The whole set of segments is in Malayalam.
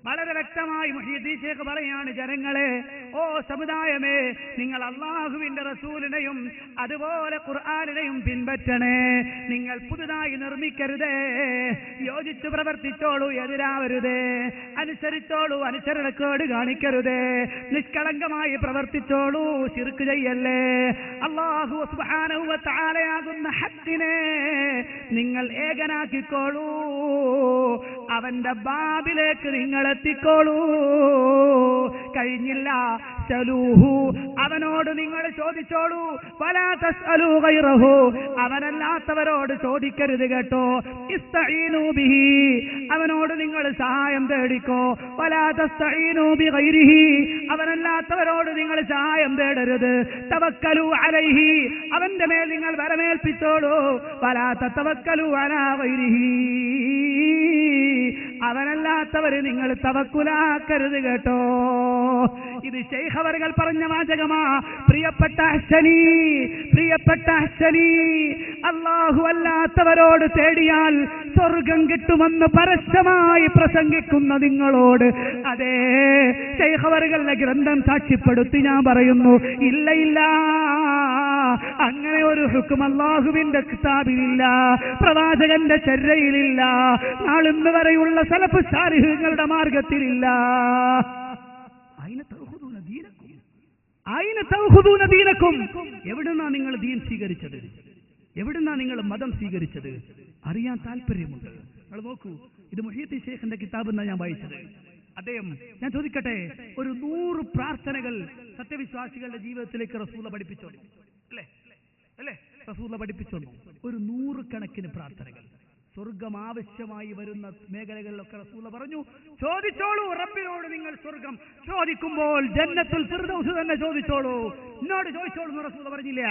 വളരെ വ്യക്തമായി മുഹീദ്ദീൻ ശൈഖ് പറയാണ്, ജനങ്ങളെ, ഓ സമുദായമേ, നിങ്ങൾ അല്ലാഹുവിന്റെ റസൂലിനെയും അതുപോലെ ഖുർആനിനെയും പിൻപറ്റണേ. നിങ്ങൾ പുതുതായി നിർമ്മിക്കരുതേ. യോജിച്ച് പ്രവർത്തിച്ചോളൂ, എതിരാവരുതേ. അനുസരിച്ചോളൂ, അനുസരണക്കേട് കാണിക്കരുതേ. നിഷ്കളങ്കമായി പ്രവർത്തിച്ചോളൂ, ശിർക്ക് ചെയ്യല്ലേ. അല്ലാഹു സുബ്ഹാനഹു വ തആലയാകുന്ന ഹഖിനെ നിങ്ങൾ ഏകനാക്കിക്കോളൂ. അവന്റെ ബാബിലേക്ക് നിങ്ങൾ എത്തിക്കോളൂ. കഴിഞ്ഞില്ല, സലൂഹു, അവനോട് നിങ്ങൾ ചോദിച്ചോളൂ. വലാ തസ്അലൂ ഗൈറഹു, അവനല്ലാത്തവരോട് ചോദിക്കരുത് കേട്ടോ. ഇസ്തഈനൂ ബിഹി, അവനോട് നിങ്ങൾ സഹായം തേടിക്കോ. വലാ തസ്തഈനൂ ബിഗൈരിഹി, അവനല്ലാത്തവരോട് നിങ്ങൾ സഹായം തേടരുത്. തവക്കലൂ അലൈഹി, അവന്റെ മേൽ നിങ്ങൾ വരമേൽപ്പിച്ചോളൂ. വലാ തതവക്കലൂ അലാ ഗൈരിഹി, അവനല്ലാത്തവര് നിങ്ങൾ തവക്കുലാക്കരുത് കേട്ടോ. ഇത് ശൈഖ് അവറുകൾ പറഞ്ഞ വാചകമാ. പ്രിയപ്പെട്ട ഹസ്സനി, അല്ലാഹു അല്ലാത്തവരോട് തേടിയാൽ സ്വർഗം കിട്ടുമെന്ന് പരസ്യമായി പ്രസംഗിക്കുന്ന നിങ്ങളോട് അതേ ശൈഖ് അവറുകളുടെ ഗ്രന്ഥം സാക്ഷ്യപ്പെടുത്തി ഞാൻ പറയുന്നു, ഇല്ല, അങ്ങനെ ഒരു ഹുക്ം അല്ലാഹുവിന്റെ കിതാബിലില്ല, പ്രവാചകന്റെ ചര്യയിലില്ല, നാളിന്ന് വരെയുള്ള സലഫ് സാലിഹ്യങ്ങളുടെ മാർഗത്തിലില്ല. എവിടുന്നാ നിങ്ങൾ ദീൻ സ്വീകരിച്ചത്? എവിടുന്നാ നിങ്ങൾ മതം സ്വീകരിച്ചത്? അറിയാൻ താല്പര്യമുണ്ട്. നിങ്ങൾ നോക്കൂ, ഇത് മുഹീദ്ദീൻ ശൈഖിന്റെ കിതാബ് എന്നാ ഞാൻ വായിച്ചത്. അദ്ദേഹം, ഞാൻ ചോദിക്കട്ടെ, ഒരു 100 പ്രാർത്ഥനകൾ സത്യവിശ്വാസികളുടെ ജീവിതത്തിലേക്ക് റസൂൽ പഠിപ്പിച്ചു അല്ലേ? റസൂൽ പഠിപ്പിച്ചു ഒരു 100 കണക്കിന് പ്രാർത്ഥനകൾ. സ്വർഗം ആവശ്യമായി വരുന്ന മേഖലകളിലൊക്കെ റസൂൽ പറഞ്ഞു, ചോദിച്ചോളൂ റബ്ബിനോട്. നിങ്ങൾ സ്വർഗം ചോദിക്കുമ്പോൾ ജന്നത്തുൽ ഫിർദൗസ് തന്നെ ചോദിച്ചോളൂ. എന്നോട് ചോദിച്ചോളൂ എന്ന് റസൂൽ പറഞ്ഞില്ല.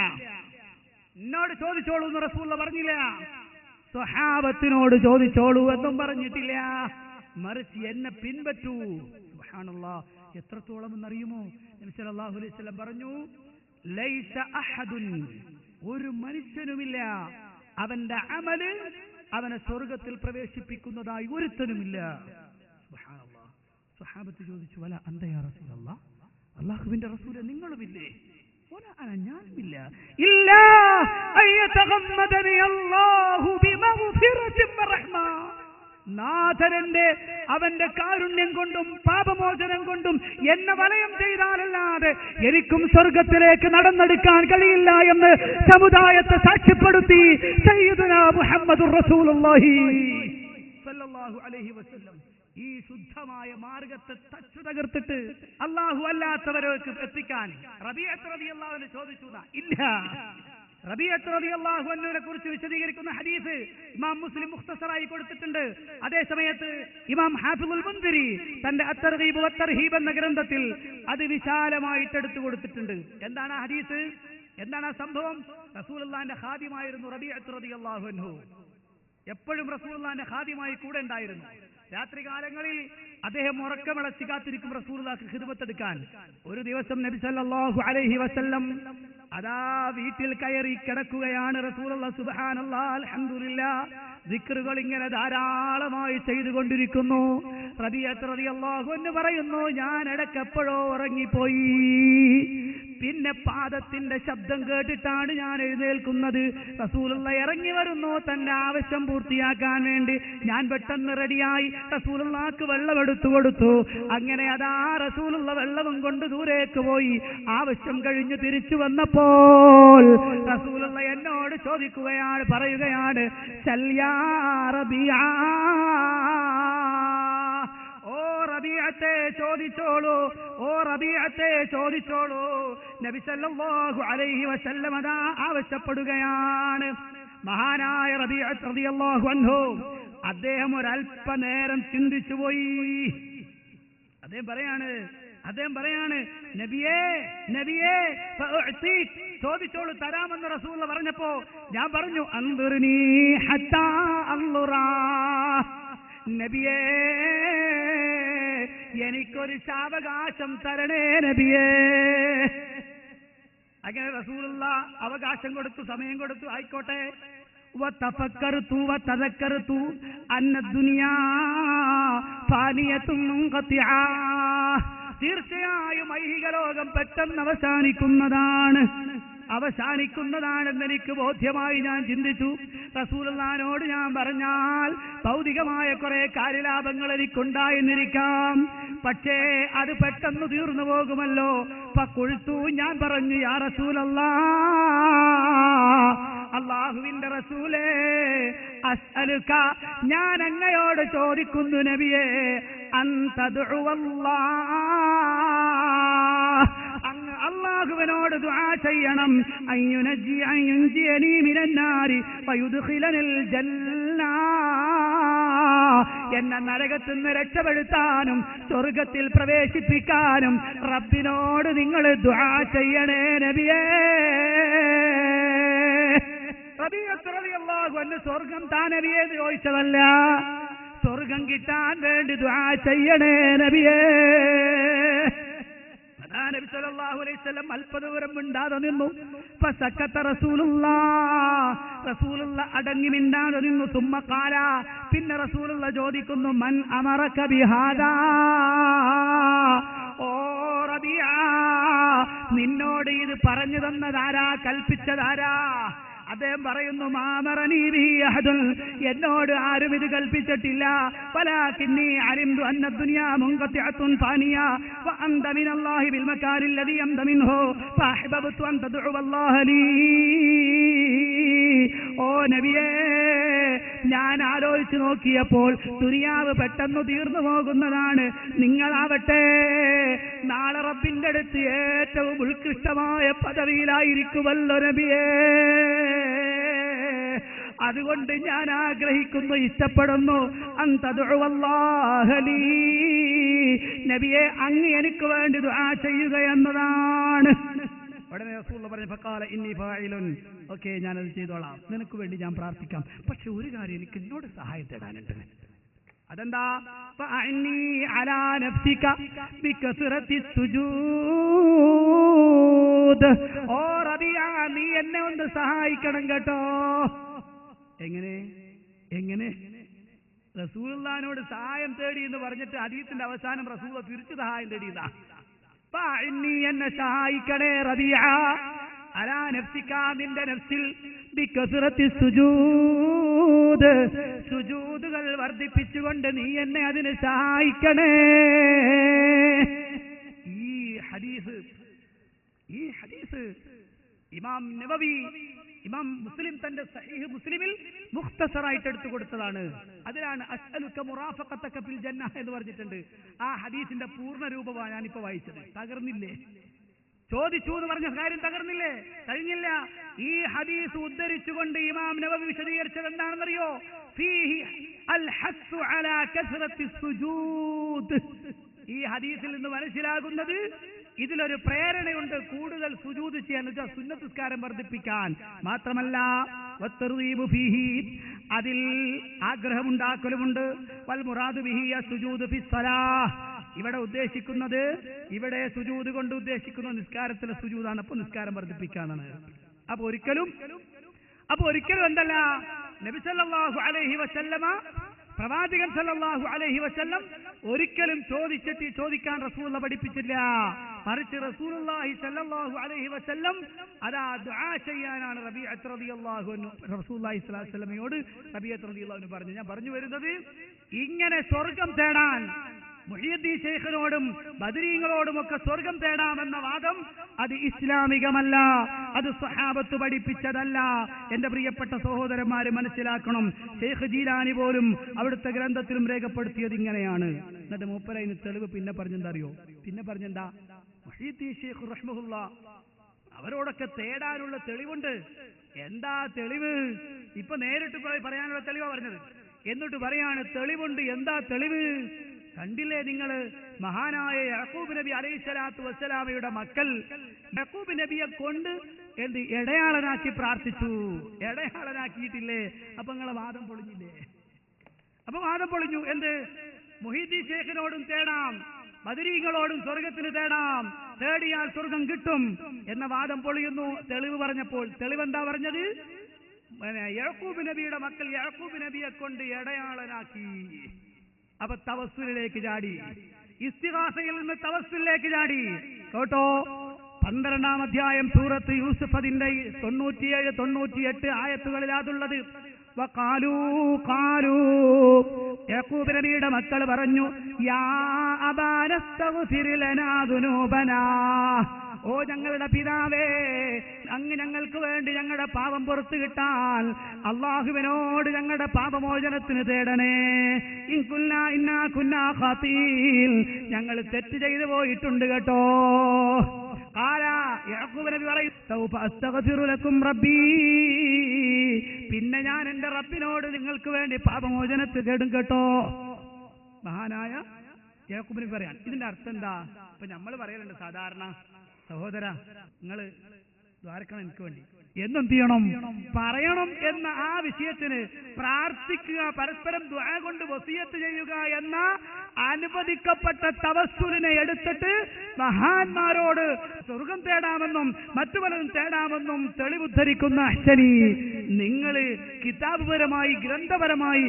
എന്നോട് ചോദിച്ചോളൂ എന്ന് റസൂൽ പറഞ്ഞില്ല. സ്വഹാബത്തിനോട് ചോദിച്ചോളൂ എന്നും പറഞ്ഞിട്ടില്ല. മറിച്ച് എന്നെ പിൻപറ്റൂ. സുബ്ഹാനല്ലാഹ്, എത്രത്തോളം എന്നറിയുമോ? നബി സല്ലല്ലാഹു അലൈഹി വസല്ലം പറഞ്ഞു, ലൈസ അഹദുൻ, ഒരു മനുഷ്യനുമില്ല, അവന്റെ അമല് അവനെ സ്വർഗത്തിൽ പ്രവേശിപ്പിക്കുന്നതായി ഒരുത്തനുമില്ല. സുബ്ഹാനല്ലാഹ്. സ്വഹാബത്ത് ചോദിച്ചു, വല അന്ത യാ റസൂലല്ലാഹ്, അല്ലാഹുവിന്റെ റസൂലേ, നിങ്ങളുമില്ലേ? വല അന, ഞാനുമില്ല. ഇല്ലാ അയ്യതഗമ്മദനി അല്ലാഹു ബിമഗ്ഫിറത്തിൻ വറഹ്മ, നാഥനന്റെ അവന്റെ കാരുണ്യം കൊണ്ടും പാപമോചനം കൊണ്ടും എന്നെ വലയം ചെയ്താലല്ലാതെ എനിക്കും സ്വർഗത്തിലേക്ക് നടന്നെടുക്കാൻ കഴിയില്ല എന്ന് സമുദായത്തെ സാക്ഷ്യപ്പെടുത്തി സയ്യിദുനാ മുഹമ്മദുർ റസൂലുള്ളാഹി സ്വല്ലല്ലാഹു അലൈഹി വസല്ലം. ഈ ശുദ്ധമായ മാർഗത്തെ തച്ചു തകർത്തിട്ട് അല്ലാഹു അല്ലാത്തവരേക്ക് എത്തിക്കാൻ റബീഅത്ത് റളിയല്ലാഹു അൻഹു ചോദിച്ചു. ഇല്ല. റബീഅത്ത് റളിയല്ലാഹു അൻഹുവിനെ കുറിച്ച് വിശദീകരിക്കുന്ന ഹദീസ് ഇമാം മുസ്ലിം മുഖ്തസറായി കൊടുത്തിട്ടുണ്ട്. അതേ സമയത്ത് ഇമാം ഹാഫിളുൽ മുൻദിരി തന്റെ അത്തർഗീബ് വത്തർഹീബ് എന്ന ഗ്രന്ഥത്തിൽ അത് വിശാലമായിട്ട് എടുത്തു കൊടുത്തിട്ടുണ്ട്. എന്താണ് ആ ഹദീസ്? എന്താണ് ആ സംഭവം? റസൂലുള്ളാഹിന്റെ ഖാദിമായിരുന്നു റബീഅത്ത് റളിയല്ലാഹു അൻഹു. എപ്പോഴും റസൂലുള്ളാഹിന്റെ ഖാദിമായി കൂടെ ഉണ്ടായിരുന്നു. രാത്രികാലങ്ങളിൽ അദ്ദേഹം ഉറക്കമിളച്ച് കാത്തിരിക്കും റസൂലുള്ളാഹിക്ക് ഖിദ്മത്ത് എടുക്കാൻ. ഒരു ദിവസം നബി സല്ലല്ലാഹു അലൈഹി വസല്ലം അതാ വീട്ടിൽ കയറി കിടക്കുകയാണ്. റസൂലുള്ളാഹി സുബ്ഹാനല്ലാഹ് അൽഹംദുലില്ലാഹ് ദിക്റുകൾ ഇങ്ങനെ ധാരാളമായി ചെയ്തുകൊണ്ടിരിക്കുന്നു. റബീഅത്ത് റളിയല്ലാഹു അൻഹു പറയുന്നു, ഞാൻ ഇടയ്ക്കെപ്പോഴോ ഉറങ്ങിപ്പോയി. പിന്നെ പാദത്തിന്റെ ശബ്ദം കേട്ടിട്ടാണ് ഞാൻ എഴുന്നേൽക്കുന്നത്. റസൂലുള്ളാഹി ഇറങ്ങി വരുന്നു തന്റെ ആവശ്യം പൂർത്തിയാക്കാൻ വേണ്ടി. ഞാൻ പെട്ടെന്ന് റെഡിയായി റസൂലുള്ളാഹിക്ക് വെള്ളം എടുത്തു കൊടുത്തു. അങ്ങനെ അതാ റസൂലുള്ളാഹി വെള്ളവും കൊണ്ട് ദൂരേക്ക് പോയി. ആവശ്യം കഴിഞ്ഞു തിരിച്ചു വന്നപ്പോൾ റസൂലുള്ളാഹി എന്നോട് ചോദിക്കുകയാണ്, പറയുകയാണ്, സല്യാ റബീഅ, ഓ റബീഅത്തെ ചോദിച്ചോളൂ, ഓ റബീഅത്തെ ചോദിച്ചോളൂ. നബി സല്ലല്ലാഹു അലൈഹി വസല്ലം അതാ ആവശ്യപ്പെടുകയാണ്. മഹാനായ റബീഅത്ത് റളിയല്ലാഹു അൻഹു അദ്ദേഹം ഒരല്പനേരം ചിന്തിച്ചു പോയി. അദ്ദേഹം പറയാണ് നബിയേ നബിയേ ചോദിച്ചോളൂ തരാമെന്ന് റസൂൽ പറഞ്ഞപ്പോ ഞാൻ പറഞ്ഞു, അൻദുർനി ഹത്താ അൻദുറാ, നബിയേ എനിക്കൊരു സാവകാശം തരണേ നബിയേ. അങ്ങനെ റസൂലുള്ളാഹി അവകാശം കൊടുത്തു, സമയം കൊടുത്തു. ആയിക്കോട്ടെ. വതഫക്കർതു വതദക്കർതു അന്ന ദുനിയാ ഫാനിയത്തുൻ മുൻഖതിആ. തീർച്ചയായും ഐഹിക ലോകം പെട്ടെന്ന് അവസാനിക്കുന്നതാണെന്ന് എനിക്ക് ബോധ്യമായി. ഞാൻ ചിന്തിച്ചു, റസൂലുള്ളാഹിനോട് ഞാൻ പറഞ്ഞാൽ ഭൗതികമായ കുറെ കാര്യലാഭങ്ങൾ എനിക്കുണ്ടായെന്നിരിക്കാം, പക്ഷേ അത് പെട്ടെന്ന് തീർന്നു പോകുമല്ലോ. ഫഖുൽതു, ഞാൻ പറഞ്ഞു, യാ റസൂലല്ലാഹ്, അല്ലാഹുവിന്റെ റസൂലേ, അസ്അലുക, ഞാൻ അങ്ങയോട് ചോദിക്കുന്നു നബിയേ, അൻ തദ്ഉവല്ലാഹ്, അങ്ങ് അല്ലാഹുവിനോട് ദുആ ചെയ്യണം, അയ്യുൻജിയനി മിനന്നാരി വയുദ്ഖിലനൽ ജന്ന, എന്നെ നരകത്തിൽ നിന്ന് രക്ഷപ്പെടുത്താനും സ്വർഗത്തിൽ പ്രവേശിപ്പിക്കാനും റബ്ബിനോട് നിങ്ങൾ ദുആ ചെയ്യണേ നബിയേ. റളിയല്ലാഹു അൻഹു സ്വർഗം താ നബിയേ എന്ന് ചോദിച്ചതല്ല, സ്വർഗം കിട്ടാൻ വേണ്ടി ദുആ ചെയ്യണേ നബിയേ. നബി സല്ലല്ലാഹു അലൈഹി വസല്ലം അല്പദൂരം മിണ്ടാതെ നിന്നു. ഫസക്കത റസൂലുള്ളാഹ് അടങ്ങി മിണ്ടാതെ നിന്നു. സുമ്മ ഖാല, പിന്നെ റസൂലുള്ളാഹ് ചോദിക്കുന്നു, മൻ അമറക ബിഹാദാ, ഓ റബിയ, നിന്നോട് ഇത് പറഞ്ഞു തന്നതാരാ, കൽപ്പിച്ചതാരാ? അദ്ദേഹം പറയുന്നു, മാമറനീ ബിഹി അഹദുൻ, എന്നോട് ആരും ഇത് കൽപ്പിച്ചിട്ടില്ല. വലാകിന്നി അലിംതു അന്ന ദുനിയാ മുൻഖതിഅത്തുൻ ഫാനിയ വഅന്ത മിനല്ലാഹി ബിൽ മകാനിൽ ലദീ അന്ത മിൻഹു ഫഅഹ്ബബ്തു അൻ തദ്ഉവല്ലാഹ ലീ. ഓ നബിയേ, ഞാൻ ആലോചിച്ചു നോക്കിയപ്പോൾ ദുനിയാവ് പെട്ടെന്ന് തീർന്നു പോകുന്നതാണ്. നിങ്ങളാവട്ടെ നാളെ റബ്ബിന്റെ അടുത്ത് ഏറ്റവും ഉത്കൃഷ്ടമായ പദവിയിലായിരിക്കുമല്ലോ നബിയേ. അതുകൊണ്ട് ഞാൻ ആഗ്രഹിക്കുന്നു, ഇഷ്ടപ്പെടുന്നു, അൻ തദ്ഉവല്ലാഹ ലീ, നബിയെ അങ്ങ് എനിക്ക് വേണ്ടി ദുആ ചെയ്യുക എന്നതാണ്. ഉടനെ റസൂലുള്ളാഹി പറഞ്ഞു, ഫഖാല ഇന്നി ഫാഇലുൻ, ഓക്കേ, ഞാനത് ചെയ്തോളാം, നിനക്ക് വേണ്ടി ഞാൻ പ്രാർത്ഥിക്കാം. പക്ഷെ ഒരു കാര്യം, എനിക്ക് എന്നോട് സഹായം തേടാനുണ്ട്. അതെന്താ? ഫഅഇന്നി അലാ നഫ്സിക ബികസ്റത്തി സുജൂദ്, ഓ റബിയ, നീ എന്നെ ഒന്ന് സഹായിക്കണം കേട്ടോ. എങ്ങനെ റസൂലുള്ളാഹിനോട് സഹായം തേടി എന്ന് പറഞ്ഞിട്ട് ഹദീസിന്റെ അവസാനം റസൂലുള്ളാഹി തിരിച്ചു സഹായം തേടിയതാ. ഫഅഇന്നി, എന്നെ സഹായിക്കണേ റബിയ, അലാ നഫ്സിക, നിന്റെ നഫ്സിൽ, ബികസ്റത്തി സുജൂദ്, സുജൂദുകൾ വർദ്ധിപ്പിച്ചുകൊണ്ട് നീ എന്നെ അതിന് സഹായിക്കണേ. ഈ ഹദീസ് ഇമാം നവവി, ഇമാം മുസ്ലിം തന്റെ സഹീഹ് മുസ്ലിമിൽ മുഖ്തസറായിട്ട് എടുത്തു കൊടുത്തതാണ്. അതിലാണ് അസ്അലുക മുറാഫഖതക ഫിൽ ജന്ന എന്ന് പറഞ്ഞിട്ടുണ്ട്. ആ ഹദീസിന്റെ പൂർണ്ണ രൂപമാണ് ഞാനിപ്പോ വായിച്ചത്. തകർന്നില്ലേ? ചോദിച്ചു എന്ന് പറഞ്ഞ കാര്യം തകർന്നില്ലേ? കഴിഞ്ഞില്ല. ഈ ഹദീസ് ഉദ്ധരിച്ചുകൊണ്ട് ഇമാം നവവി വിശദീകരിച്ചത് എന്താണെന്നറിയോ? ഫീഹി അൽ ഹസ്സു അലാ കസ്റത്തി സുജൂദ്. ഈ ഹദീസിൽ നിന്ന് മനസ്സിലാകുന്നത്, ഇതിലൊരു പ്രേരണയുണ്ട് കൂടുതൽ സുജൂദ് ചെയ്യാൻ, സുന്നത്ത് നിസ്കാരം വർദ്ധിപ്പിക്കാൻ. മാത്രമല്ല വത്തർദീബു ഫീഹി, അതിൽ ആഗ്രഹമുണ്ടാക്കലുമുണ്ട്. വൽ മുറാദു ബിഹി അസ്സുജൂദു ഫിസ്സലാഹ്, ഇവിടെ ഉദ്ദേശിക്കുന്നത്, ഇവിടെ സുജൂദ് കൊണ്ട് ഉദ്ദേശിക്കുന്ന നിസ്കാരത്തിലെ സുജൂദാണ്. അപ്പോൾ നിസ്കാരം വർദ്ധിപ്പിക്കാനാണ്. അപ്പൊ ഒരിക്കലും എന്തല്ല, നബി സല്ലല്ലാഹു അലൈഹി വസല്ലമ, പ്രവാചകൻ സല്ലല്ലാഹു അലൈഹി വസല്ലം ഒരിക്കലും ചോദിക്കാൻ റസൂലുള്ളാഹി പഠിപ്പിച്ചില്ല. മറിച്ച് റസൂലുള്ളാഹി സല്ലല്ലാഹു അലൈഹി വസല്ലം അതാ ദുആ ചെയ്യാനാണ് റബീഅത്ത് റളിയല്ലാഹു അൻഹു റസൂലുള്ളാഹി സ്വല്ലല്ലാഹു അലൈഹി വസല്ലമയോട് റബീഅത്ത് റളിയല്ലാഹു അൻഹു പറഞ്ഞു. ഞാൻ പറഞ്ഞു വരുന്നത്, ഇങ്ങനെ സ്വർഗം തേടാൻ മുഹ്യിദ്ദീൻ ശൈഖിനോടും ബദരീങ്ങളോടുമൊക്കെ സ്വർഗം തേടാമെന്ന വാദം അത് ഇസ്ലാമികമല്ല, അത് സ്വഹാബത്ത് പഠിപ്പിച്ചതല്ല. എന്റെ പ്രിയപ്പെട്ട സഹോദരന്മാര് മനസ്സിലാക്കണം. ശൈഖ് ജീലാനി പോലും അവിടുത്തെ ഗ്രന്ഥത്തിലും രേഖപ്പെടുത്തിയത് ഇങ്ങനെയാണ്. എന്നിട്ട് മൂപ്പരതിന് തെളിവ് പിന്നെ പറഞ്ഞെന്തറിയോ? പിന്നെ പറഞ്ഞെന്താ? മുഹ്യിദ്ദീൻ ശൈഖ് റഹ്മഹുല്ലാ അവരോടൊക്കെ തേടാനുള്ള തെളിവുണ്ട്. എന്താ തെളിവ്? ഇപ്പൊ നേരിട്ട് പറയാനുള്ള തെളിവാ പറഞ്ഞത്. എന്നിട്ട് പറയാണ് തെളിവുണ്ട്. എന്താ തെളിവ്? കണ്ടില്ലേ നിങ്ങൾ, മഹാനായ യാക്കൂബ് നബി അലൈഹിസ്സലാത്തു വസ്സലാമയുടെ മക്കൾ യാക്കൂബ് നബിയെ കൊണ്ട് എന്ത് ഇടയാളനാക്കി പ്രാർത്ഥിച്ചു. ഇടയാളനാക്കിയിട്ടില്ലേ? അപ്പൊ നിങ്ങളെ വാദം പൊളിഞ്ഞില്ലേ? അപ്പൊ വാദം പൊളിഞ്ഞു. എന്ത്? മുഹീദ്ദീൻ ശൈഖിനോടും തേടാം, ബദരീങ്ങളോടും സ്വർഗത്തിന് തേടാം, തേടിയാൽ സ്വർഗം കിട്ടും എന്ന വാദം പൊളിയുന്നു. തെളിവ് പറഞ്ഞപ്പോൾ തെളിവെന്താ പറഞ്ഞത്? യാക്കൂബ് നബിയുടെ മക്കൾ യാക്കൂബ് നബിയെ കൊണ്ട് ഇടയാളനാക്കി. അപ്പൊ തവസ്സുലിലേക്ക് ചാടി, ഇസ്തിഗാസയിൽ നിന്ന് തവസ്സുലിലേക്ക് ചാടി. കേട്ടോ, 12-ാം അധ്യായം സൂറത്ത് യൂസുഫ് അതിന്റെ 97, 98 ആയത്തുകളിലാതുള്ളത്. യാക്കൂബ് നബിയുടെ മക്കൾ പറഞ്ഞു, യാ അബാനസ്തഗ്ഫിർ ലനാ ദുനൂബനാ, ഓ ഞങ്ങളുടെ പിതാവേ, അങ്ങ് ഞങ്ങൾക്ക് വേണ്ടി ഞങ്ങളുടെ പാപം പുറത്തു കിട്ടാൻ അള്ളാഹുവിനോട് ഞങ്ങളുടെ പാപമോചനത്തിന് തേടണേ. ഇന്നാ കുന്നാ ഖാതീൻ, ഞങ്ങൾ തെറ്റ് ചെയ്തു പോയിട്ടുണ്ട് കേട്ടോ. യാക്കൂബ് നബി പറയും, സൗഫ അസ്തഗ്ഫിറു ലക്കും റബ്ബീ, പിന്നെ ഞാൻ എന്റെ റബ്ബിനോട് നിങ്ങൾക്ക് വേണ്ടി പാപമോചനത്തിന് തേടും കേട്ടോ. മഹാനായ യാക്കൂബ് നബി പറയാൻ ഇതിന്റെ അർത്ഥം എന്താ? ഇപ്പൊ നമ്മൾ പറയലുണ്ട് സാധാരണ, സഹോദര നിങ്ങള് ദ്വാരക്കണം എനിക്ക് വേണ്ടി എന്തെന്ത് ചെയ്യണം പറയണം എന്ന ആ വിഷയത്തിന് പ്രാർത്ഥിക്കുക, പരസ്പരം ദുആ കൊണ്ട് വസിയത്ത് ചെയ്യുക എന്ന അനുവദിക്കപ്പെട്ട തവസ്സുലിനെ എടുത്തിട്ട് മഹാന്മാരോട് സ്വർഗം തേടാമെന്നും മറ്റു പലതും തേടാമെന്നും തെളിവുദ്ധരിക്കുന്ന അശ്വനി, നിങ്ങൾ കിതാബുപരമായി ഗ്രന്ഥപരമായി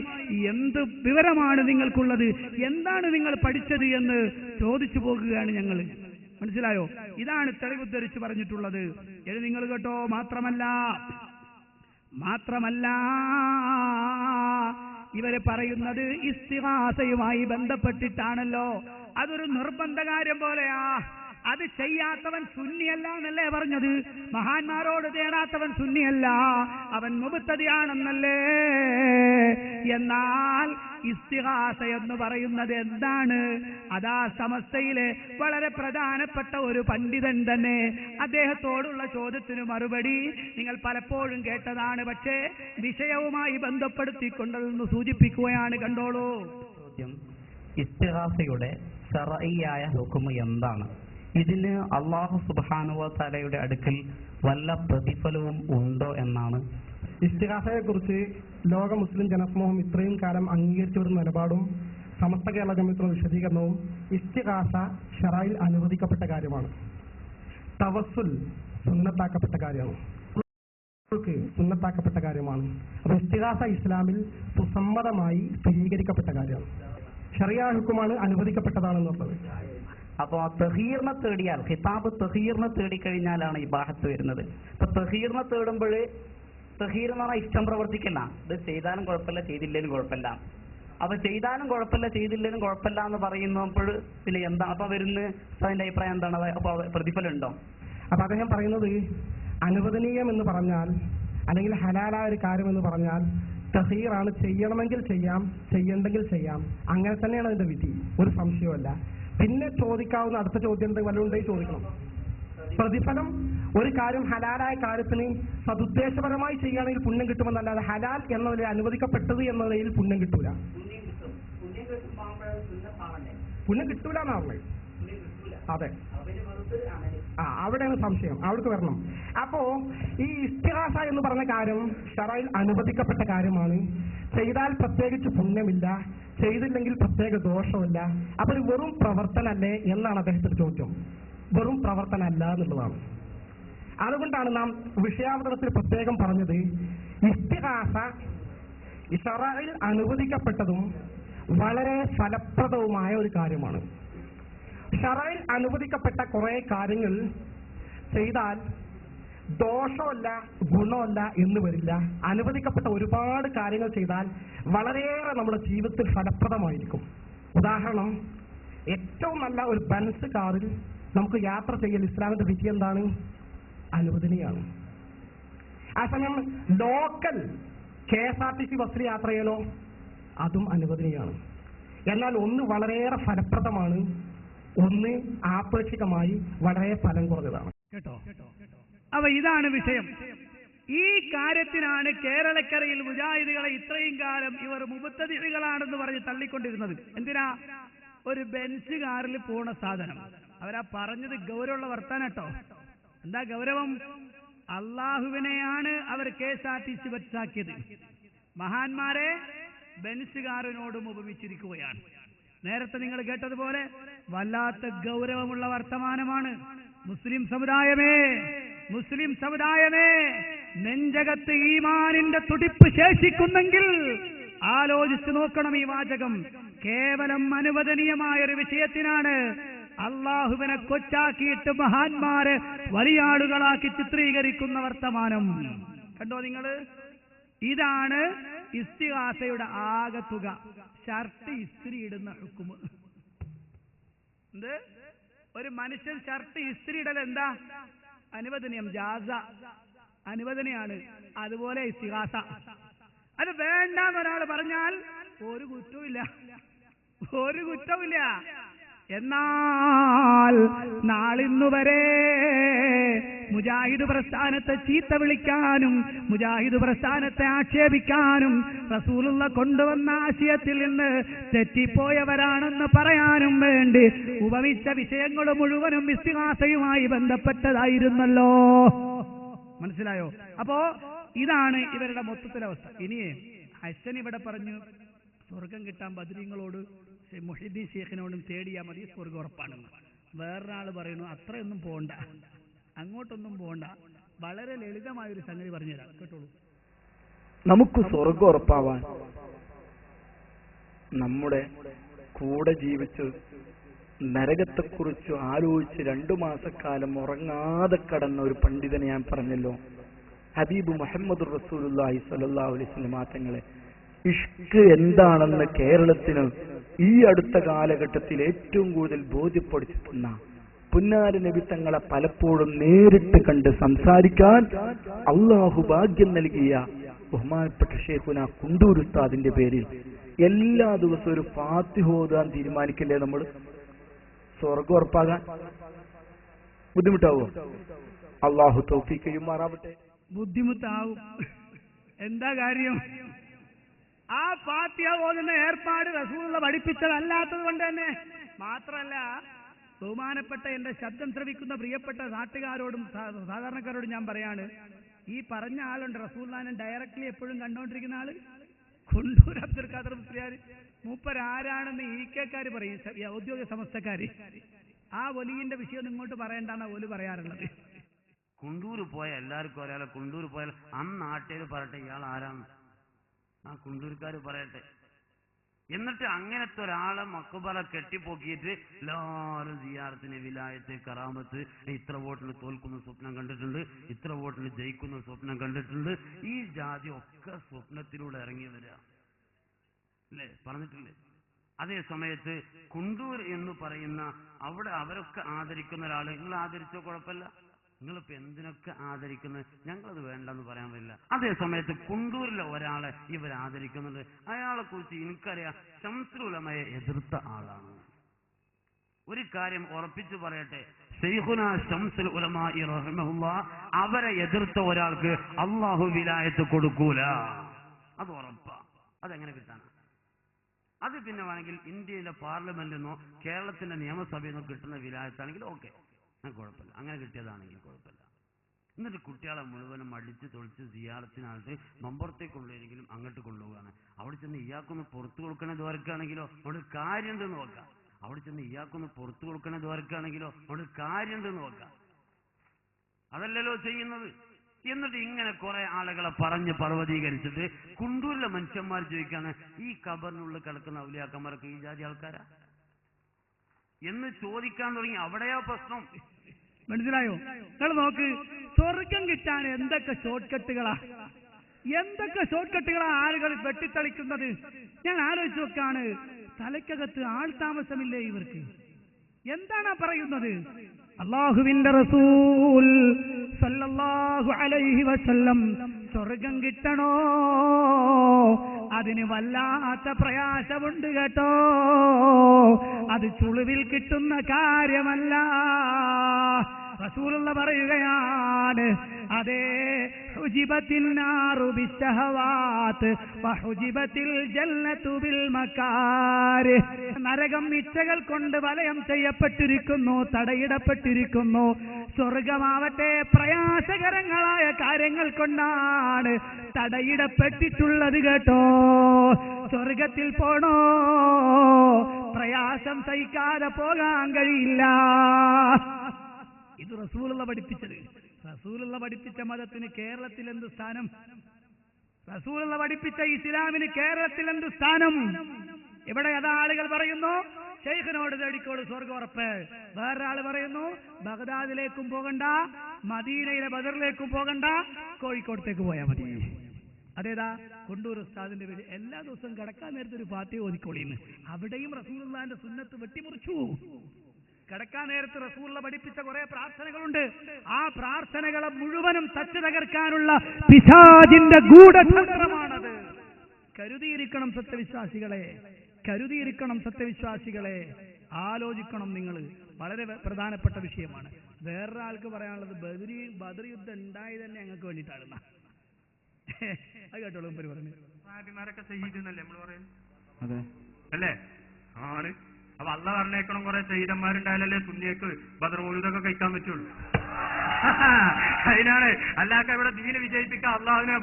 എന്ത് വിവരമാണ് നിങ്ങൾക്കുള്ളത്, എന്താണ് നിങ്ങൾ പഠിച്ചത് എന്ന് ചോദിച്ചു പോകുകയാണ് ഞങ്ങൾ. മനസ്സിലായോ? ഇതാണ് തെളിവുദ്ധരിച്ച് പറഞ്ഞിട്ടുള്ളത്. ഇത് നിങ്ങൾ കേട്ടോ. മാത്രമല്ല ഇവര് പറയുന്നത് ഇസ്തിഗാസയുമായി ബന്ധപ്പെട്ടിട്ടാണല്ലോ. അതൊരു നിർബന്ധ കാര്യം പോലെയാ. അത് ചെയ്യാത്തവൻ സുന്നിയല്ല എന്നല്ലേ പറഞ്ഞത്? മഹാന്മാരോട് തേടാത്തവൻ സുന്നിയല്ല, അവൻ മുബ്തദിയാണെന്നല്ലേ. എന്നാൽ ഇസ്തിഗാസ എന്ന് പറയുന്നത് എന്താണ്? അതാ സമസ്തയിലെ വളരെ പ്രധാനപ്പെട്ട ഒരു പണ്ഡിതൻ തന്നെ അദ്ദേഹത്തോടുള്ള ചോദ്യത്തിന് മറുപടി നിങ്ങൾ പലപ്പോഴും കേട്ടതാണ്. പക്ഷേ വിഷയവുമായി ബന്ധപ്പെടുത്തിക്കൊണ്ടതെന്ന് സൂചിപ്പിക്കുകയാണ്. കണ്ടോളൂ. ചോദ്യം: ഇസ്തിഗാസയുടെ ശർഈയായ ഹുക്മ് എന്താണ്? ഇതിന് അല്ലാഹു സുബ്ഹാനഹു വ തആലയുടെ അടുക്കൽ വല്ല പ്രതിഫലവും ഉണ്ടോ എന്നാണ്. ഇസ്തിഗാസയെ കുറിച്ച് ലോക മുസ്ലിം ജനസമൂഹം ഇത്രയും കാലം അംഗീകരിച്ച ഒരു നിലപാടും സമസ്ത കേരള ജമിയത്തുള്ള വിശദീകരണവും ഇസ്തിഗാസ ശറഈൽ അനുവദിക്കപ്പെട്ട കാര്യമാണ്. തവസ്സുൽ സുന്നത്താക്കപ്പെട്ട കാര്യമാണ്. സുന്നത്താക്കപ്പെട്ട കാര്യമാണ്. അപ്പൊ ഇസ്തിഗാസ ഇസ്ലാമിൽ സുസമ്മതമായി സ്ഥിരീകരിക്കപ്പെട്ട കാര്യമാണ്. ശറിയ ഹുക്കുമാണ്, അനുവദിക്കപ്പെട്ടതാണെന്നുള്ളത്. അപ്പോൾ തഹീറിനെ തേടിയാൽ, ഖിതാബ് തഹീറിനെ തേടിക്കഴിഞ്ഞാലാണ് ഇബാഹത്ത് വരുന്നത്. അപ്പൊ തഹീറിനെ തേടുമ്പോൾ തഹീർ എന്ന് പറഞ്ഞാൽ ഇഷ്ടം പ്രവർത്തിക്കല്ല. ഇത് ചെയ്താലും കുഴപ്പമില്ല, ചെയ്തില്ലേലും കുഴപ്പമില്ല. അപ്പൊ ചെയ്താലും കുഴപ്പമില്ല, ചെയ്തില്ലേലും കുഴപ്പമില്ല എന്ന് പറയുമ്പോൾ പിന്നെ എന്താ അപ്പൊ വരുന്ന അതിന്റെ അഭിപ്രായം എന്താണ്? അപ്പൊ പ്രതിഫലം ഉണ്ടോ? അപ്പൊ അദ്ദേഹം പറയുന്നത് അനുവദനീയം എന്ന് പറഞ്ഞാൽ, അല്ലെങ്കിൽ ഹലാലായ ഒരു കാര്യം എന്ന് പറഞ്ഞാൽ തഹീറാണ്. ചെയ്യണമെങ്കിൽ ചെയ്യാം, ചെയ്യണ്ടെങ്കിൽ ചെയ്യാം. അങ്ങനെ തന്നെയാണ് അതിന്റെ വിധി, ഒരു സംശയമല്ല. പിന്നെ ചോദിക്കാവുന്ന അടുത്ത ചോദ്യം വല്ലതുണ്ടെങ്കിൽ ചോദിക്കണം. പ്രതിഫലം ഒരു കാര്യം ഹലാലായ കാര്യത്തിന് സതുദ്ദേശപരമായി ചെയ്യുകയാണെങ്കിൽ പുണ്യം കിട്ടുമെന്നല്ലാതെ ഹലാൽ എന്നതിൽ അനുവദിക്കപ്പെട്ടത് എന്നതിൽ പുണ്യം കിട്ടൂല. പുണ്യം കിട്ടൂല എന്നാണ്. അതെ, അവിടെയാണ് സംശയം, അവിടേക്ക് വരണം. അപ്പോ ഈ ഇസ്തിഗാസ എന്ന് പറഞ്ഞ കാര്യം ശറഈൽ അനുവദിക്കപ്പെട്ട കാര്യമാണ്. ചെയ്താൽ പ്രത്യേകിച്ച് പുണ്യമില്ല, ചെയ്തില്ലെങ്കിൽ പ്രത്യേക ദോഷമില്ല. അപ്പൊ ഒരു വെറും പ്രവർത്തനല്ലേ എന്നാണ് അദ്ദേഹത്തിന്റെ ചോദ്യം. വെറും പ്രവർത്തനമല്ല എന്നുള്ളതാണ്. അതുകൊണ്ടാണ് നാം വിഷയാവതരണത്തിൽ പ്രത്യേകം പറഞ്ഞത് ഇസ്തിഗാസ ശറഈൽ അനുവദിക്കപ്പെട്ടതും വളരെ ഫലപ്രദവുമായ ഒരു കാര്യമാണ്. ശറഈൽ അനുവദിക്കപ്പെട്ട കുറെ കാര്യങ്ങൾ ചെയ്താൽ ദോഷമല്ല ഗുണമല്ല എന്ന് വരില്ല. അനുവദിക്കപ്പെട്ട ഒരുപാട് കാര്യങ്ങൾ ചെയ്താൽ വളരെയേറെ നമ്മുടെ ജീവിതത്തിൽ ഫലപ്രദമായിരിക്കും. ഉദാഹരണം, ഏറ്റവും നല്ല ഒരു ബെൻസ് കാറിൽ നമുക്ക് യാത്ര ചെയ്യൽ ഇസ്ലാമിന്റെ വിധി എന്താണ്? അനുവദനീയാണ്. ആ സമയം ലോക്കൽ KSRTC ബസ്സിൽ യാത്ര ചെയ്യലോ അതും അനുവദനീയാണ്. എന്നാൽ ഒന്ന് വളരെയേറെ ഫലപ്രദമാണ്, ഒന്ന് ആപേക്ഷികമായി വളരെ ഫലം കുറഞ്ഞതാണ്. കേട്ടോ? അപ്പൊ ഇതാണ് വിഷയം. ഈ കാര്യത്തിനാണ് കേരളക്കരയിൽ മുജാഹിദുകളെ ഇത്രയും കാലം ഇവർ മുബ്തദിഇകളാണെന്ന് പറഞ്ഞ് തള്ളിക്കൊണ്ടിരുന്നത്. എന്തിനാ? ഒരു ബെൻസ് കാറിൽ പോണ സാധനം. അവരാ പറഞ്ഞത് ഗൗരവമുള്ള വർത്താനം കേട്ടോ. എന്താ ഗൗരവം? അള്ളാഹുവിനെയാണ് അവർ KSRTC ബസ്സാക്കിയത്. മഹാന്മാരെ ബെൻസ് കാറിനോടും ഉപമിച്ചിരിക്കുകയാണ്. നേരത്തെ നിങ്ങൾ കേട്ടതുപോലെ വല്ലാത്ത ഗൗരവമുള്ള വർത്തമാനമാണ്. മുസ്ലിം സമുദായമേ, നെഞ്ചകത്ത് ഈമാനിന്റെ തുടിപ്പ് ശേഷിക്കുന്നെങ്കിൽ ആലോചിച്ചു നോക്കണം ഈ വാചകം. കേവലം അനുവദനീയമായ ഒരു വിഷയത്തിനാണ് അള്ളാഹുവിനെ കൊച്ചാക്കിയിട്ട് മഹാന്മാരെ വലിയ ആളുകളാക്കി ചിത്രീകരിക്കുന്ന വർത്തമാനം കണ്ടോ നിങ്ങൾ? ഇതാണ് ഇസ്തിഗാസയുടെ ആകത്തുക. ഷർട്ട് ഇസ്തിരി ഇടുന്ന ഹുക്കുമ്. എന്ത്? ഒരു മനുഷ്യൻ ഷർട്ട് ഇസ്തിരി ഇടൽ എന്താ? അനുവദനീയം, ജാസ, അനുവദനീയാണ്. അതുപോലെ ഇസ്തിഗാസ. അത് വേണ്ടാന്ന് ഒരാൾ പറഞ്ഞാൽ ഒരു കുറ്റവുമില്ല, ഒരു കുറ്റവുമില്ല. എന്നാൽ നാളിന്നുവരെ മുജാഹിദ് പ്രസ്ഥാനത്തെ ചീത്ത വിളിക്കാനും മുജാഹിദ് പ്രസ്ഥാനത്തെ ആക്ഷേപിക്കാനും റസൂലുള്ള കൊണ്ടുവന്ന ആശയത്തിൽ നിന്ന് തെറ്റിപ്പോയവരാണെന്ന് പറയാനും വേണ്ടി ഉപമിച്ച വിഷയങ്ങൾ മുഴുവനും ഇസ്തിഗാസയുമായി ബന്ധപ്പെട്ടതായിരുന്നല്ലോ. മനസ്സിലായോ? അപ്പോ ഇതാണ് ഇവരുടെ മൊത്തത്തിലെ അവസ്ഥ. ഇനിയേ ഹസൻ ഇവിടെ പറഞ്ഞു സ്വർഗം കിട്ടാൻ ബദരീങ്ങളോട് മുഹീദ്ദീൻ ശൈഖിനോടും തേടിയാൽ മതി, സ്വർഗം ഉറപ്പാണെന്ന്. വേറൊരാൾ പറയുന്നു അത്രയൊന്നും പോണ്ട, അങ്ങോട്ടൊന്നും പോണ്ട. വളരെ ലളിതമായൊരു സംഗതി പറഞ്ഞുതരാം, കേട്ടോളൂ. നമുക്ക് സ്വർഗം ഉറപ്പാവാൻ നമ്മുടെ കൂടെ ജീവിച്ച് നരകത്തെക്കുറിച്ച് ആലോചിച്ച് 2 മാസക്കാലം ഉറങ്ങാതെ കടന്ന ഒരു പണ്ഡിതനെ ഞാൻ പറഞ്ഞല്ലോ, ഹബീബ് മുഹമ്മദ് റസൂലുള്ളാഹി സ്വല്ലല്ലാഹു അലൈഹി വസല്ലം തങ്ങളെ. ഇഷ്ക് എന്താണെന്ന് കേരളത്തിന് ഈ അടുത്ത കാലഘട്ടത്തിൽ ഏറ്റവും കൂടുതൽ ബോധ്യപ്പെടുത്തുന്ന പുന്നാര നബി തങ്ങളെ പലപ്പോഴും നേരിട്ട് കണ്ട് സംസാരിക്കാൻ അള്ളാഹു ഭാഗ്യം നൽകിയ ബഹുമാനപ്പെട്ട ഷെയ്ഖുന കുണ്ടൂർ ഉസ്താദിന്റെ പേരിൽ എല്ലാ ദിവസവും ഒരു ഫാത്തിഹ ഓതാൻ തീരുമാനിക്കില്ലേ നമ്മൾ? സ്വർഗം ഉറപ്പാകാൻ ബുദ്ധിമുട്ടാവോ? അള്ളാഹു തൗഫീഖ് ചെയ്യുമാറാവട്ടെ. ബുദ്ധിമുട്ടാവും. എന്താ കാര്യം? ആ ഫാത്തിഹ ഓതുന്ന ഏർപ്പാട് റസൂലുള്ള പഠിപ്പിച്ചതല്ലാത്തത് കൊണ്ട് തന്നെ. മാത്രമല്ല, ബഹുമാനപ്പെട്ട എന്റെ ശബ്ദം ശ്രവിക്കുന്ന പ്രിയപ്പെട്ട നാട്ടുകാരോടും സാധാരണക്കാരോടും ഞാൻ പറയാണ്, ഈ പറഞ്ഞ ആളുണ്ട് റസൂലുള്ളാഹിനെ ഡയറക്റ്റ്ലി എപ്പോഴും കണ്ടുകൊണ്ടിരിക്കുന്ന ആള്, കുണ്ടൂർ അബ്ദുൽ ഖാദർ മുസ്ലിയാർ. മൂപ്പരാരാണെന്ന് ഈക്കേക്കാര് പറയും, ഔദ്യോഗിക സമസ്തക്കാര്. ആ വലിയന്റെ വിഷയം ഇങ്ങോട്ട് പറയണ്ടെന്നാ ഓല് പറയാറുള്ളത്. കുണ്ടൂർ പോയ എല്ലാവർക്കും അറിയാലോ. കുണ്ടൂർ പോയാൽ അന്ന് നാട്ടുകാർ പറയട്ടെ ഇയാൾ ആരാണ്, ആ കുണ്ടൂർക്കാർ പറയട്ടെ. എന്നിട്ട് അങ്ങനത്തെ ഒരാളെ മക്ബറ കെട്ടിപ്പൊക്കിയിട്ട് എല്ലാവരും സിയാറത്തിന് വിലായത്ത് കറാമത്ത്, ഇത്ര വോട്ടിന് തോൽക്കുന്ന സ്വപ്നം കണ്ടിട്ടുണ്ട്, ഇത്ര വോട്ടിന് ജയിക്കുന്ന സ്വപ്നം കണ്ടിട്ടുണ്ട്. ഈ ജാതി ഒക്കെ സ്വപ്നത്തിലൂടെ ഇറങ്ങി വരിക അല്ലേ, പറഞ്ഞിട്ടില്ലേ? അതേ സമയത്ത് കുണ്ടൂർ എന്ന് പറയുന്ന അവിടെ അവരൊക്കെ ആദരിക്കുന്ന ഒരാള് നിങ്ങൾ ആദരിച്ചോ കുഴപ്പമില്ല, നിങ്ങളിപ്പോ എന്തിനൊക്കെ ആദരിക്കുന്നത്, ഞങ്ങളത് വേണ്ടെന്ന് പറയാൻ പറ്റില്ല. അതേ സമയത്ത് കുണ്ടൂരിലെ ഒരാളെ ഇവർ ആദരിക്കുന്നുണ്ട്. അയാളെ കുറിച്ച് എനിക്കറിയാം, ശംസുൽ ഉലമയെ എതിർത്ത ആളാണ്. ഒരു കാര്യം ഉറപ്പിച്ചു പറയട്ടെ, ശൈഖുന ശംസുൽ ഉലമാ റഹിമഹുല്ലാഹ് അവരെ എതിർത്ത ഒരാൾക്ക് അള്ളാഹു വിലായത്ത് കൊടുക്കൂല, അത് ഉറപ്പാ. അതെങ്ങനെ കിട്ടാനാ? അത് പിന്നെ വേണമെങ്കിൽ ഇന്ത്യയിലെ പാർലമെന്റിൽ നിന്നോ കേരളത്തിന്റെ നിയമസഭയിൽ നിന്നോ കിട്ടുന്ന വിലായത്താണെങ്കിൽ ഓക്കെ, കുഴപ്പമില്ല, അങ്ങനെ കിട്ടിയതാണെങ്കിൽ കുഴപ്പമില്ല. എന്നിട്ട് കുട്ടികളെ മുഴുവനും അടിച്ച് തൊളിച്ച് സിയാറത്തിനകത്ത് നമ്പുറത്തേക്ക് കൊണ്ടുപോയെങ്കിലും അങ്ങോട്ട് കൊണ്ടുപോകാണ്. അവിടെ ചെന്ന് ഇയാൾക്കൊന്ന് പുറത്തു കൊടുക്കണേ ദ്വാരക്കാണെങ്കിലോ അവിടെ കാര്യം ഉണ്ടെന്ന് നോക്കാം. അവിടെ ചെന്ന് ഇയാൾക്കൊന്ന് പുറത്തു കൊടുക്കണേ ദ്വാരക്കാണെങ്കിലോ അവിടെ കാര്യം ഉണ്ടെന്ന് നോക്കാം. അതല്ലല്ലോ ചെയ്യുന്നത്. എന്നിട്ട് ഇങ്ങനെ കുറെ ആളുകളെ പറഞ്ഞ് പർവ്വതീകരിച്ചിട്ട് കുണ്ടൂരിലെ മനുഷ്യന്മാർ ചോദിക്കാണ്, ഈ ഖബറിനുള്ളിൽ കിടക്കുന്ന ഔലിയാക്കന്മാർക്ക് ഈ ജാതി ആൾക്കാരാ എന്ന് ചോദിക്കാൻ തുടങ്ങി. അവിടെയാ പ്രശ്നം. മനസ്സിലായോ? നിങ്ങൾ നോക്ക്, സ്വർഗം കിട്ടാൻ എന്തൊക്കെ ഷോർട്ട് കട്ടുകളാ, എന്തൊക്കെ ഷോർട്ട് കട്ടുകളാ ആളുകൾ വെട്ടിത്തളിക്കുന്നത്. ഞാൻ ആലോചിച്ച് നോക്കാണ്, തലയ്ക്കകത്ത് ആൾ താമസമില്ലേ ഇവർക്ക്? എന്താണ് പറയുന്നത്? അല്ലാഹുവിന്റെ റസൂൽ സല്ലല്ലാഹു അലൈഹി വസല്ലം സ്വർഗം കിട്ടണോ അതിന് വല്ലാത്ത പ്രയാസമുണ്ട് കേട്ടോ. അത് ചുളുവിൽ കിട്ടുന്ന കാര്യമല്ല. റസൂലുള്ള പറയുകയാണ്, അതേ ഹുജിബത്തിൻ നാറു ബിശ്ശഹവാത്ത് വഹുജിബത്തിൽ ജന്നതു ബിൽ മകാരിഹ്. നരകം ഇച്ഛകൾ കൊണ്ട് വലയം ചെയ്യപ്പെട്ടിരിക്കുന്നു, തടയിടപ്പെട്ടിരിക്കുന്നു. സ്വർഗമാവട്ടെ പ്രയാസകരങ്ങളായ കാര്യങ്ങൾ കൊണ്ടാണ് തടയിടപ്പെട്ടിട്ടുള്ളത് കേട്ടോ. സ്വർഗത്തിൽ പോണോ പ്രയാസം സഹിക്കാതെ പോകാൻ കഴിയില്ല. ഇത് റസൂലുള്ള പഠിപ്പിച്ചത്. റസൂലുള്ള പഠിപ്പിച്ച മതത്തിന് കേരളത്തിൽ എന്ത് സ്ഥാനം? റസൂലുള്ള പഠിപ്പിച്ച ഇസ്ലാമിന് കേരളത്തിൽ എന്ത് സ്ഥാനം? ഇവിടെ അതാ ആളുകൾ പറയുന്നു ശൈഖിനോട് തേടിക്കോട് സ്വർഗ്ഗം ഉറപ്പ്. വേറൊരാൾ പറയുന്നു ബഗ്ദാദിലേക്കും പോകണ്ട, മദീനയിലെ ബദറിലേക്കും പോകണ്ട, കോഴിക്കോടത്തേക്ക് പോയാൽ മതി. അതേതാ കൊണ്ടൂർ ഉസ്താദിന്റെ പേര്. എല്ലാ ദിവസവും കിടക്കാൻ നേരത്തെ ഒരു ഫാത്തിഹ ഓതിക്കോളിന്ന്. അവിടെയും റസൂലുള്ളാഹിന്റെ സുന്നത്ത് വെട്ടിമുറിച്ചു. കിടക്കാൻ നേരത്ത് റസൂലുള്ള പഠിപ്പിച്ച കുറെ പ്രാർത്ഥനകളുണ്ട്. ആ പ്രാർത്ഥനകളെ മുഴുവനും തച്ചു തകർക്കാനുള്ള പിശാചിന്റെ ഗൂഢതന്ത്രമാണത്. കരുതിയിരിക്കണം സത്യവിശ്വാസികളെ, കരുതിയിരിക്കണം സത്യവിശ്വാസികളെ. ആലോചിക്കണം നിങ്ങൾ. വളരെ പ്രധാനപ്പെട്ട വിഷയമാണ്. വേറൊരാൾക്ക് പറയാനുള്ളത് ബദർ യുദ്ധം ഉണ്ടായത് തന്നെ ഞങ്ങൾക്ക് വേണ്ടിയിട്ടാണ്. അത് കേട്ടോളൂ പറഞ്ഞു. സാഹിബിമാരൊക്കെ ഷഹീദ് എന്നല്ലേ നമ്മൾ പറയുന്നത് അല്ലേ? ആണ്. അപ്പൊ അള്ള പറഞ്ഞേക്കണം കുറെ ഷഹീദന്മാരുണ്ടായാലല്ലേ സുന്നിയക്ക് ബദർ മൗലൂദൊക്കെ കഴിക്കാൻ പറ്റുള്ളൂ. അതിനാണ്. അല്ലാക്ക ഇവിടെ ദീന് വിജയിപ്പിക്കാൻ അള്ളാഹുവിനെ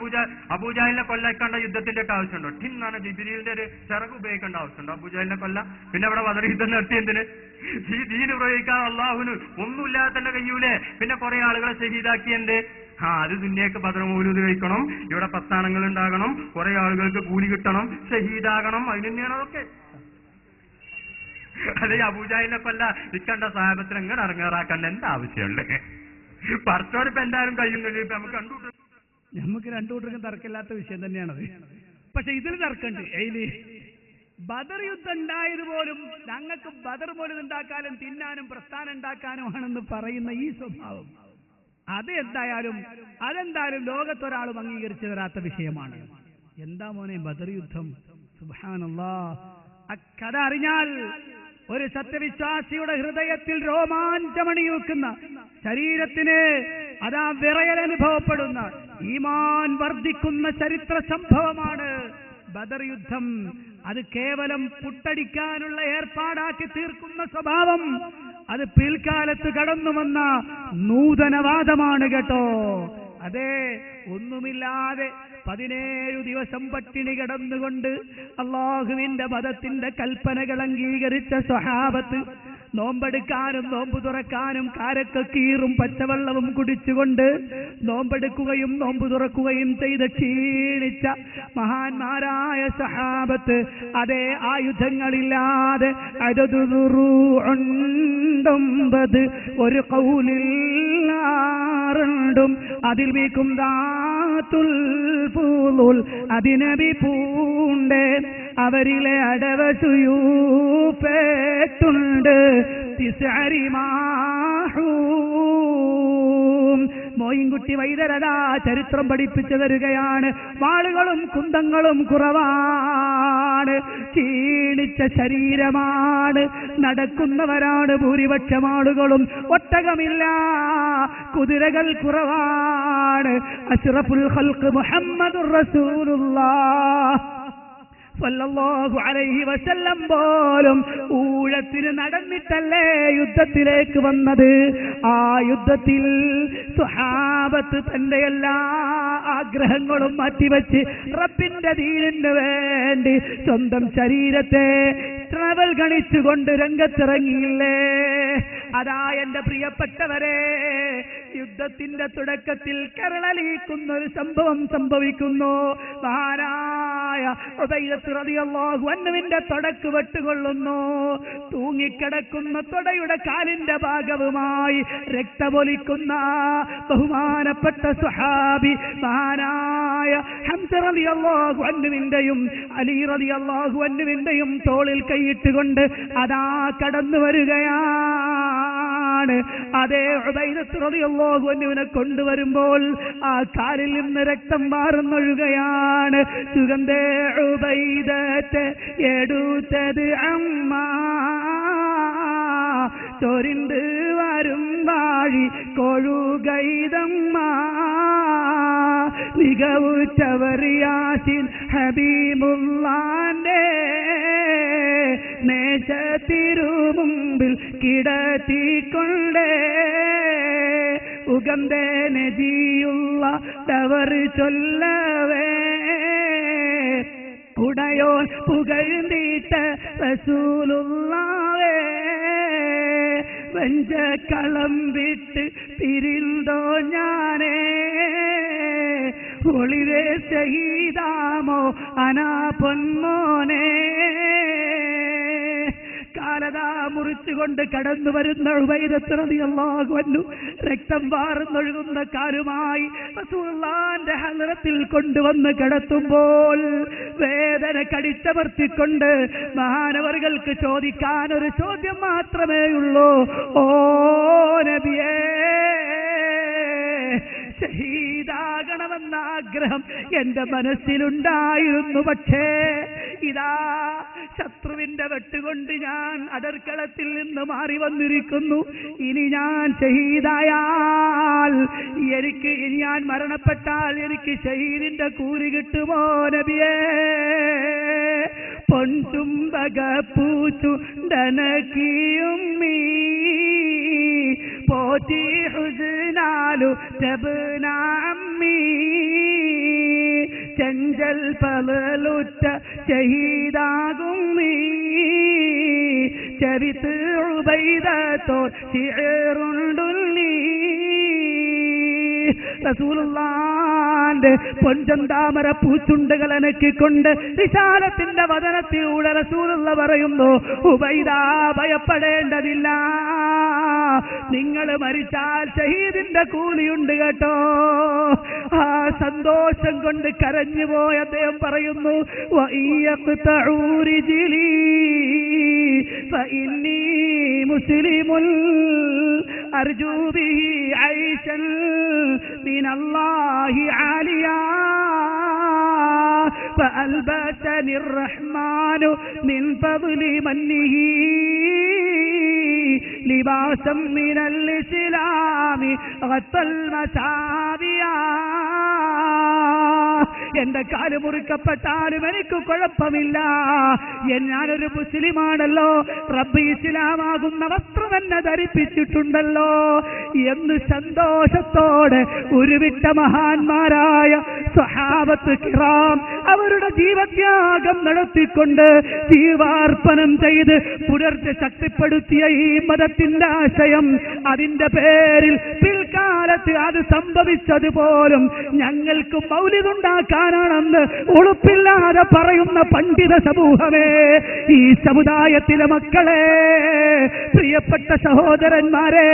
അബൂജാലിനെ കൊല്ലാക്കേണ്ട യുദ്ധത്തിന്റെ ഒക്കെ ആവശ്യമുണ്ടോ? ടിന്നാണ് ജിബ്രീലിന്റെ ഒരു ചിറക് ഉപയോഗിക്കേണ്ട ആവശ്യമുണ്ടോ അബൂജാലിനെ കൊല്ല? പിന്നെ ഇവിടെ ബദർ യുദ്ധം നടത്തി എന്തിന്? ഈ ദീന് പ്രയോഗിക്കാൻ അള്ളാഹുവിന് ഒന്നുമില്ലാതെ തന്നെ കഴിയൂലേ? പിന്നെ കുറെ ആളുകളെ ഷഹീദാക്കി എന്ത്? അത് സുന്നിയക്ക് ബദർ മൗലൂദ് കഴിക്കണം, ഇവിടെ പ്രസ്ഥാനങ്ങൾ ഉണ്ടാകണം, കുറെ ആളുകൾക്ക് കൂലി കിട്ടണം, ഷഹീദാകണം. അതിന് തന്നെയാണ് അതൊക്കെ. അതെ, അബൂജാലിനെ കൊല്ല നിൽക്കേണ്ട സാഹബത്തിന് എങ്ങനെ ഇറങ്ങാറാക്കേണ്ട എന്താ ആവശ്യമുണ്ട്? പറച്ചോടിപ്പോ എന്തായാലും കഴിയുന്നില്ല. ഇപ്പൊ നമുക്ക് രണ്ടുകൂട്ടർക്കും തർക്കമില്ലാത്ത വിഷയം തന്നെയാണത്. പക്ഷെ ഇതിൽ തർക്കമുണ്ട്. ഏലി ബദർ യുദ്ധം ഉണ്ടായത് പോലും ഞങ്ങൾക്ക് ബദർ പോലും ഉണ്ടാക്കാനും തിന്നാനും പ്രസ്ഥാനം ഉണ്ടാക്കാനുമാണെന്ന് പറയുന്ന ഈ സ്വഭാവം അതെന്തായാലും ലോകത്തൊരാളും അംഗീകരിച്ചു തരാത്ത വിഷയമാണ്. എന്താ മോനെ ബദർ യുദ്ധം? സുബ്ഹാനല്ലാഹ്. അക്കഥ അറിഞ്ഞാൽ ഒരു സത്യവിശ്വാസിയുടെ ഹൃദയത്തിൽ രോമാഞ്ചമണിയൂക്കുന്ന, ശരീരത്തിന് അതാ വിറയൽ അനുഭവപ്പെടുന്ന, ഈമാൻ വർദ്ധിക്കുന്ന ചരിത്ര സംഭവമാണ് ബദർ യുദ്ധം. അത് കേവലം പുട്ടടിക്കാനുള്ള ഏർപ്പാടാക്കി തീർക്കുന്ന സ്വഭാവം അത് പിൽക്കാലത്ത് കടന്നു വന്ന നൂതനവാദമാണ് കേട്ടോ. അതെ, ഒന്നുമില്ലാതെ 17 ദിവസം പട്ടിണി കിടന്നുകൊണ്ട് അള്ളാഹുവിന്റെ മതത്തിന്റെ കൽപ്പനകൾ അംഗീകരിച്ച സ്വഹാബത്ത് നോമ്പെടുക്കാനും നോമ്പ് തുറക്കാനും കാരക്കീറും പച്ചവെള്ളവും കുടിച്ചുകൊണ്ട് നോമ്പെടുക്കുകയും നോമ്പ് തുറക്കുകയും ചെയ്ത് ക്ഷീണിച്ച മഹാന്മാരായ സഹാബത്ത് അതേ ആയുധങ്ങളില്ലാതെ അതതുറുണ്ടൊമ്പത് ഒരു കൗലില്ലാറുണ്ടും അതിൽ വീക്കും ദാത്തുൽ ഫൂലുൽ അതിനബി പൂണ്ടേ അവരിലെ അടവസുയൂപ്പേട്ടുണ്ട് മോയിൻകുട്ടി വൈദ്യരതാ ചരിത്രം പഠിപ്പിച്ചു തരികയാണ്. വാളുകളും കുന്തങ്ങളും കുറവാണ്, ക്ഷീണിച്ച ശരീരമാണ്, നടക്കുന്നവരാണ് ഭൂരിപക്ഷം ആളുകളും, ഒട്ടകമില്ല, കുതിരകൾ കുറവാണ്. അഷ്റഫുൽ ഖൽഖ് മുഹമ്മദുർ റസൂലുള്ളാഹ് സല്ലല്ലാഹു അലൈഹി വസല്ലം പോലും ഊഴത്തിന് നടന്നിട്ടല്ലേ യുദ്ധത്തിലേക്ക് വന്നത്. ആ യുദ്ധത്തിൽ സ്വഹാബത്ത് തന്റെ എല്ലാ ആഗ്രഹങ്ങളും മാറ്റിവെച്ച് റബ്ബിന്റെ ദീനിന് വേണ്ടി സ്വന്തം ശരീരത്തെ ട്രാവൽ ഗണിച്ചുകൊണ്ട് രംഗത്തിറങ്ങിയില്ലേ? അതാ എന്റെ പ്രിയപ്പെട്ടവരെ, യുദ്ധത്തിന്റെ തുടക്കത്തിൽ കരളലിയിക്കുന്ന ഒരു സംഭവം സംഭവിക്കുന്നു. മഹാനായ ഉബൈദത്ത് റളിയല്ലാഹു അൻഹുവിന്റെ തുടക്ക് വെട്ടുകൊള്ളുന്നു. തൂങ്ങിക്കിടക്കുന്ന തുടയുടെ കാലിന്റെ ഭാഗവുമായി രക്തപൊലിക്കുന്ന ബഹുമാനപ്പെട്ട സ്വഹാബി മഹാനായ ഹംസ റളിയല്ലാഹു അൻഹുവിന്റെയും അലി റളിയല്ലാഹു അൻഹുവിന്റെയും തോളിൽ കൈയിട്ടുകൊണ്ട് അതാ കടന്നു വരികയാണ്. അതേ ഉബൈദത്ത് റളിയല്ലാഹു അൻഹുവിനെ കൊണ്ടുവരുമ്പോൾ ആ കാലിൽ നിന്ന് രക്തം വാർന്നൊഴുകയാണ്. സുഗന്ധേ ഉബൈദത്തെ എടുത്തത് അമ്മ ചൊരിണ്ട് വരും വാഴി കൊഴുകൈതമ്മ മികവുറ്റവർ യാസിൻ ഹബീബുള്ളാന്റെ നേശത്തിരുമുമ്പിൽ കിടത്തിക്കൊണ്ടേ ഉഗന്ധേ നജിയുള്ള ടവർ ചൊല്ലവേ ഉടയോൻ പുകഴ്ന്നിട്ട് റസൂലുള്ളാഹേ വെഞ്ചക്കളം വിട്ട് പിരിന്തോ ഞാനേ ഒളിവേ ഷഹീദാമോ അനാ പൊന്മോനേ മുറിച്ചുകൊണ്ട് കടന്നു വരുന്ന ഉബൈദത്ത് റളിയല്ലാഹു അൻഹു രക്തം വാർന്നൊഴുകുന്ന കാലുമായി റസൂലുള്ളാഹിന്റെ ഹദ്റത്തിൽ കൊണ്ടുവന്ന് കിടത്തുമ്പോൾ വേദന കടിച്ചമർത്തിക്കൊണ്ട് മഹാനവറുകൾക്ക് ചോദിക്കാൻ ഒരു ചോദ്യം മാത്രമേ ഉള്ളൂ. ഓ നബിയേ, ഷഹീദാകണമെന്ന ആഗ്രഹം എന്റെ മനസ്സിലുണ്ടായിരുന്നു. പക്ഷേ ഇതാ ശത്രുവിന്റെ വെട്ടുകൊണ്ട് ഞാൻ അടർക്കളത്തിൽ നിന്ന് മാറി വന്നിരിക്കുന്നു. ഇനി ഞാൻ ഷഹീദായാൽ ഞാൻ മരണപ്പെട്ടാൽ എനിക്ക് ഷഹീദിന്റെ കൂലി കിട്ടുമോ നബിയേ? പൊൻചുംബക പൂച്ചുണ്ടനക്കിയുമ്മീ പോറ്റി ഹുസ്നാലു തബ്നാമ്മി ചെഞ്ചൽ പലലുറ്റ ഷഹീദാകും നീ ചരിത്ത് ഉബൈദത്തോ ശിഅറുണ്ടുല്ലി. റസൂലുള്ളാഹിന്റെ പൊൻചന്താമര പൂച്ചുണ്ടുകൾ അനക്കിക്കൊണ്ട് വിശാലത്തിന്റെ വദനത്തിലൂടെ റസൂലുള്ള പറയുന്നു, ഉബൈദ ഭയപ്പെടേണ്ടതില്ല, നിങ്ങൾ മരിച്ചാൽ ഷഹീദിന്റെ കൂലിയുണ്ട് കേട്ടോ. ആ സന്തോഷം കൊണ്ട് കരഞ്ഞുപോയ അദ്ദേഹം പറയുന്നു, ഫഇന്നീ മുസ്ലിമുൻ അർജൂ ബിഹി ഐശൻ മിനല്ലാഹി ആലിയാ ഫഅൽബസനി الرحمن من فضل منه لباسا من الإسلام غطى المسابيا. എന്റെ കാല് മുറിക്കപ്പെട്ടാലും എനിക്ക് കുഴപ്പമില്ല, ഞാനൊരു മുസ്ലിമാണല്ലോ, റബ്ബ് ഇസ്ലാമാകുന്ന വസ്ത്രം എന്നെ ധരിപ്പിച്ചിട്ടുണ്ടല്ലോ എന്ന് സന്തോഷത്തോടെ ഉരുവിട്ട മഹാന്മാരായ സ്വഹാബത്ത് കിറാം അവരുടെ ജീവത്യാഗം നടത്തിക്കൊണ്ട് ജീവാർപ്പണം ചെയ്ത് പുലർച്ചെ ശക്തിപ്പെടുത്തിയ ഈ മതത്തിന്റെ ആശയം, അതിന്റെ പേരിൽ പിൽക്കാലത്ത് അത് സംഭവിച്ചതുപോലും ഞങ്ങൾക്ക് മൗലിദുണ്ടാക്കാനാണെന്ന് ഉളുപ്പില്ലാതെ പറയുന്ന പണ്ഡിത സമൂഹമേ, ഈ സമുദായത്തിലെ മക്കളെ, പ്രിയപ്പെട്ട സഹോദരന്മാരെ,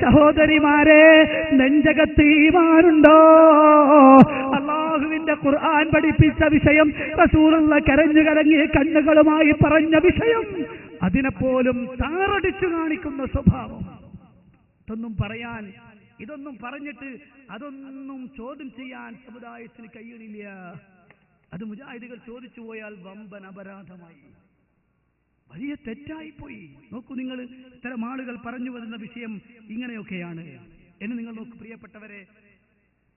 സഹോദരിമാരെ, നെഞ്ചകത്ത് ഈമാനുണ്ടോ? അല്ലാഹുവിന്റെ ഖുർആൻ പഠിപ്പിച്ച വിഷയം, റസൂലുള്ള കരഞ്ഞു കലങ്ങിയ കണ്ണുകളുമായി പറഞ്ഞ വിഷയം, അതിനെപ്പോലും താറടിച്ചു കാണിക്കുന്ന സ്വഭാവം. ഇതൊന്നും പറയാൻ, ഇതൊന്നും പറഞ്ഞിട്ട് അതൊന്നും ചോദ്യം ചെയ്യാൻ സമുദായത്തിന് കഴിയണില്ല. അത് മുജാഹിദുകൾ ചോദിച്ചു പോയാൽ വമ്പൻ അപരാധമായി, വലിയ തെറ്റായിപ്പോയി. നോക്കൂ, നിങ്ങൾ ഇത്തരം ആളുകൾ പറഞ്ഞു വരുന്ന വിഷയം ഇങ്ങനെയൊക്കെയാണ് എന്ന് നിങ്ങൾ നോക്കൂ. പ്രിയപ്പെട്ടവരെ,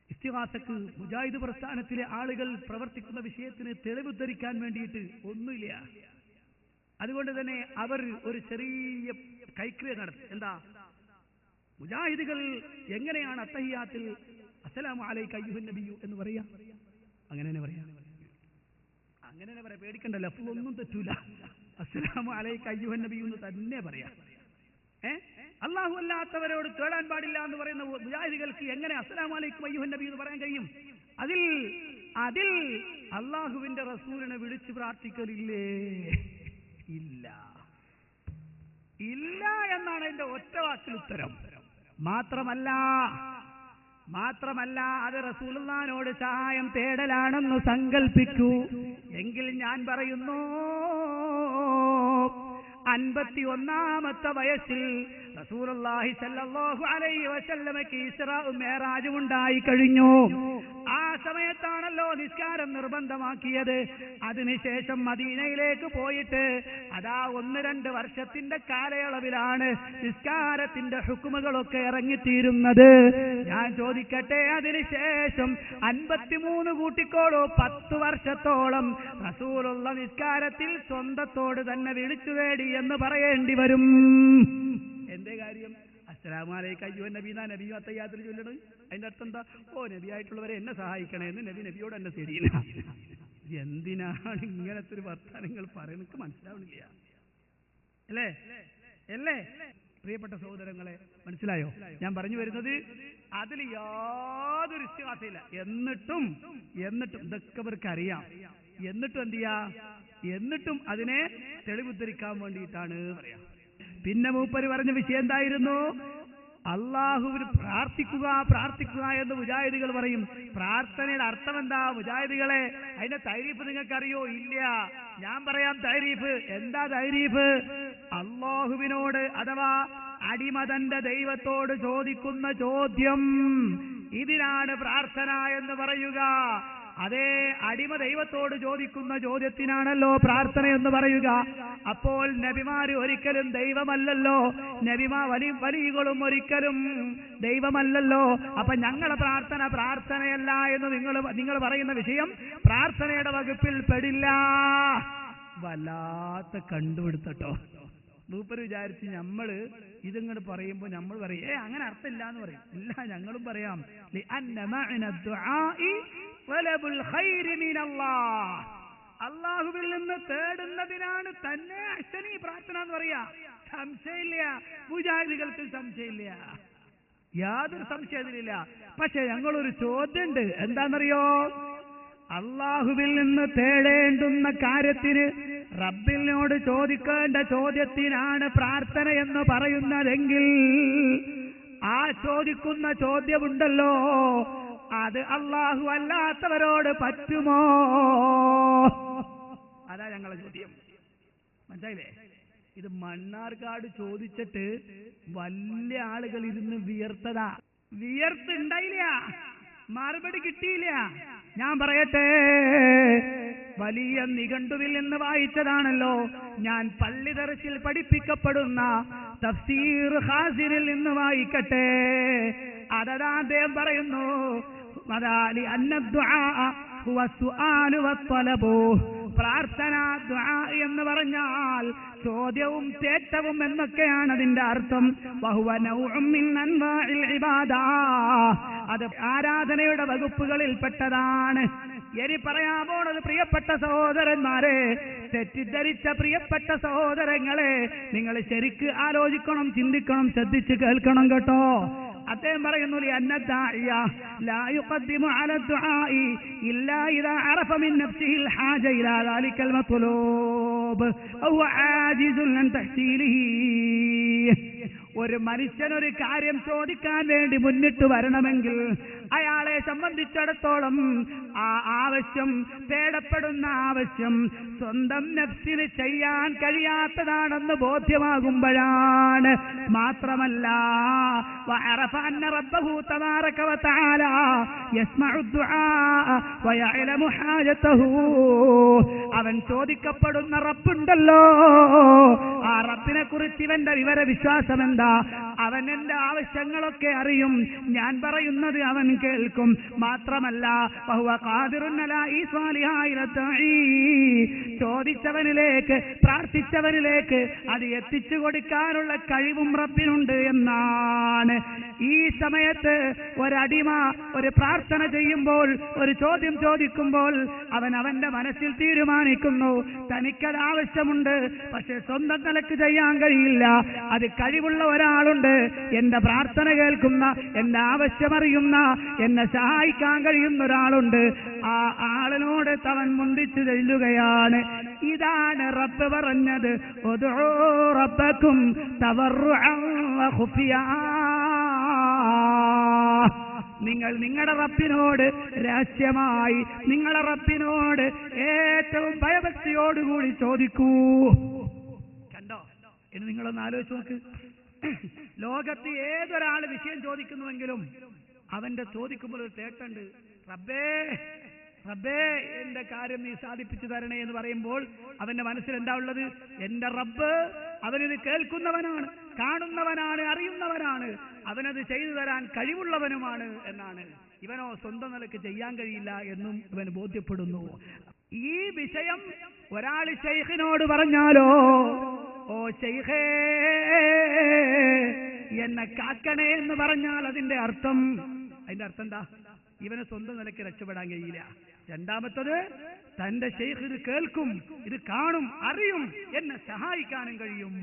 ഇസ്തിഗാസക്ക് മുജാഹിദ് പ്രസ്ഥാനത്തിലെ ആളുകൾ പ്രവർത്തിക്കുന്ന വിഷയത്തിന് തെളിവ് ധരിക്കാൻ വേണ്ടിയിട്ട് ഒന്നുമില്ല. അതുകൊണ്ട് തന്നെ അവർ ഒരു ചെറിയ കൈക്രിയ നടത്തി. എന്താ? മുജാഹിദുകൾ എങ്ങനെയാണ് അത്തഹിയാത്തിൽ അസ്സലാമു അലൈക അയ്യുഹൻ നബിയു എന്ന് പറയാ? അങ്ങനെ തന്നെ പറയാ, അങ്ങനെ തന്നെ പറയാം, പേടിക്കണ്ടല്ലോ, അപ്പോൾ ഒന്നും തെറ്റൂല. അസ്സലാമു അലൈക അയ്യുഹൻ നബിയു എന്ന് തന്നെ പറയാ. അല്ലാഹു അല്ലാത്തവരോട് തേടാൻ പാടില്ല എന്ന് പറയുന്ന മുജാഹിദുകൾക്ക് എങ്ങനെ അസ്സലാമു അലൈക്കും അയ്യുഹൻ നബി എന്ന് പറയാൻ കഴിയും? അതിൽ അല്ലാഹുവിന്റെ റസൂലിനെ വിളിച്ചു പ്രാർത്ഥിക്കലില്ലേ? ഇല്ല, ഇല്ല എന്നാണ് എന്റെ ഒറ്റ വാക്കിൽ ഉത്തരം. മാത്രമല്ല അത് റസൂലുള്ളാഹിനോട് സഹായം തേടലാണെന്ന് സങ്കൽപ്പിക്കൂ എങ്കിൽ ഞാൻ പറയുന്നു, 51ാമത്തെ വയസ്സിൽ റസൂലുള്ളാഹി സ്വല്ലല്ലാഹു അലൈഹി വസല്ലമയ്ക്ക് ഇസ്റാഉം മിഅ്റാജും ഉണ്ടായി കഴിഞ്ഞു. ആ സമയത്താണല്ലോ നിസ്കാരം നിർബന്ധമാക്കിയത്. അതിനുശേഷം മദീനയിലേക്ക് പോയിട്ട് അതാ 1-2 വർഷത്തിന്റെ കാലയളവിലാണ് നിസ്കാരത്തിന്റെ ഹുക്മുകളൊക്കെ ഇറങ്ങിത്തീരുന്നത്. ഞാൻ ചോദിക്കട്ടെ, അതിനുശേഷം 53 കൂട്ടിക്കോളൂ, 10 വർഷത്തോളം റസൂലുള്ള നിസ്കാരത്തിൽ സ്വന്തത്തോട് തന്നെ വിളിച്ചു തേടി എന്ന് പറയേണ്ടി വരും. എന്റെ കാര്യം അസ്സലാമു അലൈക അയ്യുഹൻ നബി എന്നാ നബി അത്തഹിയ്യാത്തിൽ ചൊല്ലണം. അതിന്റെ അർത്ഥം എന്താ? ഓ നബിയായിട്ടുള്ളവരെ എന്നെ സഹായിക്കണേ എന്ന് നബിയോട് എന്നെ ശരിയില്ല. എന്തിനാണ് ഇങ്ങനത്തെ ഒരു വർത്തമാനങ്ങൾ പറയുന്നത്? എനിക്ക് മനസ്സിലാവണില്ല. അല്ലേ പ്രിയപ്പെട്ട സഹോദരങ്ങളെ, മനസ്സിലായോ ഞാൻ പറഞ്ഞു വരുന്നത്? അതിൽ യാതൊരു ഇസ്തിഗാസയില്ല. എന്നിട്ടും ഇതൊക്കെ അവർക്ക് അറിയാം. എന്നിട്ടും എന്ത് ചെയ്യാ? എന്നിട്ടും അതിനെ തെളിവുദ്ധരിക്കാൻ വേണ്ടിയിട്ടാണ് പറയാം. പിന്നെ മൂപ്പര് പറഞ്ഞ വിഷയം എന്തായിരുന്നു? അള്ളാഹുവിന് പ്രാർത്ഥിക്കുക എന്ന് മുജാഹിദികൾ പറയും. പ്രാർത്ഥനയുടെ അർത്ഥം എന്താ മുജാഹിദികളെ? അതിന്റെ തൈരീഫ് നിങ്ങൾക്കറിയോ? ഇല്ല. ഞാൻ പറയാം തൈരീഫ്. എന്താ തൈരീഫ്? അള്ളാഹുവിനോട് അഥവാ അടിമ തന്റെ ദൈവത്തോട് ചോദിക്കുന്ന ചോദ്യം, ഇതിനാണ് പ്രാർത്ഥന എന്ന് പറയുക. അതേ അടിമ ദൈവത്തോട് ചോദിക്കുന്ന ചോദ്യത്തിനാണല്ലോ പ്രാർത്ഥന എന്ന് പറയുക. അപ്പോൾ നബിമാര് ഒരിക്കലും ദൈവമല്ലല്ലോ, വലികളും ഒരിക്കലും ദൈവമല്ലല്ലോ. അപ്പൊ ഞങ്ങളുടെ പ്രാർത്ഥനയല്ല എന്ന് നിങ്ങൾ പറയുന്ന വിഷയം പ്രാർത്ഥനയുടെ വകുപ്പിൽ പെടില്ല. വല്ലാത്ത കണ്ടുപിടുത്തട്ടോ. മൂപ്പര് വിചാരിച്ച് നമ്മള് ഇതിങ്ങോട്ട് പറയുമ്പോ നമ്മൾ പറയും അങ്ങനെ അർത്ഥമില്ല എന്ന് പറയും. ഇല്ല, ഞങ്ങളും പറയാം. അള്ളാഹുവിൽ നിന്ന് തേടുന്നതിനാണ് തന്നെ അഹ്സനി പ്രാർത്ഥന എന്ന് പറയാ. സംശയമില്ല, മുജാഹിദികൾക്ക് സംശയമില്ല, യാതൊരു സംശയത്തിലില്ല. പക്ഷെ ഞങ്ങളൊരു ചോദ്യമുണ്ട്. എന്താണെന്നറിയോ? അള്ളാഹുവിൽ നിന്ന് തേടേണ്ടുന്ന കാര്യത്തിന് റബ്ബിനോട് ചോദിക്കേണ്ട ചോദ്യത്തിനാണ് പ്രാർത്ഥന എന്ന് പറയുന്നതെങ്കിൽ ആ ചോദിക്കുന്ന ചോദ്യമുണ്ടല്ലോ, അത് അള്ളാഹു അല്ലാത്തവരോട് പറ്റുമോ? അതാ ഞങ്ങളെ ചോദ്യം. മനസ്സിലായില്ലേ? ഇത് മണ്ണാർക്കാട് ചോദിച്ചിട്ട് വലിയ ആളുകൾ ഇരുന്ന് വിയർത്തതാ. വിയർത്തുണ്ടായില്ല, മറുപടി കിട്ടിയില്ല. ഞാൻ പറയട്ടെ, വലിയ നിഘണ്ടുവിൽ നിന്ന് വായിച്ചതാണല്ലോ. ഞാൻ പള്ളി ദർസിൽ പഠിപ്പിക്കപ്പെടുന്ന തഫ്സീർ ഖാസിനിൽ നിന്ന് വായിക്കട്ടെ. അതാ അദ്ദേഹം പറയുന്നു, മദാലി അന്നദ്ദുആ ഹുവ സുആലു വത്വലബു. പ്രാർത്ഥന ദുആ എന്ന് പറഞ്ഞാൽ ചോദ്യവും തേട്ടവും എന്നൊക്കെയാണ് അതിന്റെ അർത്ഥം. വഹുവ നൗഉം മിൻ അൻവാഇൽ ഇബാദാ. അത് ആരാധനയുടെ വകുപ്പുകളിൽ പെട്ടതാണ്. ഇനി പറയാൻ പോണത് പ്രിയപ്പെട്ട സഹോദരന്മാരെ, തെറ്റിദ്ധരിച്ച പ്രിയപ്പെട്ട സഹോദരങ്ങളെ, നിങ്ങൾ ശരിക്ക് ആലോചിക്കണം, ചിന്തിക്കണം, ശ്രദ്ധിച്ച് കേൾക്കണം കേട്ടോ. അദ്ദേഹം പറയുന്നു, ലാ യുഖദ്ദിമു അല ദുആഇ ഇല്ലാ ഇദാ അറഫ മിൻ നഫ്സിഹിൽ ഹാജ ഇലാ ദാലികൽ മത്ലൂബ് ഔ ആജിസുൻ അൻ തഹ്സീലിഹി. ഒരു മനുഷ്യൻ ഒരു കാര്യം ചോദിക്കാൻ വേണ്ടി മുന്നിട്ട് വരണമെങ്കിൽ അയാളെ സംബന്ധിച്ചിടത്തോളം ആ ആവശ്യം, തേടപ്പെടുന്ന ആവശ്യം സ്വന്തം നഫ്സിന് ചെയ്യാൻ കഴിയാത്തതാണെന്ന് ബോധ്യമാകുമ്പോഴാണ്. മാത്രമല്ല വഅറഫ അന്ന റബ്ബഹു തബാറക വതആല യസ്മഉ ദുആ വയഅലമു ഹാജതഹു. അവൻ ചോദിക്കപ്പെടുന്ന റബ്ബുണ്ടല്ലോ, ആ റബ്ബിനെ കുറിച്ച് ഇവന്റെ വിവരവിശ്വാസം എന്താ? അവൻ എന്റെ ആവശ്യങ്ങളൊക്കെ അറിയും, ഞാൻ പറയുന്നത് അവൻ കേൾക്കും. മാത്രമല്ല വഹുവ ഖാദിറുൻ അലാ ഈസാലിഹാ ഇലാ ദാഇ. ചോദിച്ചവനിലേക്ക്, പ്രാർത്ഥിച്ചവനിലേക്ക് അത് എത്തിച്ചു കൊടുക്കാനുള്ള കഴിവും റബ്ബിനുണ്ട് എന്നാണ്. ഈ സമയത്ത് ഒരടിമ ഒരു പ്രാർത്ഥന ചെയ്യുമ്പോൾ, ഒരു ചോദ്യം ചോദിക്കുമ്പോൾ അവൻ അവന്റെ മനസ്സിൽ തീരുമാനിക്കുന്നു, തനിക്കത് ആവശ്യമുണ്ട്, പക്ഷെ സ്വന്തം നിലക്ക് ചെയ്യാൻ കഴിയില്ല. അത് കഴിവുള്ള ഒരാളുണ്ട്, എന്റെ പ്രാർത്ഥന കേൾക്കുന്ന, എന്റെ ആവശ്യമറിയുന്ന, എന്നെ സഹായിക്കാൻ കഴിയുന്ന ഒരാളുണ്ട്. ആ ആളിനോട് അവൻ മുന്തിച്ചു ചെല്ലുകയാണ്. ഇതാണ് റബ്ബ് പറഞ്ഞത്, ഉദ്ഉ റബ്ബക്കും തവറുഅൻ വഖുഫിയാ. നിങ്ങൾ നിങ്ങളുടെ റബ്ബിനോട് രഹസ്യമായി, നിങ്ങളുടെ റബ്ബിനോട് ഏറ്റവും ഭയഭക്തിയോടുകൂടി ചോദിക്കൂ. കണ്ടോ? ഇനി നിങ്ങളൊന്ന് ആലോചിച്ച് നോക്ക്. ലോകത്ത് ഏതൊരാൾ വിഷയം ചോദിക്കുന്നുവെങ്കിലും അവന്റെ ചോദിക്കുമ്പോൾ ഒരു തേട്ടുണ്ട്. റബ്ബേ റബ്ബേ എന്റെ കാര്യം നീ സാധിപ്പിച്ചു തരണേ എന്ന് പറയുമ്പോൾ അവന്റെ മനസ്സിൽ എന്താ ഉള്ളത്? എന്റെ റബ്ബ് അവനിത് കേൾക്കുന്നവനാണ്, കാണുന്നവനാണ്, അറിയുന്നവനാണ്, അവനത് ചെയ്തു തരാൻ കഴിവുള്ളവനുമാണ് എന്നാണ്. ഇവനോ സ്വന്തം നിലക്ക് ചെയ്യാൻ കഴിയില്ല എന്നും ഇവൻ ബോധ്യപ്പെടുന്നു. ഈ വിഷയം ഒരാൾ ശൈഖിനോട് പറഞ്ഞാലോ, ഓ ശൈഖേ എന്നെ കാക്കണേ എന്ന് പറഞ്ഞാൽ അതിന്റെ അർത്ഥം എന്താ? ഇവന് സ്വന്തം നിലയ്ക്ക് രക്ഷപ്പെടാൻ കഴിയില്ല. രണ്ടാമത്തത്, തന്റെ ശൈഖ് ഇത് കേൾക്കും, ഇത് കാണും, അറിയും, എന്നെ സഹായിക്കാനും കഴിയും.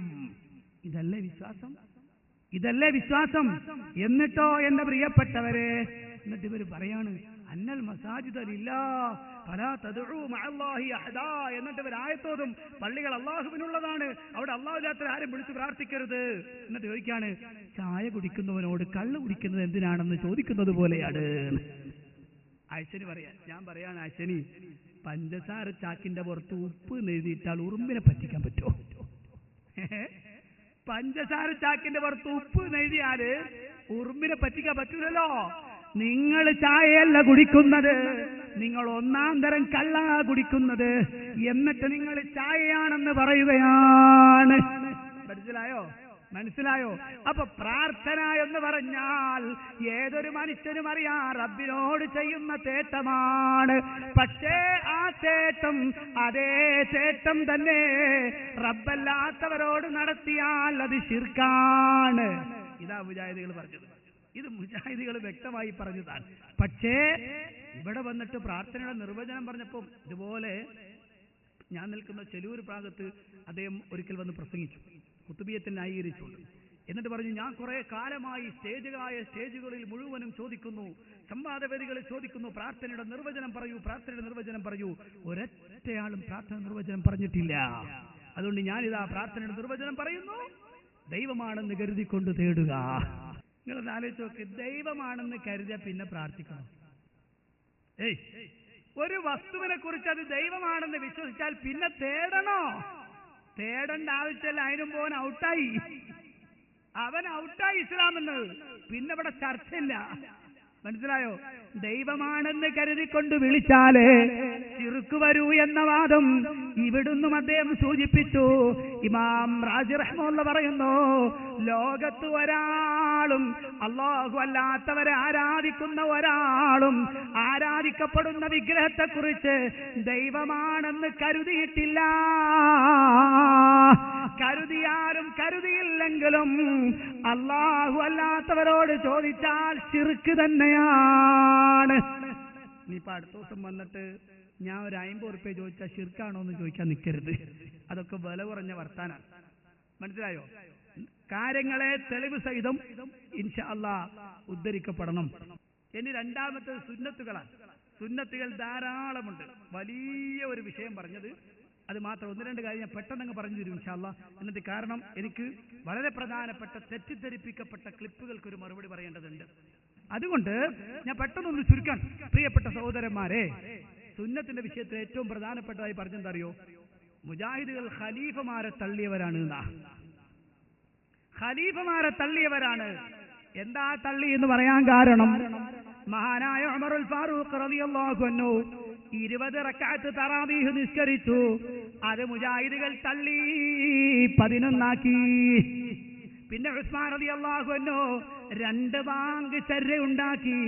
ഇതല്ലേ വിശ്വാസം? ഇതല്ലേ വിശ്വാസം? എന്നിട്ടോ എന്റെ പ്രിയപ്പെട്ടവരെ, എന്നിട്ട് ഇവര് പറയാണ്, അന്നൽ മസാജിദ് ലില്ലാ, ഫലാ തദ്ഉ മഅല്ലാഹി അഹദാ എന്നിട്ട് ഒരു ആയത്തോതും പള്ളികൾ അള്ളാഹുവിനുള്ളതാണ്, അവിടെ അള്ളാഹുവില്ലാത്ത ആരും വിളിച്ച് പ്രാർത്ഥിക്കരുത്. എന്നിട്ട് ചോദിക്കാണ്, ചായ കുടിക്കുന്നവനോട് കള്ള് കുടിക്കുന്നത് എന്തിനാണെന്ന് ചോദിക്കുന്നത് പോലെയാണ്. ആയിഷനി പറയാ, ഞാൻ പറയാണ് ആയിഷനി, പഞ്ചസാര ചാക്കിന്റെ പുറത്ത് ഉപ്പ് എഴുതിയിട്ടാൽ ഉറുമ്പിനെ പറ്റിക്കാൻ പറ്റുമോ? പഞ്ചസാര ചാക്കിന്റെ പുറത്ത് ഉപ്പ് എഴുതിയാല് ഉറുമ്പിനെ പറ്റിക്കാൻ പറ്റൂലല്ലോ. നിങ്ങൾ ചായയല്ല കുടിക്കുന്നത്, നിങ്ങൾ ഒന്നാം തരം കള്ളാ കുടിക്കുന്നത്, എന്നിട്ട് നിങ്ങൾ ചായയാണെന്ന് പറയുകയാണ്. മനസ്സിലായോ? അപ്പൊ പ്രാർത്ഥന എന്ന് പറഞ്ഞാൽ ഏതൊരു മനുഷ്യനും അറിയാം റബ്ബിനോട് ചെയ്യുന്ന തേട്ടമാണ്. പക്ഷേ ആ തേട്ടം അതേ തേട്ടം തന്നെ റബ്ബല്ലാത്തവരോട് നടത്തിയാൽ അത് ശിർക്കാണ്. ഇതാ മുജാഹിദുകൾ പറഞ്ഞത്, ഇത് മുജാഹിദുകൾ വ്യക്തമായി പറഞ്ഞതാണ്. പക്ഷേ ഇവിടെ വന്നിട്ട് പ്രാർത്ഥനയുടെ നിർവചനം പറഞ്ഞപ്പോൾ ഇതുപോലെ ഞാൻ നിൽക്കുന്ന ചെലൂർ ഭാഗത്ത് അദ്ദേഹം ഒരിക്കൽ വന്ന് പ്രസംഗിച്ചു, കുത്തുബിയത്തിൽ ന്യായീകരിച്ചുകൊണ്ട്. എന്നിട്ട് പറഞ്ഞു, ഞാൻ കുറെ കാലമായി സ്റ്റേജുകളിൽ മുഴുവനും ചോദിക്കുന്നു, സംവാദവേദികളിൽ ചോദിക്കുന്നു, പ്രാർത്ഥനയുടെ നിർവചനം പറയൂ, പ്രാർത്ഥനയുടെ നിർവചനം പറയൂ. ഒരൊറ്റയാളും പ്രാർത്ഥന നിർവചനം പറഞ്ഞിട്ടില്ല. അതുകൊണ്ട് ഞാനിതാ പ്രാർത്ഥനയുടെ നിർവചനം പറയുന്നു, ദൈവമാണെന്ന് കരുതിക്കൊണ്ട് തേടുക. നിങ്ങളൊന്ന് ആലോചിച്ച് നോക്ക്, ദൈവമാണെന്ന് കരുതിയാൽ പിന്നെ പ്രാർത്ഥിക്കണം? ഒരു വസ്തുവിനെ കുറിച്ച് അത് ദൈവമാണെന്ന് വിശ്വസിച്ചാൽ പിന്നെ തേടണോ? തേടേണ്ട ആവശ്യമല്ല, അതിനും പോകാൻ ഔട്ടായി, അവൻ ഔട്ടായി ഇസ്ലാമെന്ന്. പിന്നെ ഇവിടെ ചർച്ചയില്ല. മനസ്സിലായോ? ദൈവമാണെന്ന് കരുതിക്കൊണ്ട് വിളിച്ചാലേ ശിർക്ക് വരൂ എന്ന വാദം ഇവിടുന്നും അദ്ദേഹം സൂചിപ്പിച്ചു. ഇമാം റാജി റഹ്മത്തുള്ളാഹി പറയുന്നു, ലോകത്ത് ഒരാളും അല്ലാഹു അല്ലാത്തവരെ ആരാധിക്കുന്ന ഒരാളും ആരാധിക്കപ്പെടുന്ന വിഗ്രഹത്തെക്കുറിച്ച് ദൈവമാണെന്ന് കരുതിയിട്ടില്ല. കരുതിയാലും കരുതിയില്ലെങ്കിലും അല്ലാഹു അല്ലാത്തവരോട് ചോദിച്ചാൽ ശിർക്ക് തന്നെയാണ്. ഇനിയിപ്പോ അടുത്ത ദിവസം വന്നിട്ട് ഞാൻ ഒരു 50 ഉറുപ്പിക ചോദിച്ചാൽ ശിർക്കാണോ എന്ന് ചോദിക്കാൻ നിൽക്കരുത്. അതൊക്കെ വില കുറഞ്ഞ വർത്താനാണ്. മനസ്സിലായോ? കാര്യങ്ങളെ തെളിവ് സഹിതം ഇൻഷാ അല്ലാഹ് ഉദ്ധരിക്കപ്പെടണം. ഇനി രണ്ടാമത്തെ സുന്നത്തുകളാണ്. സുന്നത്തുകൾ ധാരാളമുണ്ട്. വലിയ ഒരു വിഷയം പറഞ്ഞത് അത് മാത്രം 1-2 കാര്യം ഞാൻ പെട്ടെന്ന് പറഞ്ഞു തരും ഇൻഷാ അല്ലാഹ്. എന്നിട്ട് കാരണം എനിക്ക് വളരെ പ്രധാനപ്പെട്ട തെറ്റിദ്ധരിപ്പിക്കപ്പെട്ട ക്ലിപ്പുകൾക്ക് ഒരു മറുപടി പറയേണ്ടതുണ്ട്. അതുകൊണ്ട് ഞാൻ പെട്ടെന്നൊന്ന് ചുരുക്കാൻ. പ്രിയപ്പെട്ട സഹോദരന്മാരെ, സുന്നത്തിന്റെ വിഷയത്തിൽ ഏറ്റവും പ്രധാനപ്പെട്ടതായി പറഞ്ഞെന്താ അറിയോ? മുജാഹിദുകൾ ഖലീഫമാരെ തള്ളിയവരാണ്. ഖലീഫമാരെ തള്ളിയവരാണ്. എന്താ തള്ളി എന്ന് പറയാൻ കാരണം, മഹാനായ ഉമറുൽ ഫാറൂഖ് റളിയല്ലാഹു അൻഹു 20 റക്അത്ത് തറാവീഹ് നിസ്കരിച്ചു. അത് മുജാഹിദുകൾ തള്ളി 11 ആക്കി. പിന്നെ ഉസ്മാൻ റളിയല്ലാഹു അൻഹു 2 ബാങ്ക് ചര്യ ഉണ്ടാക്കി.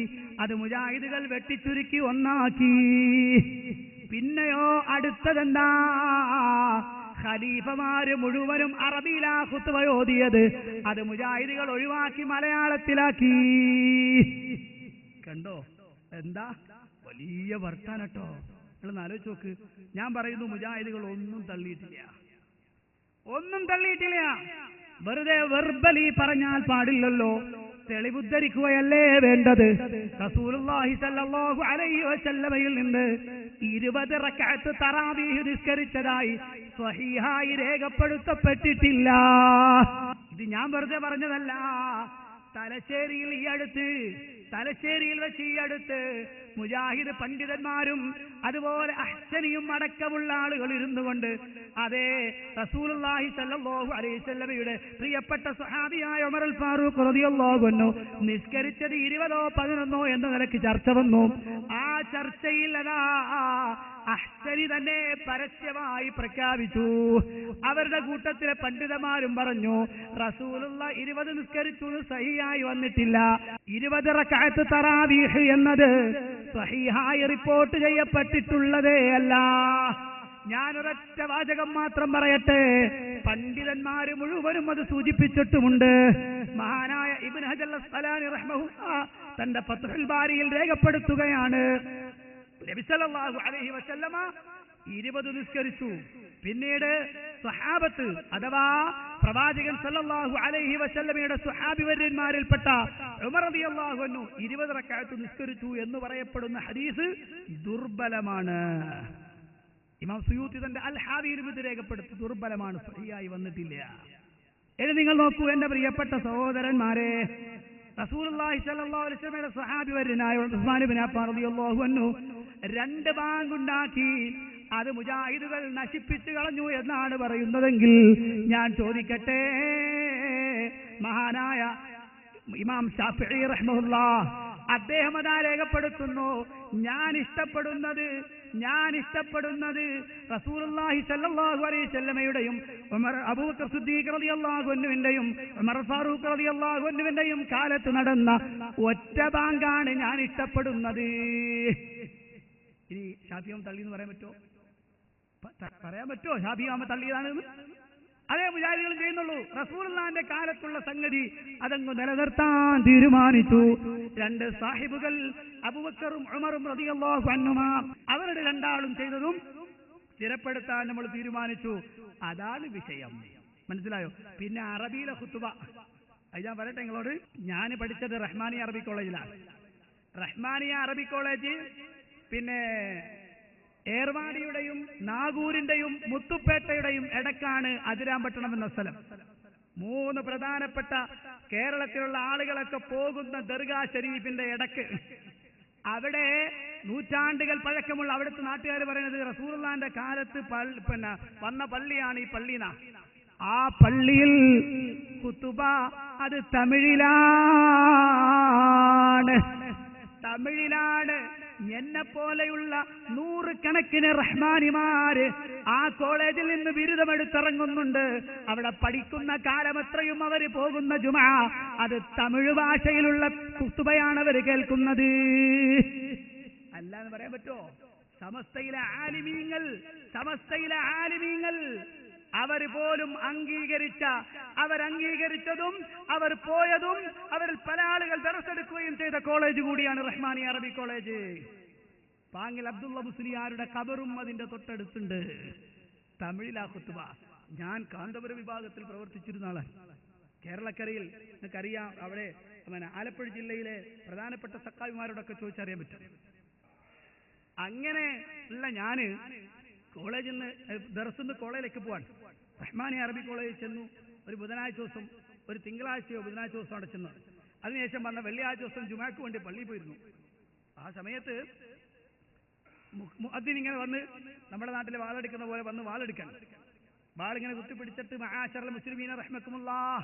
അത് മുജാഹിദുകൾ വെട്ടിച്ചുരുക്കി 1 ആക്കി. പിന്നെയോ അടുത്തതെന്താ? ഖലീഫമാര് മുഴുവനും അറബിയിലാ ഖുത്ബ ഓതിയത്. അത് മുജാഹിദുകൾ ഒഴിവാക്കി മലയാളത്തിലാക്കി. കണ്ടോ? എന്താ വലിയ വർത്താനട്ടോ. നിങ്ങളൊന്ന് ആലോചിച്ച് നോക്ക്. ഞാൻ പറയുന്നു, മുജാഹിദുകൾ ഒന്നും തള്ളിയിട്ടില്ല. വെറുതെ വെർബലി പറഞ്ഞാൽ പാടില്ലല്ലോ. തെളിവുദ്ധരിക്കുകയല്ലേ വേണ്ടത്. റസൂലുള്ളാഹി സ്വല്ലല്ലാഹു അലൈഹി വസല്ലമയിൽ നിന്ന് 20 റക്അത്ത് തറാവീഹ് നിസ്കരിച്ചതായി സ്വഹീഹായി രേഖപ്പെടുത്തപ്പെട്ടിട്ടില്ല. ഇത് ഞാൻ വെറുതെ പറഞ്ഞതല്ല. തലശ്ശേരിയിൽ വെച്ച് ഈ അടുത്ത് മുജാഹിദ് പണ്ഡിതന്മാരും അതുപോലെ അഹ്സനിയും അടക്കമുള്ള ആളുകൾ ഇരുന്നു കൊണ്ട് അതേ റസൂലുള്ളാഹി സ്വല്ലല്ലാഹു അലൈഹി വസല്ലമയുടെ പ്രിയപ്പെട്ട സ്വഹാബിയായ ഉമറുൽ ഫാറൂഖ് റളിയല്ലാഹു അൻഹു നിസ്കരിച്ചത് 20ഓ 11ഓ എന്ന നിലയ്ക്ക് ചർച്ച വന്നു. ആ ചർച്ചയിൽ അതാ അഹ്സനി തന്നെ പരസ്യമായി പ്രഖ്യാപിച്ചു. അവരുടെ കൂട്ടത്തിലെ പണ്ഡിതന്മാരും പറഞ്ഞു, റസൂലുള്ള 20 നിസ്കരിച്ചു സഹിയായി വന്നിട്ടില്ല. 20 റക്അത്ത് തറാവീഹ് എന്നത് സഹിഹായി റിപ്പോർട്ട് ചെയ്യപ്പെട്ടിട്ടുള്ളതേ അല്ല. ഞാനൊരൊറ്റ വാചകം മാത്രം പറയട്ടെ. പണ്ഡിതന്മാര് മുഴുവനും അത് സൂചിപ്പിച്ചിട്ടുമുണ്ട്. മഹാനായ ഇബ്നു ഹജർ അസ്ഖലാനി റഹ്മഹുല്ലാഹ് തന്റെ ഫത്ഹുൽ ബാരിയിൽ രേഖപ്പെടുത്തുകയാണ്, നബി സല്ലല്ലാഹു അലൈഹി വസല്ലമ 20 നിസ്കരിച്ചു. പിന്നീട് സ്വഹാബത്ത് അഥവാ പ്രവാചകൻ സല്ലല്ലാഹു അലൈഹി വസല്ലമയുടെ സ്വഹാബി വര്യന്മാരിൽപ്പെട്ട ഉമർ റളിയല്ലാഹു അൻഹു 20 റക്അത്ത് നിസ്കരിച്ചു എന്ന് പറയപ്പെടുന്ന ഹദീസ് ദുർബലമാണ്. ഇമാം സുയൂത്തി തന്റെ അൽ ഹാവിയിൽ ഇത് രേഖപ്പെടുത്തി ദുർബലമാണ്, സഹിയായി വന്നിട്ടില്ല. ഇനി നിങ്ങൾ നോക്കൂ എന്റെ പ്രിയപ്പെട്ട സഹോദരന്മാരെ, റസൂലുള്ളാഹി സ്വല്ലല്ലാഹു അലൈഹി വസല്ലമയുടെ സ്വഹാബി വര്യനായ ഉസ്മാൻ ഇബ്നു അഫ്ഫാൻ റളിയല്ലാഹു അൻഹു 2 ബാങ്കുണ്ടാക്കി അത് മുജാഹിദുകൾ നശിപ്പിച്ചു കളഞ്ഞു എന്നാണ് പറയുന്നതെങ്കിൽ ഞാൻ ചോദിക്കട്ടെ, മഹാനായ ഇമാം ശാഫിഈ റഹ്മഹുല്ലാഹ് അദ്ദേഹം അതാ രേഖപ്പെടുത്തുന്നു, ഞാൻ ഇഷ്ടപ്പെടുന്നത് റസൂലുള്ളാഹി സ്വല്ലല്ലാഹു അലൈഹി വസല്ലമയുടെയും അബൂബക്കർ സിദ്ദീഖ് റളിയല്ലാഹു അൻഹുവിന്റെയും ഉമർ ഫാറൂഖ് റളിയല്ലാഹു അൻഹുവിന്റെയും കാലത്ത് നടന്ന ഒറ്റ ബാങ്കാണ് ഞാൻ ഇഷ്ടപ്പെടുന്നത്. ഇനി ഷാഫിയാമ തള്ളി എന്ന് പറയാൻ പറ്റുമോ ഷാഫിയാമ തള്ളിയതാണെന്ന്? അതേ മുജാഹിദുകൾ ചെയ്യുന്നുള്ളൂ. റസൂലുള്ളാഹിന്റെ കാലത്തുള്ള സംഗതി അതങ്ങ് നിലനിർത്താൻ തീരുമാനിച്ചു. 2 സാഹിബുകൾ അബൂബക്കറും ഉമറും റളിയല്ലാഹു അൻഹുമാ അവരുടെ 2 ആളും ചെയ്തതും സ്ഥിരപ്പെടുത്താൻ നമ്മൾ തീരുമാനിച്ചു. അതാണ് വിഷയം. മനസ്സിലായോ? പിന്നെ അറബിയിലെ ഖുതുബ അത് ഞാൻ പറയട്ടെ നിങ്ങളോട്. ഞാൻ പഠിച്ചത് റഹ്മാനിയ അറബി കോളേജിലാണ്. റഹ്മാനിയ അറബി കോളേജ് പിന്നെ ഏർവാടിയുടെയും നാഗൂരിന്റെയും മുത്തുപ്പേട്ടയുടെയും ഇടക്കാണ് അതിരാമ്പട്ടണം എന്ന സ്ഥലം. 3 പ്രധാനപ്പെട്ട കേരളത്തിലുള്ള ആളുകളൊക്കെ പോകുന്ന ദർഗാ ഷരീഫിന്റെ ഇടക്ക്. അവിടെ നൂറ്റാണ്ടുകൾ പഴക്കമുള്ള അവിടുത്തെ നാട്ടുകാർ പറയുന്നത് റസൂലുള്ളാഹിന്റെ കാലത്ത് പിന്നെ വന്ന പള്ളിയാണ് ഈ പള്ളിന. ആ പള്ളിയിൽ ഖുതുബ അത് തമിഴിലാണ്. എന്നെ പോലെയുള്ള 100 കണക്കിന് റഹ്മാനിമാര് ആ കോളേജിൽ നിന്ന് ബിരുദമെടുത്തിറങ്ങുന്നുണ്ട്. അവിടെ പഠിക്കുന്ന കാലമത്രയും അവര് പോകുന്ന ജുമാ അത് തമിഴ് ഭാഷയിലുള്ള ഖുതുബയാണ് അവർ കേൾക്കുന്നത്. അല്ലാന്ന് പറയാൻ പറ്റുമോ? സമസ്തയിലെ ആലിമീങ്ങൾ അവർ പോലും അവരംഗീകരിച്ചതും അവർ പോയതും അവരിൽ പല ആളുകൾ ദർസെടുക്കുകയും ചെയ്ത കോളേജ് കൂടിയാണ് റഹ്മാനിയ അറബി കോളേജ്. പാങ്ങിൽ അബ്ദുള്ള മുസ്ലിയാരുടെ ഖബറും അതിന്റെ തൊട്ടടുത്തുണ്ട്. തമിഴിലാ ഖുതുബ. ഞാൻ കാന്തപുരം വിഭാഗത്തിൽ പ്രവർത്തിച്ചിരുന്ന ആളാണ്. കേരളക്കരയിൽ നിങ്ങൾക്കറിയാം, അവിടെ ആലപ്പുഴ ജില്ലയിലെ പ്രധാനപ്പെട്ട സക്കാവിമാരോടൊക്കെ ചോദിച്ചറിയാൻ പറ്റും. അങ്ങനെ ഉള്ള ഞാന് കോളേജിൽ നിന്ന് ദർസിന്ന് കോളേജിലേക്ക് പോവാൻ റഹ്മാനിയ അറബി കോളേജിൽ ചെന്നു. ഒരു ബുധനാഴ്ച ദിവസം, ഒരു തിങ്കളാഴ്ചയോ ബുധനാഴ്ച ദിവസം അവിടെ ചെന്നു. അതിനുശേഷം വന്ന വെള്ളിയാഴ്ച ദിവസം ജുമാക്ക് വേണ്ടി പള്ളിയിൽ പോയിരുന്നു. ആ സമയത്ത് മുഅദ്ദിൻ ഇങ്ങനെ വന്ന് നമ്മുടെ നാട്ടിലെ വാളെടുക്കുന്ന പോലെ വന്ന് വാളെടുക്കാൻ വാളിങ്ങനെ കുത്തിപ്പിടിച്ചിട്ട് മആശറൽ മുസ്ലിമീന റഹ്മത്തുല്ലാഹ്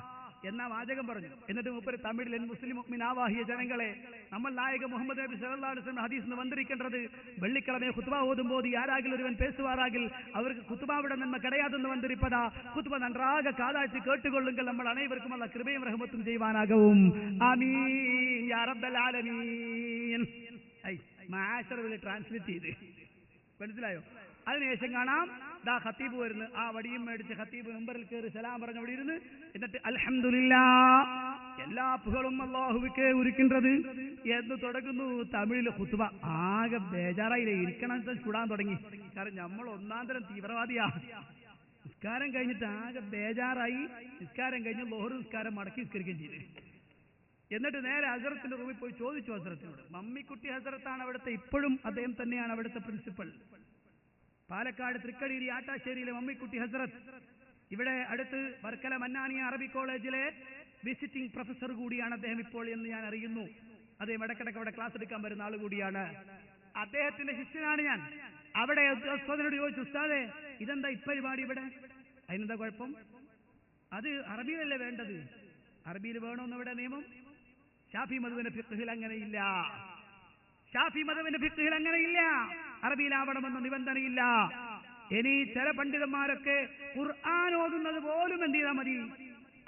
എന്ന വാചകം പറഞ്ഞു. എന്നിട്ട് മൂപ്പര് തമിഴിൽ മുസ്ലിം മുഅ്മിനാവാഹിയ ജനങ്ങളെ, നമ്മൾ നായക മുഹമ്മദ് നബി സല്ലല്ലാഹു അലൈഹി വസല്ലം ഹദീസിന് വന്നിരിക്കേണ്ടത് വെള്ളിക്കിഴമ ഖുത്ബ ഓതുம்போது யாராகில் ஒருவன் பேசுவாராகில் அவருக்கு ഖുത്ബാவுടെ നന്മ கிடையாதுன்னு வந்திருப்பதா ഖുത്ബ நன்றாக காதாய்ச்சி கேட்டுக்கொள்ளுங்கள், നമ്മൾ അനേവർക്കും അല്ലാഹ് കൃപയും റഹ്മത്തും ചെയ്യുവാനാകും. ആമീൻ യാ റബ്ബൽ ആലമീൻ. മആശറൽ ട്രാൻസ്ലേറ്റ് ചെയ്ത് മനസ്സിലായോ? അതിനുശേഷം കാണാം ദാ ഖത്തീബ് വരുന്നു. ആ വടിയും മേടിച്ച് ഖത്തീബ് മെമ്പറിൽ കയറി സലാം പറഞ്ഞ് അവിടെ ഇരുന്ന് എന്നിട്ട് അൽഹംദുലില്ലാഹ് എല്ലാ പുകളും അല്ലാഹുവിക്ക് ഒരുക്കിൻறது എന്ന് തുടങ്ങുന്നു തമിഴിലെ ഖുത്ബ. ആകെ ബേജാറായില്ലേ, ഇരിക്കണം ചൂടാൻ തുടങ്ങി. കാരണം നമ്മൾ ഒന്നാന്തരം തീവ്രവാദിയാ. നിസ്കാരം കഴിഞ്ഞിട്ട് ആകെ ബേജാറായി. നിസ്കാരം കഴിഞ്ഞ് ലോഹർ നിസ്കാരം മടക്കി നിസ്കരിക്കുകയും ചെയ്തു. എന്നിട്ട് നേരെ ഹസറത്തിന്റെ റൂമിൽ പോയി ചോദിച്ചു ഹസറത്തിനോട്. മമ്മിക്കുട്ടി ഹസറത്താണ് അവിടുത്തെ, ഇപ്പോഴും അദ്ദേഹം തന്നെയാണ് അവിടുത്തെ പ്രിൻസിപ്പൽ. പാലക്കാട് തൃക്കടിയിരി ആട്ടാശ്ശേരിയിലെ മമ്മിക്കുട്ടി ഹസറത്ത് ഇവിടെ അടുത്ത് വർക്കല മന്നാനിയ അറബി കോളേജിലെ വിസിറ്റിംഗ് പ്രൊഫസർ കൂടിയാണ് അദ്ദേഹം ഇപ്പോൾ എന്ന് ഞാൻ അറിയുന്നു. അദ്ദേഹം ഇടക്കിടക്ക് അവിടെ ക്ലാസ് എടുക്കാൻ വരുന്ന ആൾ കൂടിയാണ്. അദ്ദേഹത്തിന്റെ ശിഷ്യനാണ് ഞാൻ. അവിടെ ഉസ്താദിനോട് ചോദിച്ചു, ഉസ്താദേ ഇതെന്താ ഇപ്പരിപാടി ഇവിടെ, അതിനെന്താ കുഴപ്പം? അത് അറബിയിലല്ലേ വേണ്ടത്. അറബിയിൽ വേണമെന്ന് ഇവിടെ നിയമം? ഷാഫി മദ്ഹബിന്റെ ഫിഖ്ഹിൽ അങ്ങനെയില്ല. ഷാഫി മദ്ഹബിന്റെ ഫിഖ്ഹിൽ അങ്ങനെയില്ല. അറബിയിലാവണമെന്ന നിബന്ധനയില്ല. ഇനി ചില പണ്ഡിതന്മാരൊക്കെ ഖുർആൻ ഓതുന്നത് പോലും എന്ത് ചെയ്താൽ മതി,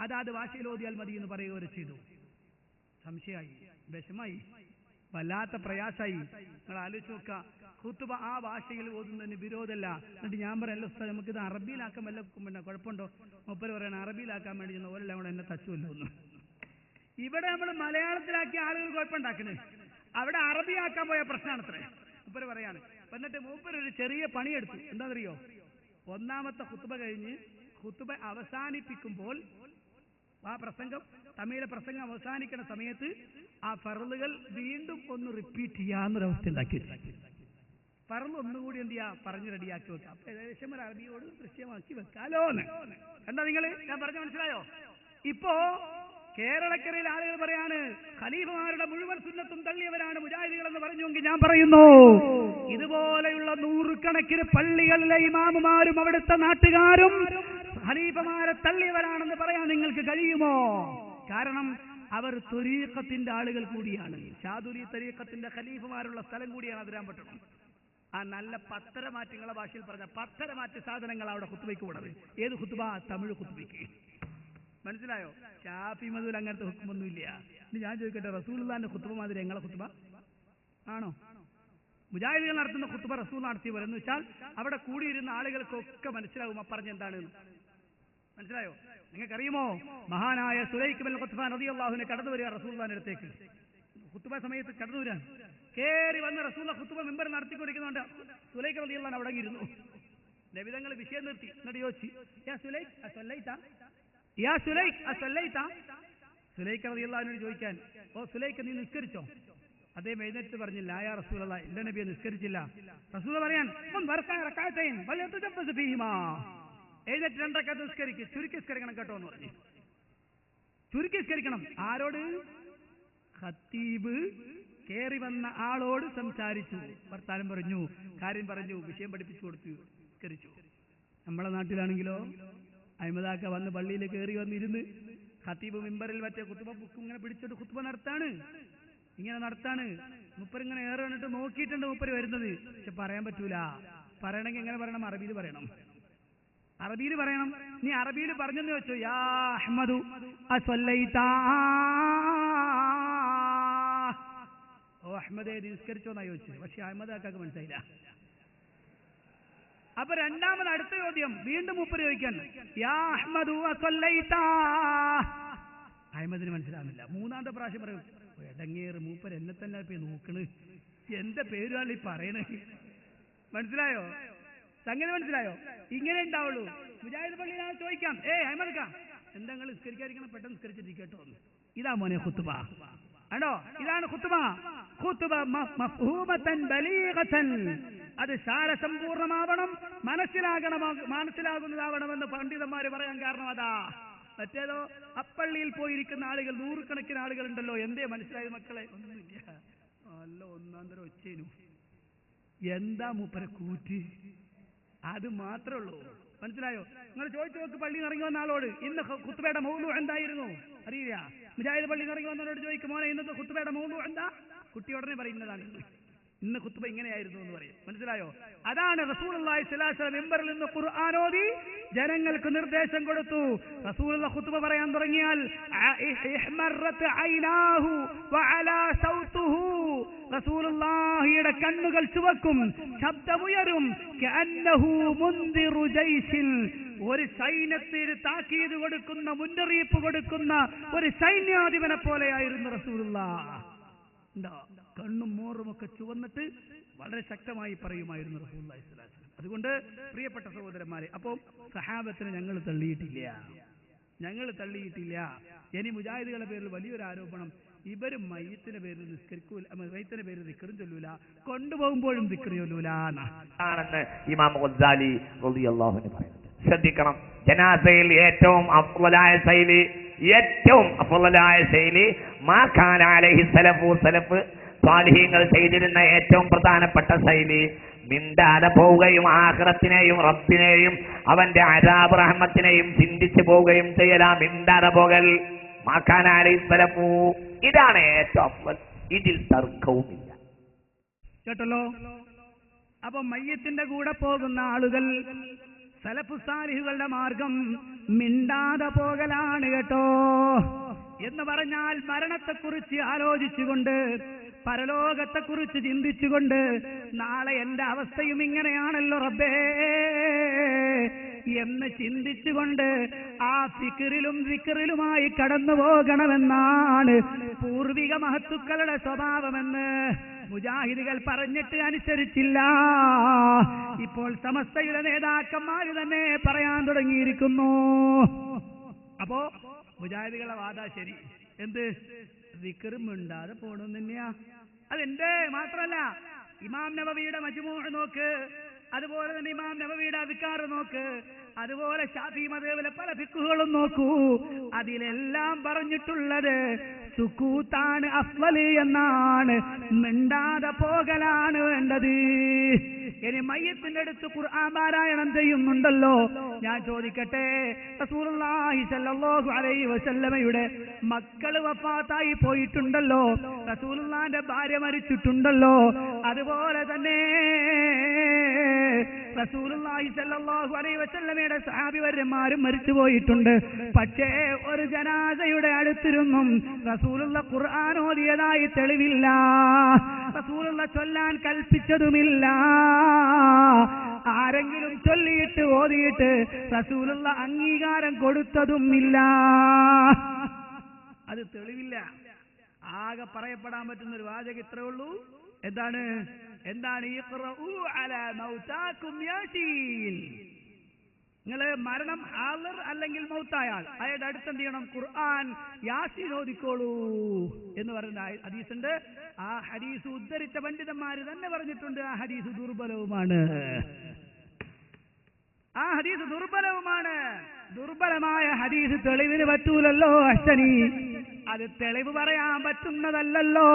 അതാത് ഭാഷയിൽ ഓതിയാൽ മതി എന്ന് പറയുകയോ ചെയ്തു. സംശയമായി, വിഷമായി, വല്ലാത്ത പ്രയാസായി. നിങ്ങൾ ആലോചിച്ച് നോക്കുക, ഖുത്ബ ആ ഭാഷയിൽ ഓതുന്നതിന് വിരോധമല്ല. എന്നിട്ട് ഞാൻ പറയല്ലോ ഉസ്താദ് നമുക്കിത് അറബിയിലാക്കാൻ വല്ല പിന്നെ കുഴപ്പമുണ്ടോ? മൂപ്പര് പറയണ അറബിയിലാക്കാൻ വേണ്ടി ചെന്ന ഓരെല്ലാം കൂടെ എന്നെ തച്ചുമല്ലോ ഒന്ന്. ഇവിടെ നമ്മൾ മലയാളത്തിലാക്കിയ ആളുകൾ കുഴപ്പമുണ്ടാക്കുന്നത്, അവിടെ അറബിയാക്കാൻ പോയ പ്രശ്നമാണ് അത്രേ. മൂപ്പര് പറയാണ് എന്നിട്ട് മൂപ്പർ ഒരു ചെറിയ പണിയെടുത്തു. എന്താണെന്നറിയോ? ഒന്നാമത്തെ ഖുത്ബ കഴിഞ്ഞ് ഖുത്ബ അവസാനിപ്പിക്കുമ്പോൾ ആ പ്രസംഗം തമിഴിലെ പ്രസംഗം അവസാനിക്കുന്ന സമയത്ത് ആ ഫർളുകൾ വീണ്ടും ഒന്ന് റിപ്പീറ്റ് ചെയ്യാന്നൊരവസ്ഥ ഉണ്ടാക്കി വെച്ചു. ഫർള് ഒന്നുകൂടി എന്ത് ചെയ്യാ പറഞ്ഞ് റെഡിയാക്കി വെക്കാം. അപ്പൊ ഏകദേശം ഒരു അറബിയോട് ദൃശ്യമാക്കി വെക്കാലോന്ന്. എന്താ നിങ്ങള് ഞാൻ പറഞ്ഞ മനസ്സിലായോ? ഇപ്പോ കേരളക്കരയിൽ ആളുകൾ പറയാണ് ഖലീഫമാരുടെ മുഴുവൻ സുന്നത്തും തള്ളിയവരാണ് മുജാഹിദുകൾ എന്ന് പറഞ്ഞുവെങ്കിൽ ഞാൻ പറയുന്നു, ഇതുപോലെയുള്ള നൂറുകണക്കിന് പള്ളികളിലെ ഇമാമുമാരും അവിടുത്തെ നാട്ടുകാരും ഖലീഫമാരെ തള്ളിയവരാണെന്ന് പറയാൻ നിങ്ങൾക്ക് കഴിയുമോ? കാരണം അവർ ത്വരീഖത്തിന്റെ ആളുകൾ കൂടിയാണ്. ഷാദുലി തരീഖത്തിന്റെ ഖലീഫമാരുള്ള സ്ഥലം കൂടിയാണ് അതിരാമ്പട്ടണം. ആ നല്ല പത്തരമാറ്റുകളെ ഭാഷയിൽ പറഞ്ഞ പത്തരമാറ്റ് സാധനങ്ങൾ അവിടെ ഖുത്ബയ്ക്ക് കൂടത്. ഏത് ഖുത്ബ? തമിഴ് ഖുത്ബയ്ക്ക്. മനസ്സിലായോ? ഷാഫി മധുൽ അങ്ങനത്തെ ഹുക്കുമൊന്നുമില്ല. ഇനി ഞാൻ ചോദിക്കട്ടെ, റസൂലുള്ളാഹിന്റെ ഖുത്ബ മാതിരി ഞങ്ങളെ ഖുത്ബ ആണോ? മുജാഹിദുകൾ നടത്തുന്ന ഖുത്ബ റസൂൽ നടത്തി വരും എന്ന് വെച്ചാൽ അവിടെ കൂടിയിരുന്ന ആളുകൾക്കൊക്കെ മനസ്സിലാവും പറഞ്ഞ എന്താണെന്ന്. മനസ്സിലായോ? നിങ്ങൾക്കറിയുമോ, മഹാനായ സുലൈഖ് ബിൻ ഖുത്ഫാൻ റളിയല്ലാഹു അൻഹു കടന്നു വരിക റസൂലുള്ളാഹിന്റെ അടുത്തേക്ക്. ഖുത്ബ സമയത്ത് കടന്നു വരാൻ കേറി വന്ന് റസൂലുള്ള ഖുത്ബ മിമ്പർ നടത്തിക്കൊണ്ടിരിക്കുന്നുണ്ട്. സുലൈഖ് റളിയല്ലാഹു അൻഹു അവിടെ ഇരുന്നു. നബി തങ്ങൾ വിഷയം നിർത്തി. എന്നിട്ട് ചോദിച്ചു, യാ സുലൈഖ് അസല്ലൈത, യാ സുലൈഖ് അസല്ലൈത. സുലൈഖ് റളിയല്ലാഹു അൻഹു ചോദിക്കാൻ, ഓ സുലൈഖ് നീ നിസ്കരിച്ചോ? അദ്ദേഹം എഴുന്നേറ്റ് പറഞ്ഞില്ല, യാ റസൂലല്ലാഹ് ഇല്ല നബിയെ നിസ്കരിച്ചില്ല. റസൂൽ പറയാൻ, എഴുന്നേറ്റ് 2 റക്അത്ത് നിസ്കരിക്ക്, ചുരുക്കി നിസ്കരിക്കണം കേട്ടോ എന്ന് പറഞ്ഞു. ചുരുക്കി നിസ്കരിക്കണം. ആരോട്? ഖത്തീബ് കേറി വന്ന ആളോട് സംസാരിച്ചു, വർത്താനം പറഞ്ഞു, കാര്യം പറഞ്ഞു, വിഷയം പഠിപ്പിച്ചു കൊടുത്തു, നിസ്കരിച്ചു. നമ്മളെ നാട്ടിലാണെങ്കിലോ അഹമ്മദാക്ക വന്ന് പള്ളിയിൽ കയറി വന്നിരുന്ന് ഖത്തീബ് മിമ്പറിൽ മറ്റേ ഖുത്ബ ബുക്ക് ഇങ്ങനെ പിടിച്ചിട്ട് ഖുത്ബ നടത്താണ്. ഇങ്ങനെ നടത്താണ്. മുപ്പരിങ്ങനെ ഏറെ വന്നിട്ട് നോക്കിയിട്ടുണ്ട് മുപ്പര് വരുന്നത്. പക്ഷെ പറയാൻ പറ്റൂല. പറയണമെങ്കിൽ എങ്ങനെ പറയണം? അറബിയിൽ പറയണം. അറബിയിൽ പറയണം. നീ അറബിയിൽ പറഞ്ഞെന്ന് വെച്ചോ, യാ അഹ്മദു അസ്വല്ലൈതാ, ഓ അഹ്മദേ നിസ്കരിച്ചോന്നാ ചോദിച്ചത്. പക്ഷെ അഹമ്മദ് ആക്കാക്ക് മനസ്സിലായില്ല. അപ്പൊ രണ്ടാമത് അടുത്ത ചോദ്യം വീണ്ടും മൂപ്പര് ചോദിക്കാൻ, യാ അഹ്മദു അസ്വല്ലൈതാ, അഹമ്മദിന് മനസ്സിലാവുന്നില്ല. മൂന്നാമത്തെ പ്രാവശ്യം പറയും, എടങ്ങേറ് മൂപ്പര് എന്നെ തന്നെ ഇപ്പൊ നോക്കണ്, എന്റെ പേരാണ് ഈ പറയണേ. മനസ്സിലായോ? സംഗതി മനസ്സിലായോ? ഇങ്ങനെ ഉണ്ടാവുള്ളൂ. മുജാഹിദ് പള്ളിയിൽ ചോദിക്കാം, അഹമ്മദ് എന്താ നിങ്ങൾ നിസ്കരിക്കാതിരിക്കണം, പെട്ടെന്ന് നിസ്കരിച്ചിരിക്കട്ടോ. ഇതാ മോനെ ഖുത്ബ. ആണോ? ഇതാണ് ഖുത്ബ. ഖുത്ബ മഫ്ഹൂമതൻ ബലീഗതൻ, അത് സാരസമ്പൂർണമാവണം, മനസ്സിലാകുന്നതാവണമെന്ന് പണ്ഡിതന്മാര് പറയാൻ കാരണം അതാ. മറ്റേതോ അപ്പള്ളിയിൽ പോയിരിക്കുന്ന ആളുകൾ, നൂറുകണക്കിന് ആളുകൾ ഉണ്ടല്ലോ, എന്തേ മനസ്സിലായത് മക്കളെ? ഒന്നുമില്ല. അല്ല ഒന്നാന്തരം ഒച്ചേനു. എന്താ മൂപ്പര കൂറ്റ്? അത് മാത്രമേ ഉള്ളൂ. മനസ്സിലായോ? നിങ്ങൾ ചോദിച്ചു നോക്ക് പള്ളിയിൽ ഇറങ്ങി വന്ന ആളോട്, ഇന്ന് ഖുത്ബയുടെ മൗലു എന്തായിരുന്നു അറിയില്ല. മുജാഹിദ് പള്ളിയിൽ ഇറങ്ങി വന്നവരോട് ചോദിക്കും, മോനെ ഇന്നത്തെ ഖുത്ബയുടെ മൗലു എന്താ? കുട്ടി ഉടനെ പറയുന്നതാണ്, ഇന്ന് ഖുത്ബ ഇങ്ങനെയായിരുന്നു എന്ന് പറയും. മനസ്സിലായോ? അതാണ് റസൂലുള്ളാഹി സ്വല്ലല്ലാഹു അലൈഹി വസല്ലം മിമ്പറിൽ നിന്ന് ഖുർആൻ ഓതി ജനങ്ങൾക്ക് നിർദ്ദേശം കൊടുത്തു. റസൂലുള്ള ഖുത്ബ പറയാൻ തുടങ്ങിയാൽ ഇഹ്മറത് ഐനാഹു വഅലാ സൗതുഹു, റസൂലുള്ളാഹിയുടെ കണ്ണുകൾ ചുവക്കും, ശബ്ദമുയരും. കഅന്നഹു മുൻദിറു ജൈശിൻ, ഒരു സൈന്യത്തിന് താക്കീത് കൊടുക്കുന്ന, മുന്നറിയിപ്പ് കൊടുക്കുന്ന ഒരു സൈന്യാധിപനെ പോലെയായിരുന്നു റസൂലുള്ളാഹ്. കണ്ണും മോറുമൊക്കെ ചുവന്നിട്ട് വളരെ ശക്തമായി പറയുമായിരുന്നു റസൂലുള്ളാഹി സ്വല്ലല്ലാഹു അലൈഹി വസല്ലം. അതുകൊണ്ട് പ്രിയപ്പെട്ട സഹോദരന്മാരെ, അപ്പോൾ സഹാബത്തിനെ ഞങ്ങൾ തള്ളിയിട്ടില്ല. ഇനി മുജാഹിദുകളുടെ പേരിൽ വലിയൊരു ആരോപണം, ഇവര് മയ്യത്തിന്റെ പേരിൽ നിസ്കരിക്കൂല, മയ്യത്തിന്റെ പേരിൽ ദിക്റും ചൊല്ലൂല, കൊണ്ടുപോകുമ്പോഴും ദിക്റ് ചൊല്ലൂല ആണെന്ന് ഇമാം ഗസാലി റളിയല്ലാഹു അൻഹു പറയുന്നത്. ശ്രദ്ധിക്കണം, ജനാസയിൽ ഏറ്റവും അഫ്ളലായ ശൈലി മാ കാന അലൈഹി സലഫ് സ്വാലിഹീങ്ങൾ ചെയ്തിരുന്ന ഏറ്റവും പ്രധാനപ്പെട്ട ശൈലി മിണ്ടാതെ പോവുകയും ആഖിറത്തിനെയും റബ്ബിനെയും അവന്റെ അദാബ് റഹ്മത്തിനെയും ചിന്തിച്ചു പോവുകയും ചെയ്യലാ. മിണ്ടാതെ പോകൽ മാ കാന അലൈഹി സലഫു, ഇതാണ് ഏറ്റവും അഫ്ളൽ. ഇതിൽ തർക്കവുമില്ല. കേട്ടല്ലോ? അപ്പൊ മയ്യത്തിന്റെ കൂടെ പോകുന്ന ആളുകൾ സലഫു സാലിഹുകളുടെ മാർഗം മിണ്ടാതെ പോകലാണ് കേട്ടോ. എന്ന് പറഞ്ഞാൽ മരണത്തെക്കുറിച്ച് ആലോചിച്ചുകൊണ്ട്, പരലോകത്തെക്കുറിച്ച് ചിന്തിച്ചുകൊണ്ട്, നാളെ എന്റെ അവസ്ഥയും ഇങ്ങനെയാണല്ലോ റബ്ബേ എന്ന് ചിന്തിച്ചുകൊണ്ട് ആ ഫിക്റിലും വിക്റിലുമായി കടന്നു പോകണമെന്നാണ് പൂർവിക മഹത്തുക്കളുടെ സ്വഭാവമെന്ന് മുജാഹിദുകൾ പറഞ്ഞിട്ട് അനുസരിച്ചില്ല. ഇപ്പോൾ സമസ്തയുടെ നേതാക്കന്മാര് തന്നെ പറയാൻ തുടങ്ങിയിരിക്കുന്നു. അപ്പോ മുജാഹിദുകളെ വാദാ ശരി. എന്ത് ദിക്റും മിണ്ടാതെ പോണെന്ന് തന്നെയാ. അതെന്റെ മാത്രല്ല, ഇമാം നവവിയുടെ മജ്മൂഅ് നോക്ക്, അതുപോലെ തന്നെ ഇമാം നവവിയുടെ അദ്കാർ നോക്ക്, അതുപോലെ ശാഫി മദ്ഹബിലെ പല ഫിഖ്ഹുകളും നോക്കൂ. അതിലെല്ലാം പറഞ്ഞിട്ടുള്ളത് സുക്കൂത്താണ് അഫ്ളല് എന്നാണ്, മിണ്ടാതെ പോകലാണ് വേണ്ടത്. ഇനി മയ്യത്തിന്റെ അടുത്ത് ഖുർആൻ പാരായണം ചെയ്യുന്നുണ്ടല്ലോ, ഞാൻ ചോദിക്കട്ടെ, റസൂലുള്ളാഹി സ്വല്ലല്ലാഹു അലൈഹി വസല്ലമയുടെ മക്കള് വഫാത്തായി പോയിട്ടുണ്ടല്ലോ, റസൂലുള്ളാഹിന്റെ ഭാര്യ മരിച്ചിട്ടുണ്ടല്ലോ, അതുപോലെ തന്നെ റസൂലുള്ളാഹി സ്വല്ലല്ലാഹു അലൈഹി വസല്ലമയുടെ സഹാബി വര്യന്മാരും മരിച്ചു പോയിട്ടുണ്ട്. പക്ഷേ ഒരു ജനാസയുടെ അടുത്തിരുന്നും റസൂലുള്ള ഖുർആൻ ഓതിയതായി തെളിവില്ല, റസൂലുള്ള ചൊല്ലാൻ കൽപ്പിച്ചതുമില്ല. ആരെങ്കിലും ചൊല്ലിയിട്ട് ഓതിയിട്ട് റസൂലുള്ള അംഗീകാരം കൊടുത്തതുമില്ല. അത് തെളിവില്ല. ആകെ പറയപ്പെടാൻ പറ്റുന്ന ഒരു വാചകം ഇത്രേ ഉള്ളൂ. എന്താണ് ഇഖ്റഊ അലാ മൗതാകും യാസീൻ. നിങ്ങൾ മരണം ഹാളിർ അല്ലെങ്കിൽ മൗത്തായാൽ അയാളുടെ അടുത്ത് എന്ത് ചെയ്യണം? ഖുർആൻ യാസീൻ ഓതിക്കോളൂ എന്ന് പറയുന്ന ഹദീസുണ്ട്. ആ ഹദീസ് ഉദ്ധരിച്ച പണ്ഡിതന്മാര് തന്നെ പറഞ്ഞിട്ടുണ്ട് ആ ഹദീസ് ദുർബലവുമാണ്. ആ ഹദീസ് ദുർബലവുമാണ്. ദുർബലമായ ഹദീസ് തെളിവിന് പറ്റൂലല്ലോ അശ്വനി. അത് തെളിവ് പറയാൻ പറ്റുന്നതല്ലല്ലോ.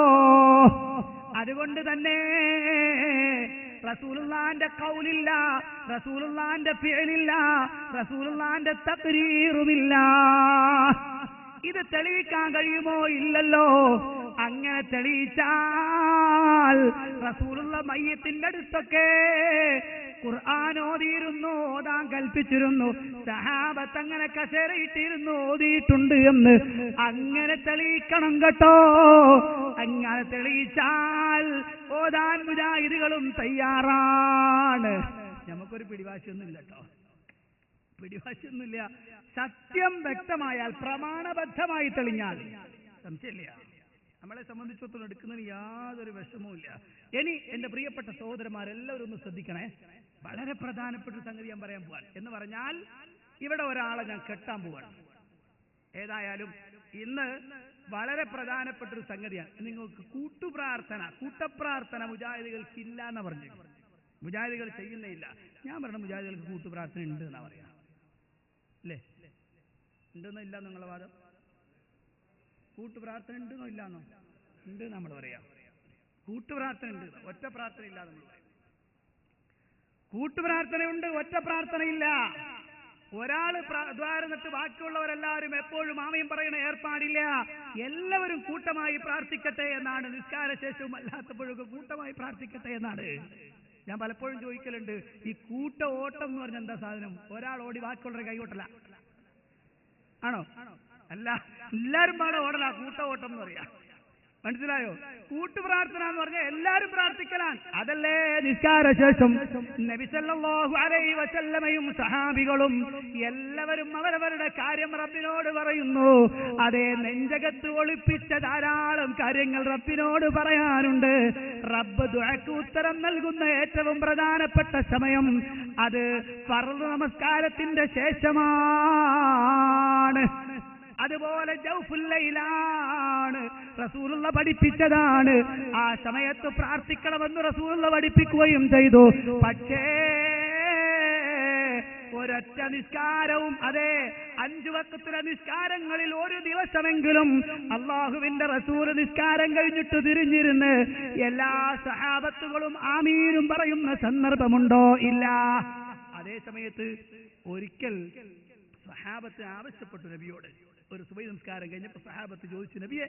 അതുകൊണ്ട് തന്നെ റസൂലുള്ളാഹിന്റെ ഖൗലില്ല, റസൂലുള്ളാഹിന്റെ ഫിഅലില്ല, റസൂലുള്ളാഹിന്റെ തഖ്രീറുമില്ല. ഇത് തെളിയിക്കാൻ കഴിയുമോ? ഇല്ലല്ലോ. അങ്ങനെ തെളിയിച്ചാൽ റസൂലുള്ള മയ്യത്തിന്റെ അടുത്തൊക്കെ ഖുർആൻ ഓതിയിരുന്നു, ഓതാൻ കൽപ്പിച്ചിരുന്നു, സഹാബത്ത് അങ്ങനെ കസേരയിട്ടിരുന്നു ഓതിയിട്ടുണ്ട് എന്ന് അങ്ങനെ തെളിയിക്കണം കേട്ടോ. അങ്ങനെ തെളിയിച്ചാൽ ഓതാൻ മുജാഹിദുകളും തയ്യാറാണ്. നമുക്കൊരു പിടിവാശിയൊന്നുമില്ല കേട്ടോ, പിടിവാശിയൊന്നുമില്ല. സത്യം വ്യക്തമായാൽ, പ്രമാണബദ്ധമായി തെളിഞ്ഞാൽ സംശയമില്ല. നമ്മളെ സംബന്ധിച്ചിടത്തോളം എടുക്കുന്നതിന് യാതൊരു വിഷമവുമില്ല. ഇനി എന്റെ പ്രിയപ്പെട്ട സഹോദരന്മാരെല്ലാവരും ഒന്ന് ശ്രദ്ധിക്കണേ. വളരെ പ്രധാനപ്പെട്ട സംഗതി ഞാൻ പറയാൻ പോവാൻ. എന്ന് പറഞ്ഞാൽ ഇവിടെ ഒരാളെ ഞാൻ കെട്ടാൻ പോവാണ്. ഏതായാലും ഇന്ന് വളരെ പ്രധാനപ്പെട്ട ഒരു സംഗതിയാണ്. നിങ്ങൾക്ക് കൂട്ടപ്രാർത്ഥന മുജാഹിദുകൾക്ക് ഇല്ല എന്ന് പറഞ്ഞു. മുജാഹിദുകൾ ചെയ്യുന്നില്ല. ഞാൻ പറഞ്ഞ മുജാഹിദുകൾക്ക് കൂട്ടുപ്രാർത്ഥന ഉണ്ട് എന്നാ പറയാ. അല്ലേ? ഉണ്ടെന്നോ ഇല്ല നിങ്ങളെ വാദം? കൂട്ടുപ്രാർത്ഥന ഉണ്ടെന്നോ ഇല്ലാന്നോ? ഉണ്ട് നമ്മൾ പറയാം. കൂട്ടുപ്രാർത്ഥന ഉണ്ട്, ഒറ്റ പ്രാർത്ഥന ഇല്ല നമ്മൾ പറയും. കൂട്ടുപ്രാർത്ഥനയുണ്ട്, ഒറ്റ പ്രാർത്ഥനയില്ല. ഒരാള് ദ്വാരന്നിട്ട് ബാക്കിയുള്ളവരെല്ലാവരും എപ്പോഴും ആമയും പറയുന്ന ഏർപ്പാടില്ല. എല്ലാവരും കൂട്ടമായി പ്രാർത്ഥിക്കട്ടെ എന്നാണ്. നിസ്കാരശേഷവും അല്ലാത്തപ്പോഴൊക്കെ കൂട്ടമായി പ്രാർത്ഥിക്കട്ടെ എന്നാണ്. ഞാൻ പലപ്പോഴും ചോദിക്കലുണ്ട്, ഈ കൂട്ട ഓട്ടം എന്ന് പറഞ്ഞ എന്താ സാധനം? ഒരാൾ ഓടി ബാക്കിയുള്ളവരെ കൈകൊട്ടല ആണോ? അല്ല, എല്ലാരും പാടെ ഓടല കൂട്ട ഓട്ടം എന്ന് പറയാ. മനസ്സിലായോ? കൂട്ടുപ്രാർത്ഥന എന്ന് പറഞ്ഞാൽ എല്ലാരും പ്രാർത്ഥിക്കലാണ്. അതല്ലേ നിസ്കാരശേഷം നബി സല്ലല്ലാഹു അലൈഹി വസല്ലമയും സഹാബികളും എല്ലാവരും അവരവരുടെ കാര്യം റബ്ബിനോട് പറയുന്നു. അതേ, നെഞ്ചകത്ത് ഒളിപ്പിച്ച ധാരാളം കാര്യങ്ങൾ റബ്ബിനോട് പറയാനുണ്ട്. റബ്ബ് ദുആക്ക് ഉത്തരം നൽകുന്ന ഏറ്റവും പ്രധാനപ്പെട്ട സമയം അത് ഫർദ് നമസ്കാരത്തിന്റെ ശേഷമാണ്. അതുപോലെ ജൗഫുൽ ലൈലാണ്, റസൂലുള്ള പഠിപ്പിച്ചതാണ്. ആ സമയത്ത് പ്രാർത്ഥിക്കണമെന്ന് റസൂലുള്ള പഠിപ്പിക്കുകയും ചെയ്തു. പക്ഷേ ഒരൊറ്റ നിസ്കാരവും, അതെ 5 വഖ്തിലെ നിസ്കാരങ്ങളിൽ ഒരു ദിവസമെങ്കിലും അള്ളാഹുവിന്റെ റസൂൽ നിസ്കാരം കഴിഞ്ഞിട്ട് തിരിഞ്ഞിരുന്ന് എല്ലാ സഹാബത്തുകളും ആമീനും പറയുന്ന സന്ദർഭമുണ്ടോ? ഇല്ല. അതേ സമയത്ത് ഒരിക്കൽ സഹാബത്ത് ആവശ്യപ്പെട്ടു നബിയോട്. ഒരു സുബഹി നമസ്കാരം കഴിഞ്ഞപ്പോൾ സഹാബത്ത് ചോദിച്ചു, നബിയെ,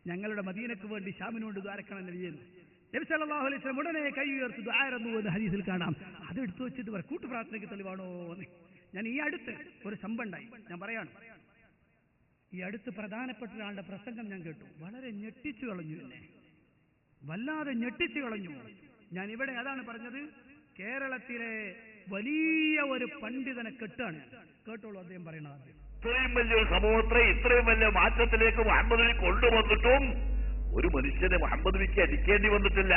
ഞങ്ങളുടെ മദീനക്ക് വേണ്ടി ഷാമിനോട് ദ്വാരക്കണം നബിയെന്ന്. നബി സല്ലല്ലാഹു അലൈഹി വസല്ലം ഉടനെ കൈ ഉയർത്തി ദുആയിരുന്നു എന്ന് ഹദീസിൽ കാണാം. അത് എടുത്തു വെച്ചിട്ട് പറ, കൂട്ടുപ്രാർത്ഥനയ്ക്ക് തെളിവാണോ എന്ന്. ഞാൻ ഈ അടുത്ത് ഒരു സംഭവം ഉണ്ടായി, ഞാൻ പറയാണ്. ഈ അടുത്ത് പ്രധാനപ്പെട്ട ഒരാളുടെ പ്രസംഗം ഞാൻ കേട്ടു. വളരെ ഞെട്ടിച്ചു കളഞ്ഞു എന്നെ, വല്ലാതെ ഞെട്ടിച്ചു കളഞ്ഞു. ഞാൻ ഇവിടെ അതാണ് പറഞ്ഞത്, കേരളത്തിലെ വലിയ ഒരു പണ്ഡിതനെ കെട്ടാണ്. കേട്ടോളൂ അദ്ദേഹം പറയണത്. ഇത്രയും വലിയൊരു സമൂഹത്തെ ഇത്രയും വലിയ മാറ്റത്തിലേക്ക് മുഹമ്മദിനെ കൊണ്ടുവന്നിട്ടും ഒരു മനുഷ്യനെ മുഹമ്മദ് നബിക്ക് അടിക്കേണ്ടി വന്നിട്ടില്ല.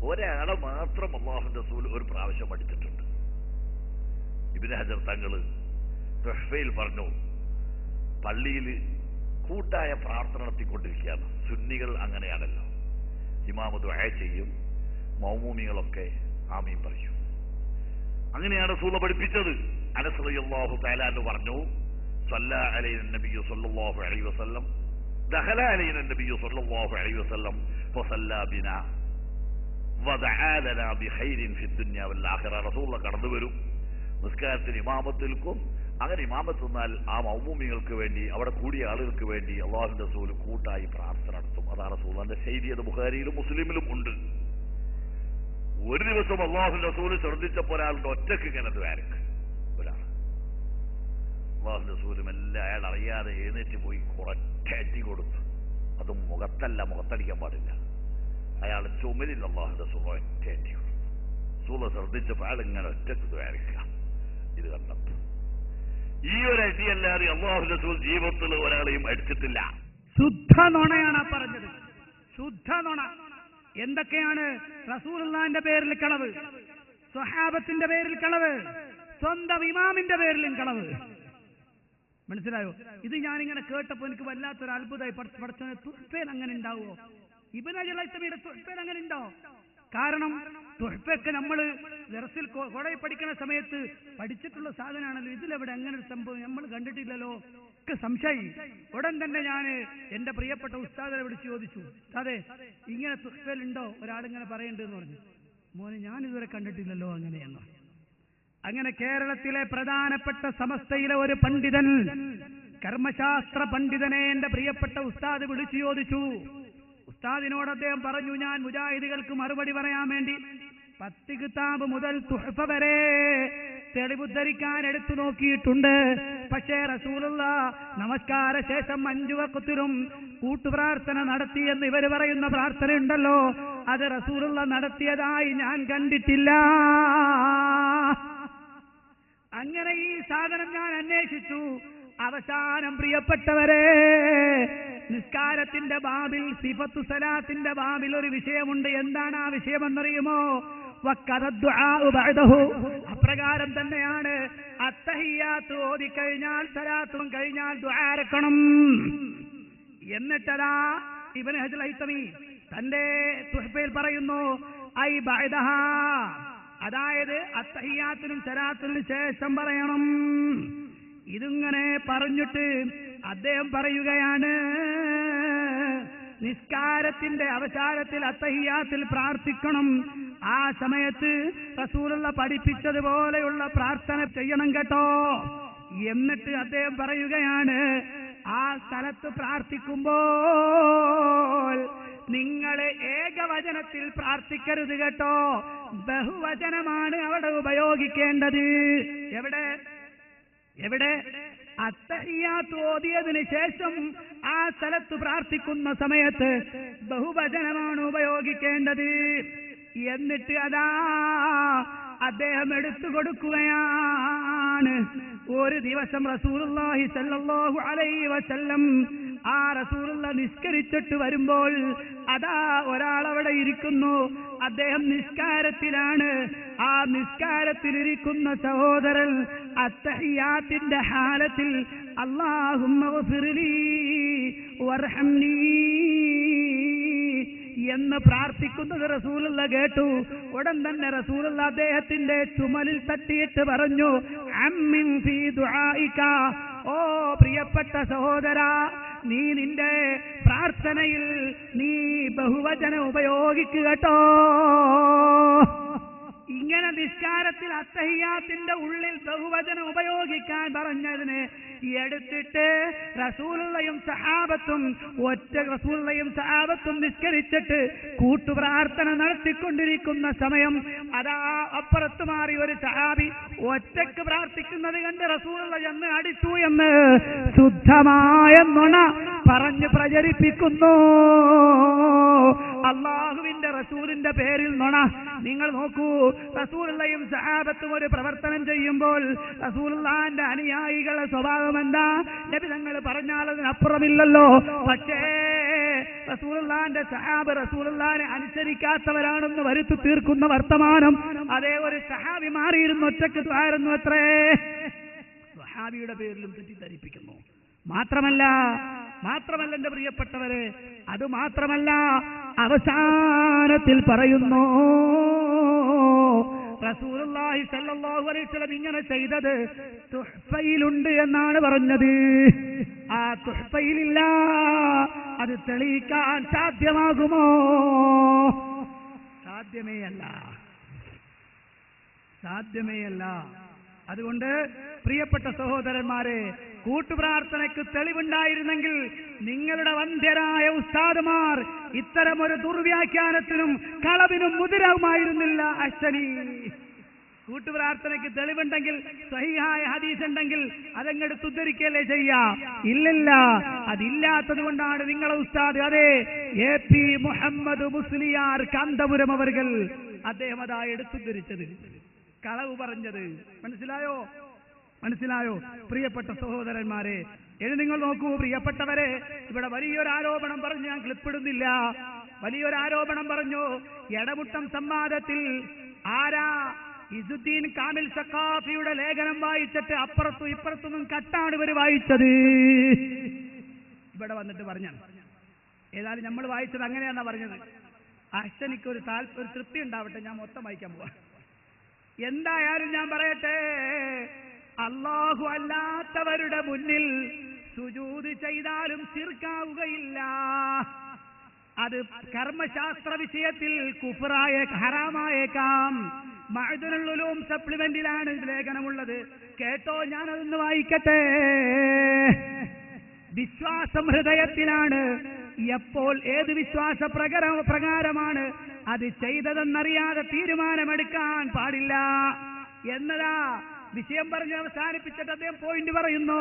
ഒരാളെ മാത്രം അല്ലാഹുവിന്റെ റസൂൽ ഒരു പ്രാവശ്യം അടിച്ചിട്ടുണ്ട്. ഇബ്നു ഹജർ തങ്ങള് തുഹ്ഫയിൽ പറഞ്ഞു, പള്ളിയിൽ കൂട്ടായ പ്രാർത്ഥന നടത്തിക്കൊണ്ടിരിക്കുകയാണ്. സുന്നികൾ അങ്ങനെയാണല്ലോ, ഇമാമ ദുആ ചെയ്യും, മൗമൂമികളൊക്കെ ആമീൻ പറയും. അങ്ങനെയാണ് റസൂൽ പഠിപ്പിച്ചത്. അനസ് റളിയല്ലാഹു തആല അൻഹു പറഞ്ഞു, സല്ലല്ലാഹു അലൈഹി നബിയ്യു സല്ലല്ലാഹു അലൈഹി വസല്ലം ദഖല അലൈന നബിയ്യു സല്ലല്ലാഹു അലൈഹി വസല്ലം ഫസല്ലാ ബിനാ വദആ ലനാ ബിഖൈരിൻ ഫിദ്ദുനിയ വൽ ആഖിറ. റസൂൽ കടന്നു വരും, നിസ്കാരത്തിന് ഇമാമത്ത് നിൽക്കും. അങ്ങനെ ഇമാമത്ത് നിന്നാൽ ആ മൗമൂമികൾക്ക് വേണ്ടി, അവിടെ കൂടിയ ആളുകൾക്ക് വേണ്ടി അല്ലാഹുവിന്റെ റസൂൽ കൂട്ടായി പ്രാർത്ഥന നടത്തും. അതാണ് റസൂലിന്റെ ശൈലി. അത് ബുഖാരിയിലും മുസ്ലിമിലും ഉണ്ട്. ഒരു ദിവസം അല്ലാഹുവിന്റെ റസൂൽ ശ്രദ്ധിച്ചപ്പോൾ ഒരാളുടെ ഒറ്റക്ക് ഇങ്ങനെ ദ്വാരക്ക് ഒരാൾ അല്ലാഹുവിന്റെ റസൂലും എല്ലാം അയാൾ അറിയാതെ എഴുന്നേറ്റ് പോയി കുറച്ചടി കൊടുത്തു. അതും മുഖത്തല്ല, മുഖത്തടിക്കാൻ പാടില്ല. അയാൾ ചുമലിൽ അല്ലാഹുവിന്റെ റസൂൽ ഒറ്റയടി കൊടുത്തു. റസൂൽ ശ്രദ്ധിച്ചപ്പോൾ അയാൾ ഇങ്ങനെ ഒറ്റക്ക് ദ്വാരക്കുക. ഇത് കണ്ടപ്പോൾ ഈ ഒരു അടിയല്ലാതെ അല്ലാഹുവിന്റെ റസൂൽ ജീവിതത്തിൽ ഒരാളെയും അടിച്ചിട്ടില്ല. ശുദ്ധ നുണയാണ് പറഞ്ഞത്, ശുദ്ധ നുണ. എന്തൊക്കെയാണ്? റസൂലുള്ളാഹിന്റെ പേരിൽ കളവ്, സ്വഹാബത്തിന്റെ പേരിൽ കളവ്, സ്വന്തം ഇമാമിന്റെ പേരിലും കളവ്. മനസ്സിലായോ? ഇത് ഞാനിങ്ങനെ കേട്ടപ്പോ എനിക്ക് വല്ലാത്തൊരു അത്ഭുതമായി. പഠിച്ചവനെ തുഹ്ഫയിൽ അങ്ങനെ ഉണ്ടാവുമോ? ഇബ്നു ഹജർ ഹൈതമിയുടെ തുഹ്ഫയിൽ അങ്ങനെ ഉണ്ടോ? കാരണം തുഹ്ഫയൊക്കെ നമ്മൾ ദർസിൽ കോളേജിൽ പഠിക്കുന്ന സമയത്ത് പഠിച്ചിട്ടുള്ള സാധനമാണല്ലോ. ഇതിലെവിടെ അങ്ങനെ ഒരു സംഭവം നമ്മൾ കണ്ടിട്ടില്ലല്ലോ. ഒക്കെ സംശയം. ഉടൻ തന്നെ ഞാൻ എന്റെ പ്രിയപ്പെട്ട ഉസ്താദിനെ വിളിച്ച് ചോദിച്ചു, അതെ ഇങ്ങനെ തുഹ്ഫയിൽ ഉണ്ടോ? ഒരാളിങ്ങനെ പറയണ്ടെന്ന് പറഞ്ഞു. മോനെ ഞാനിതുവരെ കണ്ടിട്ടില്ലല്ലോ അങ്ങനെയെന്ന്. അങ്ങനെ കേരളത്തിലെ പ്രധാനപ്പെട്ട സമസ്തയിലെ ഒരു പണ്ഡിതൻ, കർമ്മശാസ്ത്ര പണ്ഡിതനെ എന്റെ പ്രിയപ്പെട്ട ഉസ്താദ് വിളിച്ചു ചോദിച്ചു. ഉസ്താദിനോട് അദ്ദേഹം പറഞ്ഞു, ഞാൻ മുജാഹിദുകൾക്ക് മറുപടി പറയാൻ വേണ്ടി 10 കിതാബ് മുതൽ തുഹ്ഫ വരെ തെളിവുദ്ധരിക്കാൻ എടുത്തു നോക്കിയിട്ടുണ്ട്. പക്ഷേ റസൂലുള്ള നമസ്കാര ശേഷം 5 വഖത്തിലും കൂട്ടുപ്രാർത്ഥന നടത്തി എന്ന് ഇവർ പറയുന്ന പ്രാർത്ഥന ഉണ്ടല്ലോ, അത് റസൂലുള്ള നടത്തിയതായി ഞാൻ കണ്ടിട്ടില്ല. അങ്ങനെ ഈ സാധനം ഞാൻ അന്വേഷിച്ചു. അവസാനം പ്രിയപ്പെട്ടവരെ, നിസ്കാരത്തിന്റെ ബാബിൽ, സിഫത്തു സലാത്തിന്റെ ബാബിൽ ഒരു വിഷയമുണ്ട്. എന്താണ് ആ വിഷയമെന്നറിയുമോ? അപ്രകാരം തന്നെയാണ് അത്തഹിയ്യാത്ത് ഓതിക്കഴിഞ്ഞാൽ, സലാത്തും കഴിഞ്ഞാൽ ദുആ ഇറക്കണം. എന്നിട്ടതാ ഇബ്നു ഹജർ ഹൈതമി തന്റെ തുഹ്ഫയിൽ പറയുന്നു, ഐ ബഅദഹാ, അതായത് അത്തഹിയ്യാത്തിനും സലാത്തിനും ശേഷം പറയണം. ഇതിങ്ങനെ പറഞ്ഞിട്ട് അദ്ദേഹം പറയുകയാണ്, നിസ്കാരത്തിന്റെ അവസാനത്തിൽ അത്തഹിയ്യാത്തിൽ പ്രാർത്ഥിക്കണം. ആ സമയത്ത് റസൂലുള്ള പഠിപ്പിച്ചതുപോലെയുള്ള പ്രാർത്ഥന ചെയ്യണം കേട്ടോ. എന്നിട്ട് അദ്ദേഹം പറയുകയാണ്, ആ സ്ഥലത്ത് പ്രാർത്ഥിക്കുമ്പോൾ നിങ്ങൾ ഏകവചനത്തിൽ പ്രാർത്ഥിക്കരുത് കേട്ടോ, ബഹുവചനമാണ് അവിടെ ഉപയോഗിക്കേണ്ടത്. എവിടെ അത്തഹിയ്യാത്ത് ഓതിയതിനു ശേഷം ആ സ്ഥലത്ത് പ്രാർത്ഥിക്കുന്ന സമയത്ത് ബഹുവചനമാണ് ഉപയോഗിക്കേണ്ടത്. എന്നിട്ട് അതാ അദ്ദേഹം എടുത്തു കൊടുക്കുകയാണ്. ഒരു ദിവസം റസൂലുള്ളാഹി സ്വല്ലല്ലാഹു അലൈഹി വസല്ലം ആ റസൂലുള്ള നിസ്കരിച്ചിട്ട് വരുമ്പോൾ അതാ ഒരാൾ അവിടെ ഇരിക്കുന്നു. അദ്ദേഹം നിസ്കാരത്തിലാണ്. ആ നിസ്കാരത്തിലിരിക്കുന്ന സഹോദരൻ അത്തഹിയ്യാത്തിന്റെ ഹാലത്തിൽ അല്ലാഹുമ്മ ഗഫിർലി വർഹംനി എന്ന് പ്രാർത്ഥിക്കുന്നത് റസൂലുള്ള കേട്ടു. ഉടൻ തന്നെ റസൂലുള്ള അദ്ദേഹത്തിന്റെ ചുമലിൽ തട്ടിയിട്ട് പറഞ്ഞു, അമ്മിൻ ഫീ ദുആഇക, ഓ പ്രിയപ്പെട്ട സഹോദരാ, നീ നിന്റെ പ്രാർത്ഥനയിൽ നീ ബഹുവചനം ഉപയോഗിക്കുക കേട്ടോ. ഇങ്ങനെ നിസ്കാരത്തിൽ അത്തഹിയ്യാത്തിന്റെ ഉള്ളിൽ ബഹുവചനം ഉപയോഗിക്കാൻ പറഞ്ഞതിന് എടുത്തിട്ട് റസൂലുള്ളയും സഹാബത്തും നിസ്കരിച്ചിട്ട് കൂട്ടുപ്രാർത്ഥന നടത്തിക്കൊണ്ടിരിക്കുന്ന സമയം അതാ അപ്പുറത്ത് മാറി ഒരു സഹാബി ഒറ്റക്ക് പ്രാർത്ഥിക്കുന്നത് കണ്ട് റസൂലുള്ള എന്ന് അടിച്ചു എന്ന് ശുദ്ധമായ നുണ പറഞ്ഞു പ്രചരിപ്പിക്കുന്നു. അള്ളാഹുവിന്റെ റസൂലിന്റെ പേരിൽ നുണ. നിങ്ങൾ നോക്കൂ, റസൂലുള്ളയും സഹാബത്തും ഒരു പ്രവർത്തനം ചെയ്യുമ്പോൾ റസൂലുള്ളാഹിന്റെ അനുയായികളുടെ സ്വഭാവം എന്താ? നബി തങ്ങൾ പറഞ്ഞാൽ അതിനപ്പുറമില്ലല്ലോ. പക്ഷേ റസൂലുള്ളാഹിന്റെ സഹാബ് റസൂലുള്ളാഹിനെ അനുസരിക്കാത്തവരാണെന്ന് വരുത്തി തീർക്കുന്ന വർത്തമാനം അതേ ഒരു സഹാബി മാറിയിരുന്നു, ഒറ്റക്ക് ആയിരുന്നു അത്രേ. സഹാബിയുടെ പേരിലും തെറ്റിദ്ധരിപ്പിക്കുന്നു. മാത്രമല്ല എന്റെ പ്രിയപ്പെട്ടവരെ, അത് മാത്രമല്ല, അവസാനത്തിൽ പറയുന്നു റസൂലുള്ളാഹി സ്വല്ലല്ലാഹു അലൈഹി വസല്ലം ഇങ്ങനെ ചെയ്തത് തുഹ്ഫയിലുണ്ട് എന്നാണ് പറഞ്ഞത്. ആ തുഹ്ഫയിലില്ല, അത് തെളിയിക്കാൻ സാധ്യമാകുമോ? സാധ്യമേയല്ല. അതുകൊണ്ട് പ്രിയപ്പെട്ട സഹോദരന്മാരെ, കൂട്ടുപ്രാർത്ഥനയ്ക്ക് തെളിവുണ്ടായിരുന്നെങ്കിൽ നിങ്ങളുടെ വന്ധ്യരായ ഉസ്താദുമാർ ഇത്തരമൊരു ദുർവ്യാഖ്യാനത്തിനും കളവിനും മുതിരവുമായിരുന്നില്ല. അശ്വനി, കൂട്ടുപ്രാർത്ഥനയ്ക്ക് തെളിവുണ്ടെങ്കിൽ, സഹീഹായ ഹദീസ് ഉണ്ടെങ്കിൽ അതങ്ങെടുത്ത് ഉദ്ധരിക്കല്ലേ ചെയ്യാം. ഇല്ലല്ല, അതില്ലാത്തത് കൊണ്ടാണ് നിങ്ങളെ ഉസ്താദ് അതേ AP മുഹമ്മദ് മുസ്ലിയാർ കാന്തപുരം അവർകൾ അദ്ദേഹം അതാ എടുത്തുദ്ധരിച്ചത്, കളവ് പറഞ്ഞത്. മനസ്സിലായോ പ്രിയപ്പെട്ട സഹോദരന്മാരെ? ഇനി നിങ്ങൾ നോക്കൂ പ്രിയപ്പെട്ടവരെ, ഇവിടെ വലിയൊരു ആരോപണം പറഞ്ഞു, ഞാൻ ക്ലിപ്പിടുന്നില്ല. വലിയൊരു ആരോപണം പറഞ്ഞു. എടമുട്ടം സംവാദത്തിൽ ആരാ ഇസുദ്ദീൻ കാമിൽ സഖാഫിയുടെ ലേഖനം വായിച്ചിട്ട് അപ്പുറത്തും ഇപ്പുറത്തൊന്നും കട്ടാണ് ഇവർ വായിച്ചത്. ഇവിടെ വന്നിട്ട് പറഞ്ഞ ഏതായാലും നമ്മൾ വായിച്ചത് അങ്ങനെയാണെന്നാ പറഞ്ഞത്. അശ്വനിക്കൊരു തൃപ്തി ഉണ്ടാവട്ടെ, ഞാൻ മൊത്തം വായിക്കാൻ പോവാ. എന്തായാലും ഞാൻ പറയട്ടെ, അല്ലാഹു അല്ലാത്തവരുടെ മുന്നിൽ സുജൂദ് ചെയ്താലും ശിർക്കാവുകയില്ല. അത് കർമ്മശാസ്ത്ര വിഷയത്തിൽ കുഫറായ ഹറാമായേക്കാം. മഅ്ദനുൽ ഉലൂം സപ്ലിമെന്റിലാണ് ഇത് ലേഖനമുള്ളത്. കേട്ടോ, ഞാനതൊന്ന് വായിക്കട്ടെ. വിശ്വാസം ഹൃദയത്തിലാണ്. എപ്പോൾ ഏത് വിശ്വാസ പ്രകാരമാണ് അത് ചെയ്തതെന്നറിയാതെ തീരുമാനമെടുക്കാൻ പാടില്ല എന്നതാ വിഷയം പറഞ്ഞ് അവസാനിപ്പിച്ചിട്ട് അദ്ദേഹം പോയിന്റ് പറയുന്നു.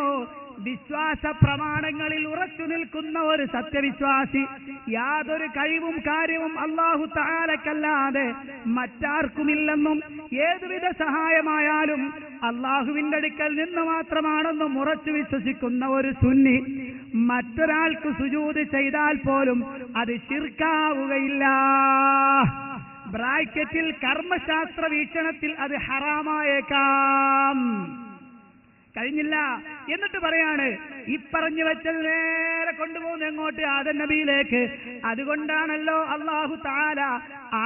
വിശ്വാസ പ്രമാണങ്ങളിൽ ഉറച്ചു നിൽക്കുന്ന ഒരു സത്യവിശ്വാസി യാതൊരു കഴിവും കാര്യവും അല്ലാഹു തആലക്കല്ലാതെ മറ്റാർക്കുമില്ലെന്നും ഏതുവിധ സഹായമായാലും അല്ലാഹുവിന്റെ അടുക്കൽ നിന്ന് മാത്രമാണെന്നും ഉറച്ചു വിശ്വസിക്കുന്ന ഒരു സുന്നി മറ്റൊരാൾക്ക് സുജൂദ് ചെയ്താൽ പോലും അത് ശിർക്കാവുകയില്ല. ബ്രാക്കറ്റിൽ കർമ്മശാസ്ത്ര വീക്ഷണത്തിൽ അത് ഹറാമായേക്കാം. കഴിഞ്ഞില്ല. എന്നിട്ട് പറയാണ്, ഈ പറഞ്ഞു വെച്ചത് നേരെ കൊണ്ടുപോകുന്ന എങ്ങോട്ട്? ആദം നബിയിലേക്ക്. അതുകൊണ്ടാണല്ലോ അല്ലാഹു തആല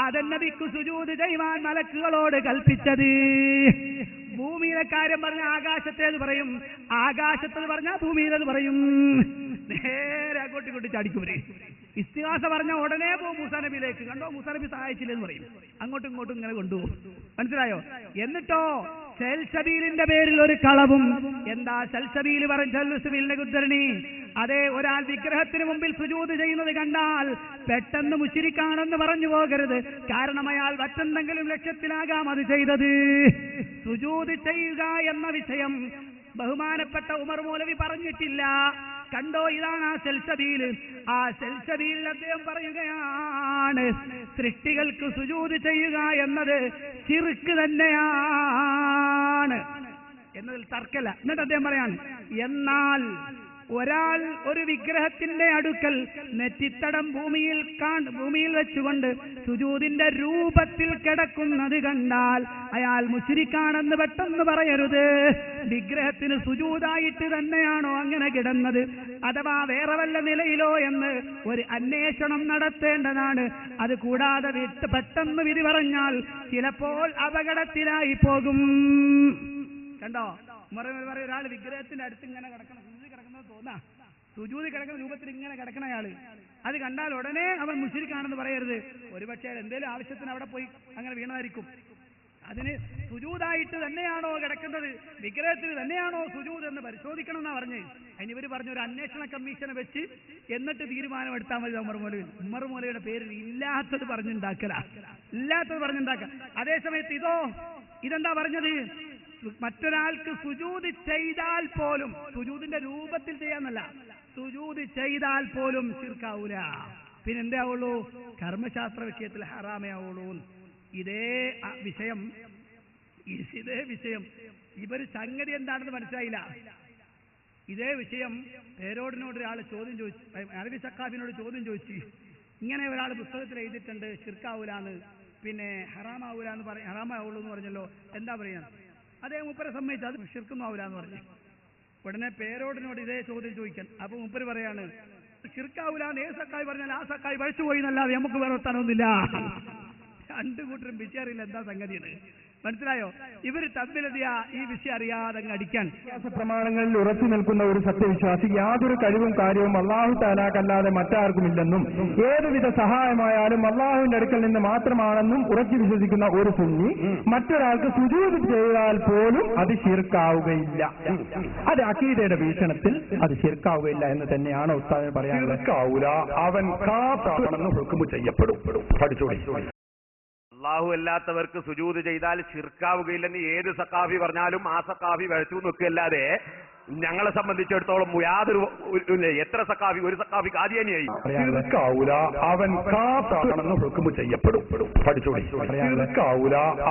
ആദം നബിക്ക് സുജൂദ് ചെയ്യുവാൻ മലക്കുകളോട് കൽപ്പിച്ചത്. ഭൂമിയിലെ കാര്യം പറഞ്ഞ ആകാശത്തേത് പറയും, ആകാശത്തത് പറഞ്ഞാൽ ഭൂമിയിലത് പറയും. നേരെ അങ്ങോട്ട് ചാടിക്കൂരെ. ഇസ്തിഗാസ പറഞ്ഞ ഉടനെ പോകും മൂസാ നബിയിലേക്ക്. കണ്ടോ, മൂസാ നബി സഹായിച്ചില്ലെന്ന് പറയും. അങ്ങോട്ടും ഇങ്ങോട്ടും ഇങ്ങനെ കൊണ്ടുപോകും. മനസ്സിലായോ? എന്നിട്ടോ സൽസബീലിന്റെ പേരിൽ ഒരു കളവും. എന്താ സൽസബീൽ പറഞ്ഞ ഉദ്ധരണി? അതെ, ഒരാൾ വിഗ്രഹത്തിന് മുമ്പിൽ സുജൂദ് ചെയ്യുന്നത് കണ്ടാൽ പെട്ടെന്ന് മുശ്രിക്കാണെന്ന് പറഞ്ഞു പോകരുത്. കാരണം അയാൾ മറ്റെന്തെങ്കിലും ലക്ഷ്യത്തിലാകാം അത് ചെയ്തത്. സുജൂദ് ചെയ്യുക എന്ന വിഷയം ബഹുമാനപ്പെട്ട ഉമർ മൗലവി പറഞ്ഞിട്ടില്ല. കണ്ടോ, ഇതാണ് ആ സെൽസബീൽ. ആ സെൽസബീൽ അദ്ദേഹം പറയുകയാണ്, സൃഷ്ടികൾക്ക് സുജൂദ് ചെയ്യുക എന്നത് ശിർക്ക് തന്നെയാണ് എന്നതിൽ തർക്കമില്ല. എന്നിട്ട് അദ്ദേഹം പറയാണ്, എന്നാൽ ഒരാൾ ഒരു വിഗ്രഹത്തിന്റെ അടുക്കൽ നെറ്റിത്തടം ഭൂമിയിൽ വെച്ചുകൊണ്ട് സുജൂദിന്റെ രൂപത്തിൽ കിടക്കുന്നത് കണ്ടാൽ അയാൾ മുശ്രിക്കാണെന്ന് പെട്ടെന്ന് പറയരുത്. വിഗ്രഹത്തിന് സുജൂദായിട്ട് തന്നെയാണോ അങ്ങനെ കിടന്നത്, അഥവാ വേറെ വല്ല നിലയിലോ എന്ന് ഒരു അന്വേഷണം നടത്തേണ്ടതാണ്. അത് കൂടാതെ പെട്ടെന്ന് വിധി പറഞ്ഞാൽ ചിലപ്പോൾ അപകടത്തിലായി പോകും. കണ്ടോ, പറയും ഒരാൾ വിഗ്രഹത്തിന്റെ അടുത്ത് ഇങ്ങനെ കിടക്കണം, തോന്നാ സുജൂദ് കിടക്കുന്ന രൂപത്തിൽ ഇങ്ങനെ കിടക്കണ അയാള്, അത് കണ്ടാൽ ഉടനെ അവൻ മുശ്രിക്കാണെന്ന് പറയരുത്. ഒരുപക്ഷെ എന്തെങ്കിലും ആവശ്യത്തിന് അവിടെ പോയി അങ്ങനെ വീണായിരിക്കും. അതിന് സുജൂദായിട്ട് തന്നെയാണോ കിടക്കുന്നത്, വിഗ്രഹത്തിന് തന്നെയാണോ സുജൂദ് എന്ന് പരിശോധിക്കണം എന്നാ പറഞ്ഞ്. അതിന് ഇവർ പറഞ്ഞു ഒരു അന്വേഷണ കമ്മീഷനെ വെച്ച് എന്നിട്ട് തീരുമാനം എടുത്താൽ മതി. ഉമർ മൗലവിയുടെ പേരിൽ ഇല്ലാത്തത് പറഞ്ഞുണ്ടാക്കല. അതേസമയത്ത് ഇതെന്താ പറഞ്ഞത്? മറ്റൊരാൾക്ക് സുജൂദ് ചെയ്താൽ പോലും, സുജൂദിന്റെ രൂപത്തിൽ ചെയ്യാന്നല്ല, സുജൂദ് ചെയ്താൽ പോലും ശിർക്കാവൂല. പിന്നെന്തേ ആവുള്ളൂ? കർമ്മശാസ്ത്ര വിഷയത്തിൽ ഹറാമേ ആവുള്ളൂ. ഇതേ വിഷയം ഇവര് സംഗതി എന്താണെന്ന് മനസ്സിലായില്ല. ഇതേ വിഷയം പേരോടിനോട് ഒരാൾ ചോദ്യം ചോദിച്ചു, അറബി സക്കാഫിനോട് ചോദ്യം ചോദിച്ചു. ഇങ്ങനെ ഒരാൾ പുസ്തകത്തിൽ എഴുതിയിട്ടുണ്ട് ഷിർക്കാവൂലാന്ന്, പിന്നെ ഹറാമാവൂലാന്ന് ഹറാമാവുള്ളൂ എന്ന് പറഞ്ഞല്ലോ, എന്താ പറയാ? അതേ മൂപ്പരെ സമ്മതിച്ചു, അത് ഷിർക്കൊന്നും ആവൂലാന്ന് പറഞ്ഞു. ഉടനെ പേരോടിനോട് ഇതേ ചോദ്യം ചോദിക്കാൻ. അപ്പൊ മൂപ്പര് പറയാണ്, ഷിർക്കാവൂലാന്ന് ഏത് സക്കായി പറഞ്ഞാൽ ആ സക്കായി വഴിച്ചു പോയി എന്നല്ലാതെ നമുക്ക് വേറെ വർത്താനൊന്നുമില്ല. രണ്ടു കൂട്ടരും വിഷയറിയില്ല എന്താ സംഗതിയാണ്. മനസ്സിലായോ? ഇവര് തമ്മിലെത്തിയ ഈ വിഷയം അറിയാതെ അങ്ങ് അടിക്കാൻ. പ്രമാണങ്ങളിൽ ഉറച്ചു നിൽക്കുന്ന ഒരു സത്യവിശ്വാസി യാതൊരു കഴിവും കാര്യവും അള്ളാഹു താലാക്കല്ലാതെ മറ്റാർക്കുമില്ലെന്നും ഏതുവിധ സഹായമായാലും അള്ളാഹുവിന്റെ അടുക്കൽ നിന്ന് മാത്രമാണെന്നും ഉറച്ചു വിശ്വസിക്കുന്ന ഒരു സുന്നി മറ്റൊരാൾക്ക് സുജൂദ് ചെയ്താൽ പോലും അത് ശിർക്കാവുകയില്ല. അത് അഖീദയുടെ വീക്ഷണത്തിൽ അത് ശിർക്കാവുകയില്ല എന്ന് തന്നെയാണ് ഉസ്താദിന് പറയാനുള്ളത്. അവൻ കാഫിറാണെന്ന് ഹുക്മ് ചെയ്യപ്പെടും. പഠിച്ചോളി. അള്ളാഹു അല്ലാത്തവർക്ക് സുജൂദ് ചെയ്താൽ ശിർക്കാവുകയില്ലെന്ന് ഏത് സക്കാഫി പറഞ്ഞാലും ആ സക്കാഫി വഴച്ചു നിൽക്കുകയല്ലാതെ ഞങ്ങളെ സംബന്ധിച്ചിടത്തോളം യാതൊരു എത്ര സക്കാഫി, ഒരു സക്കാഫി കാദിയാനിയായി അവൻ കാഫിറാണെന്ന് ഹുക്മ് ചെയ്യപ്പെടും. പഠിച്ചോളി.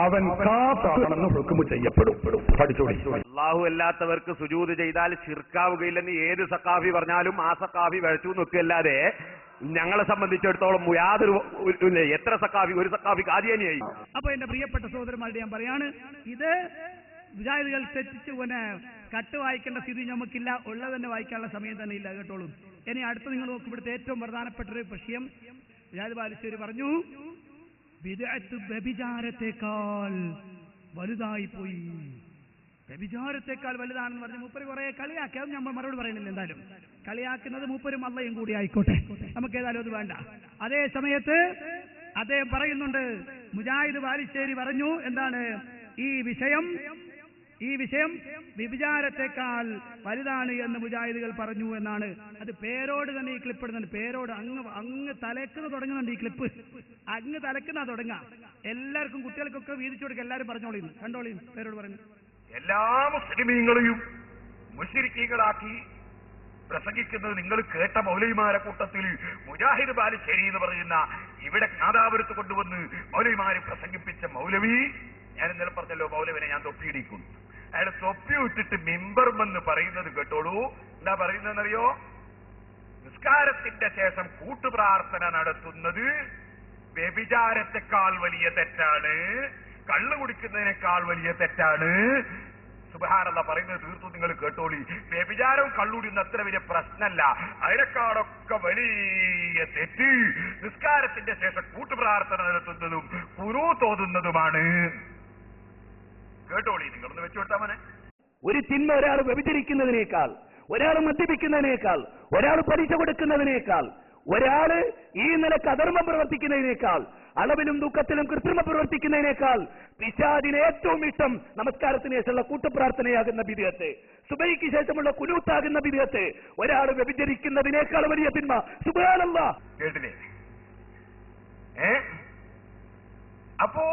അവൻ കാഫിറാണെന്ന് ഹുക്മ് ചെയ്യപ്പെടും. പഠിച്ചോളി. അള്ളാഹു അല്ലാത്തവർക്ക് സുജൂദ് ചെയ്താൽ ശിർക്കാവുകയില്ലെന്ന് ഏത് സക്കാഫി പറഞ്ഞാലും ആ സക്കാഫി വഴച്ചു നിൽക്കുകയല്ലാതെ ഞങ്ങളെ സംബന്ധിച്ചിടത്തോളം യാതൊരു എത്ര സക്കാഫി, ഒരു സക്കാഫി കാദിയാനിയായി. അപ്പൊ എന്റെ പ്രിയപ്പെട്ട സഹോദരന്മാരുടെ ഞാൻ പറയാണ്, ഇത് മുജാഹിദുകൾ തെറ്റിച്ച് കട്ട് വായിക്കേണ്ട സ്ഥിതി നമുക്കില്ല, ഉള്ളത് തന്നെ വായിക്കാനുള്ള സമയം തന്നെ ഇല്ല. കേട്ടോളൂ. ഇനി അടുത്ത് നിങ്ങൾ നോക്കും, ഇവിടുത്തെ ഏറ്റവും പ്രധാനപ്പെട്ട ഒരു വിഷയം മുജാഹിദ് ബാലുശ്ശേരി പറഞ്ഞു, ബിദ്അത്ത് വ്യഭിചാരത്തെക്കാൾ വലുതായി പോയി. വ്യഭിചാരത്തെക്കാൾ വലുതാണെന്ന് പറഞ്ഞ് മൂപ്പര് കുറെ കളിയാക്കി. അത് നമ്മൾ മറുപടി പറയുന്നില്ല. എന്തായാലും കളിയാക്കുന്നത് മൂപ്പരും അള്ളയും കൂടി ആയിക്കോട്ടെ, നമുക്ക് ഏതായാലും അത് വേണ്ട. അതേ സമയത്ത് അദ്ദേഹം പറയുന്നുണ്ട്, മുജാഹിദ് ബാലുശ്ശേരി പറഞ്ഞു, എന്താണ് ഈ വിഷയം വ്യഭിചാരത്തെക്കാൾ വലുതാണ് എന്ന് മുജാഹിദുകൾ പറഞ്ഞു എന്നാണ്. അത് പേരോട് തന്നെ ഈ ക്ലിപ്പ് ഇടുന്നുണ്ട്. പേരോട് അങ്ങ് തലക്കുന്ന തുടങ്ങുന്നുണ്ട്. ഈ ക്ലിപ്പ് അങ്ങ് തലക്കുന്ന തുടങ്ങാം. എല്ലാവർക്കും കുട്ടികൾക്കൊക്കെ വീതിച്ചു കൊടുക്കുക. എല്ലാവരും പറഞ്ഞോളിന്ന് കണ്ടോളിയും. പേരോട് പറഞ്ഞു, എല്ലാ മുസ്ലിമീങ്ങളെയും മുശ്രിക്കീകളാക്കി പ്രസംഗിക്കുന്നത് നിങ്ങൾ കേട്ട മൗലവിമാരെ കൂട്ടത്തിൽ മുജാഹിദ് ബാലുശ്ശേരി എന്ന് പറയുന്ന ഇവിടെ നാദാപുരത്ത് കൊണ്ടുവന്ന് മൗലവിമാരെ പ്രസംഗിപ്പിച്ച മൗലവി, ഞാൻ ഇന്നലെ പറഞ്ഞല്ലോ മൗലവിനെ ഞാൻ തൊപ്പിയിടിക്കുന്നു. അയാൾ തൊപ്പി വിട്ടിട്ട് മിമ്പർമെന്ന് പറയുന്നത് കേട്ടോളൂ. എന്താ പറയുന്നതെന്നറിയോ? നിസ്കാരത്തിന്റെ ശേഷം കൂട്ടുപ്രാർത്ഥന നടത്തുന്നത് വ്യഭിചാരത്തെക്കാൾ വലിയ തെറ്റാണ്, കള്ളു കുടിക്കുന്നതിനേക്കാൾ വലിയ തെറ്റാണ്. സുബ്ഹാനല്ലാഹ് പറയുന്നത് തീർത്തും നിങ്ങൾ കേട്ടോളി. വ്യഭിചാരവും കള്ളുടിയുന്ന അത്ര വലിയ പ്രശ്നമല്ല, അതിനേക്കാളൊക്കെ വലിയ തെറ്റ് നിസ്കാരത്തിന്റെ ശേഷം കൂട്ടുപ്രാർത്ഥന നടത്തുന്നതും ഖുനൂത്ത് ഓതുന്നതുമാണ്. കേട്ടോളി, നിങ്ങളൊന്ന് വെച്ചു കൊടുത്താൽ മനെ. ഒരു തിന്മ ഒരാൾ വ്യഭിചരിക്കുന്നതിനേക്കാൾ, ഒരാൾ മദ്യപിക്കുന്നതിനേക്കാൾ, ഒരാൾ പലിശ കൊടുക്കുന്നതിനേക്കാൾ, ഒരാള് ഈ നിലക്ക് അധർമ്മം പ്രവർത്തിക്കുന്നതിനേക്കാൾ, അളവിലും ദുഃഖത്തിലും കൃത്രിമം പ്രവർത്തിക്കുന്നതിനേക്കാൾ പിശാചിന് ഏറ്റവും ഇഷ്ടം നമസ്കാരത്തിന് ശേഷമുള്ള കൂട്ടുപ്രാർത്ഥനയാകുന്ന ബിദ്അത്ത്, സുബഹിക്ക് ശേഷമുള്ള ഖുനൂത്താകുന്ന ബിദ്അത്ത്. ഒരാൾ വ്യഭിചരിക്കുന്നതിനേക്കാൾ വലിയ തിന്മ. സുബ്ഹാനല്ലാഹ്. കേട്ടില്ലേ? അപ്പോ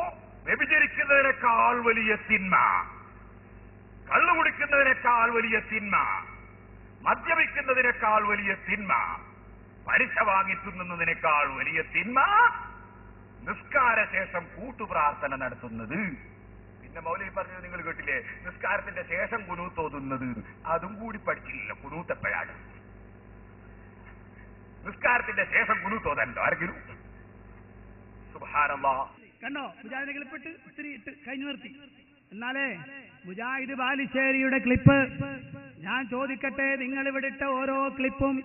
വ്യഭിചരിക്കുന്നതിനേക്കാൾ വലിയ തിന്മ, കള്ളു കുടിക്കുന്നതിനേക്കാൾ വലിയ തിന്മ, മദ്യപിക്കുന്നതിനേക്കാൾ വലിയ തിന്മ, പലിശ വാങ്ങിത്തുന്നതിനേക്കാൾ വലിയ തിന്മ നിസ്കാര ശേഷം കൂട്ടുപ്രാർത്ഥന നടത്തുന്നത്. പിന്നെ മൗലവി പറഞ്ഞത് നിങ്ങൾ കേട്ടില്ലേ? നിസ്കാരത്തിന്റെ ശേഷം ഖുനൂത്ത് ഓതുന്നത്. അതും കൂടി പഠിച്ചില്ല. ഖുനൂത്ത് എപ്പോഴാണ്? നിസ്കാരത്തിന്റെ ശേഷം ഖുനൂത്ത് ഓതാനുണ്ടോ ആരെങ്കിലും? സുബ്ഹാനല്ലാഹ്. കണ്ടോ? മുജാഹിദ് ക്ലിപ്പിട്ട് ഇത്തിരി ഇട്ട് കഴിഞ്ഞു നിർത്തി. എന്നാലേ മുജാഹിദ് ബാലുശ്ശേരിയുടെ ക്ലിപ്പ് ഞാൻ ചോദിക്കട്ടെ, നിങ്ങൾ ഇവിടെ ഇട്ട ഓരോ ക്ലിപ്പും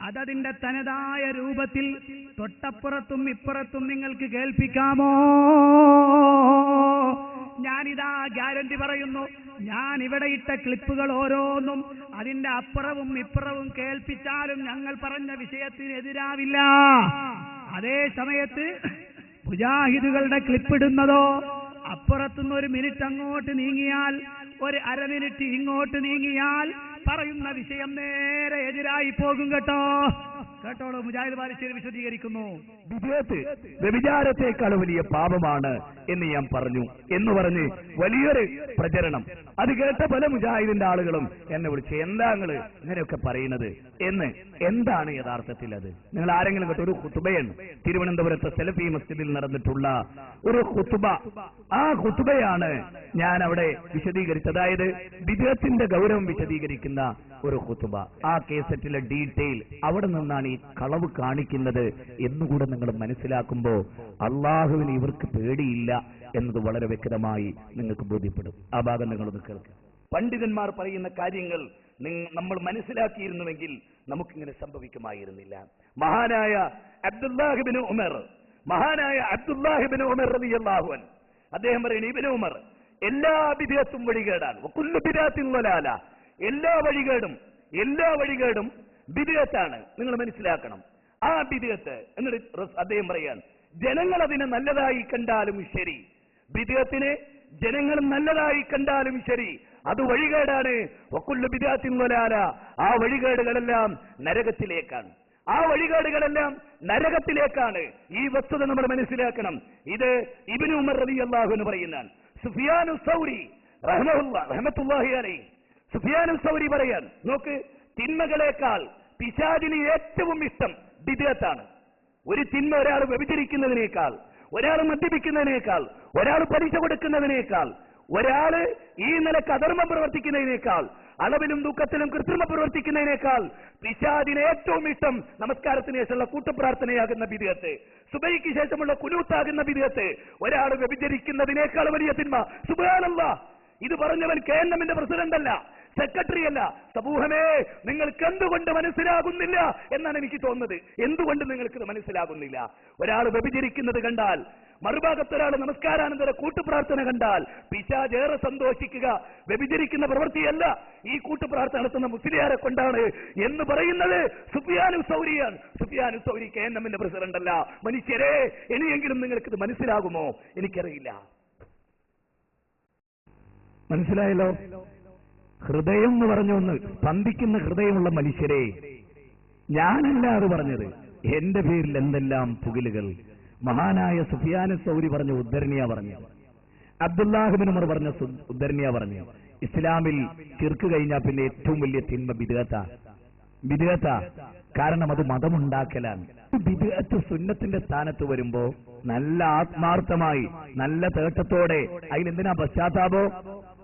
അതതിന്റെ തനതായ രൂപത്തിൽ തൊട്ടപ്പുറത്തും ഇപ്പുറത്തും നിങ്ങൾക്ക് കേൾപ്പിക്കാമോ? ഞാനിതാ ഗ്യാരണ്ടി പറയുന്നു, ഞാൻ ഇവിടെ ഇട്ട ക്ലിപ്പുകൾ ഓരോന്നും അതിന്റെ അപ്പുറവും ഇപ്പുറവും കേൾപ്പിച്ചാലും ഞങ്ങൾ പറഞ്ഞ വിഷയത്തിന് എതിരാവില്ല. അതേ സമയത്ത് മുജാഹിദുകളുടെ ക്ലിപ്പിടുന്നതോ അപ്പുറത്തുനിന്ന് ഒരു മിനിറ്റ് അങ്ങോട്ട് നീങ്ങിയാൽ, ഒരു അരമിനിറ്റ് ഇങ്ങോട്ട് നീങ്ങിയാൽ പറയുന്ന വിഷയം നേരെ എതിരായി പോകും കേട്ടോ. കേട്ടോളൂ, മുജാഹിദ് ബാലുശ്ശേരി വിശദീകരിക്കുന്നു. വിദേഹത്ത് വ്യഭിചാരത്തെക്കാൾ വലിയ പാപമാണ് എന്ന് ഞാൻ പറഞ്ഞു എന്ന് പറഞ്ഞ് വലിയൊരു പ്രചരണം. അത് കേട്ട പല മുജാഹിദിന്റെ ആളുകളും എന്നെ വിളിച്ച് എന്താ നിങ്ങള് ഇങ്ങനെയൊക്കെ പറയുന്നത് എന്ന്. എന്താണ് യഥാർത്ഥത്തിൽ അത്? നിങ്ങൾ ആരെങ്കിലും കേട്ട ഒരു ഖുതുബയാണ് തിരുവനന്തപുരത്തെ സലഫി മസ്ജിദിൽ നടന്നിട്ടുള്ള ഒരു ഖുതുബ. ആ ഖുതുബയാണ് ഞാൻ അവിടെ വിശദീകരിച്ചത്. അതായത് വിദേഹത്തിന്റെ ഗൗരവം വിശദീകരിക്കുന്ന ഒരു ഖുതുബ. ആ കേസറ്റിലെ ഡീറ്റെയിൽ അവിടെ നിന്നാണ് ഈ കളവ് കാണിക്കുന്നത് എന്നുകൂടെ നിങ്ങൾ മനസ്സിലാക്കുമ്പോൾ അള്ളാഹുവിന് ഇവർക്ക് പേടിയില്ല എന്നത് വളരെ വ്യക്തമായി നിങ്ങൾക്ക് ബോധ്യപ്പെടും. ആ ഭാഗം നിങ്ങളൊന്ന് കേൾക്കുക. പണ്ഡിതന്മാർ പറയുന്ന കാര്യങ്ങൾ നമ്മൾ മനസ്സിലാക്കിയിരുന്നുവെങ്കിൽ നമുക്കിങ്ങനെ സംഭവിക്കുമായിരുന്നില്ല. മഹാനായ അബ്ദുല്ലാഹിബ്നു ഉമർ റളിയല്ലാഹു അൻഹു അദ്ദേഹം പറയുന്നു, ഇബ്നു ഉമർ എല്ലാ ബിദ്അത്തും വഴികേടാണ്, വകുല്ലു ബിദ്അത്തിൻ ളലാല, എല്ലാ വഴികേടും ബിദ്അത്താണ്. നിങ്ങൾ മനസ്സിലാക്കണം ആ ബിദ്അത്ത്. എന്നിട്ട് അദ്ദേഹം പറയാൻ, ജനങ്ങൾ അതിനെ നല്ലതായി കണ്ടാലും ശരി, ബിദ്അത്തിനെ ജനങ്ങൾ നല്ലതായി കണ്ടാലും ശരി, അത് വഴികേടാണ്. വകുല്ലു ബിദ്അത്തിൻ ളലാല, ആ വഴികേടുകളെല്ലാം നരകത്തിലേക്കാണ്. ഈ വസ്തുത നമ്മൾ മനസ്സിലാക്കണം. ഇത് ഇബ്നു ഉമർ റളിയല്ലാഹു അൻഹു പറയുന്നതാണ്. സുഫിയാനു സൗരി റഹ്മത്തുള്ളാഹി അലൈഹി, സുഫിയാനു സൗരി പറയാൻ, നോക്ക്, തിന്മകളേക്കാൾ പിശാചിന് ഏറ്റവും ഇഷ്ടം ബിദ്അത്താണ്. ഒരു തിന്മ ഒരാൾ വ്യഭിചരിക്കുന്നതിനേക്കാൾ, ഒരാൾ മദ്യപിക്കുന്നതിനേക്കാൾ, ഒരാൾ പലിശ കൊടുക്കുന്നതിനേക്കാൾ, ഒരാള് ഈ നിലക്ക് അധർമ്മം പ്രവർത്തിക്കുന്നതിനേക്കാൾ, അളവിലും ദുഃഖത്തിലും കൃത്രിമ പ്രവർത്തിക്കുന്നതിനേക്കാൾ പിശാചിന് ഏറ്റവും ഇഷ്ടം നമസ്കാരത്തിന് ശേഷമുള്ള കൂട്ടുപ്രാർത്ഥനയാകുന്ന ബിദ്അത്ത്, സുബഹിക്ക് ശേഷമുള്ള കുനൂത്താകുന്ന ബിദ്അത്ത്, ഒരാൾ വ്യഭിചരിക്കുന്നതിനേക്കാൾ വലിയ തിന്മ. സുബ്ഹാനല്ലാഹ്, ഇത് പറഞ്ഞവൻ KNM പ്രസിഡന്റ് അല്ല, സെക്രട്ടറി അല്ല. സമൂഹമേ, നിങ്ങൾക്ക് എന്തുകൊണ്ട് മനസ്സിലാകുന്നില്ല എന്നാണ് എനിക്ക് തോന്നുന്നത്. എന്തുകൊണ്ട് നിങ്ങൾക്കിത് മനസ്സിലാകുന്നില്ല? ഒരാൾ വ്യഭിചരിക്കുന്നത് കണ്ടാൽ, മറുഭാഗത്തൊരാൾ നമസ്കാരാനന്തര കൂട്ടുപ്രാർത്ഥന കണ്ടാൽ പിശാച് ഏറെ സന്തോഷിക്കുക. വ്യഭിചരിക്കുന്ന പ്രവൃത്തിയല്ല ഈ കൂട്ടുപ്രാർത്ഥന നടത്തുന്ന മുസ്ലിയാരെ കൊണ്ടാണ് എന്ന് പറയുന്നത് സുഫിയാനു സൗരിയാണ്. സുഫിയാനു സൗരി KNM പ്രസിഡന്റ് അല്ല. മനുഷ്യരെ, ഇനിയെങ്കിലും നിങ്ങൾക്കിത് മനസ്സിലാകുമോ? എനിക്കറിയില്ല. മനസ്സിലായല്ലോ? ഹൃദയം എന്ന് പറഞ്ഞൊന്ന് സ്പന്ദിക്കുന്ന ഹൃദയമുള്ള മനുഷ്യരെ, ഞാനല്ല അത് പറഞ്ഞത്. എന്റെ പേരിൽ എന്തെല്ലാം പുകിലുകൾ. മഹാനായ സുഫിയാനു സൗരി പറഞ്ഞ ഉദ്ധരണിയാ പറഞ്ഞത്, അബ്ദുല്ലാഹിബ്നു ഉമർ പറഞ്ഞ ഉദ്ധരണിയാ പറഞ്ഞു. ഇസ്ലാമിൽ ശിർക്ക് കഴിഞ്ഞാൽ പിന്നെ ഏറ്റവും വലിയ തിന്മ ബിദ്അത്താ. കാരണം അത് മതമുണ്ടാക്കലാണ്. ബിദ്അത്ത് സുന്നത്തിന്റെ സ്ഥാനത്ത് വരുമ്പോ നല്ല ആത്മാർത്ഥമായി, നല്ല തേട്ടത്തോടെ, അതിനെന്തിനാ പശ്ചാത്താപോ?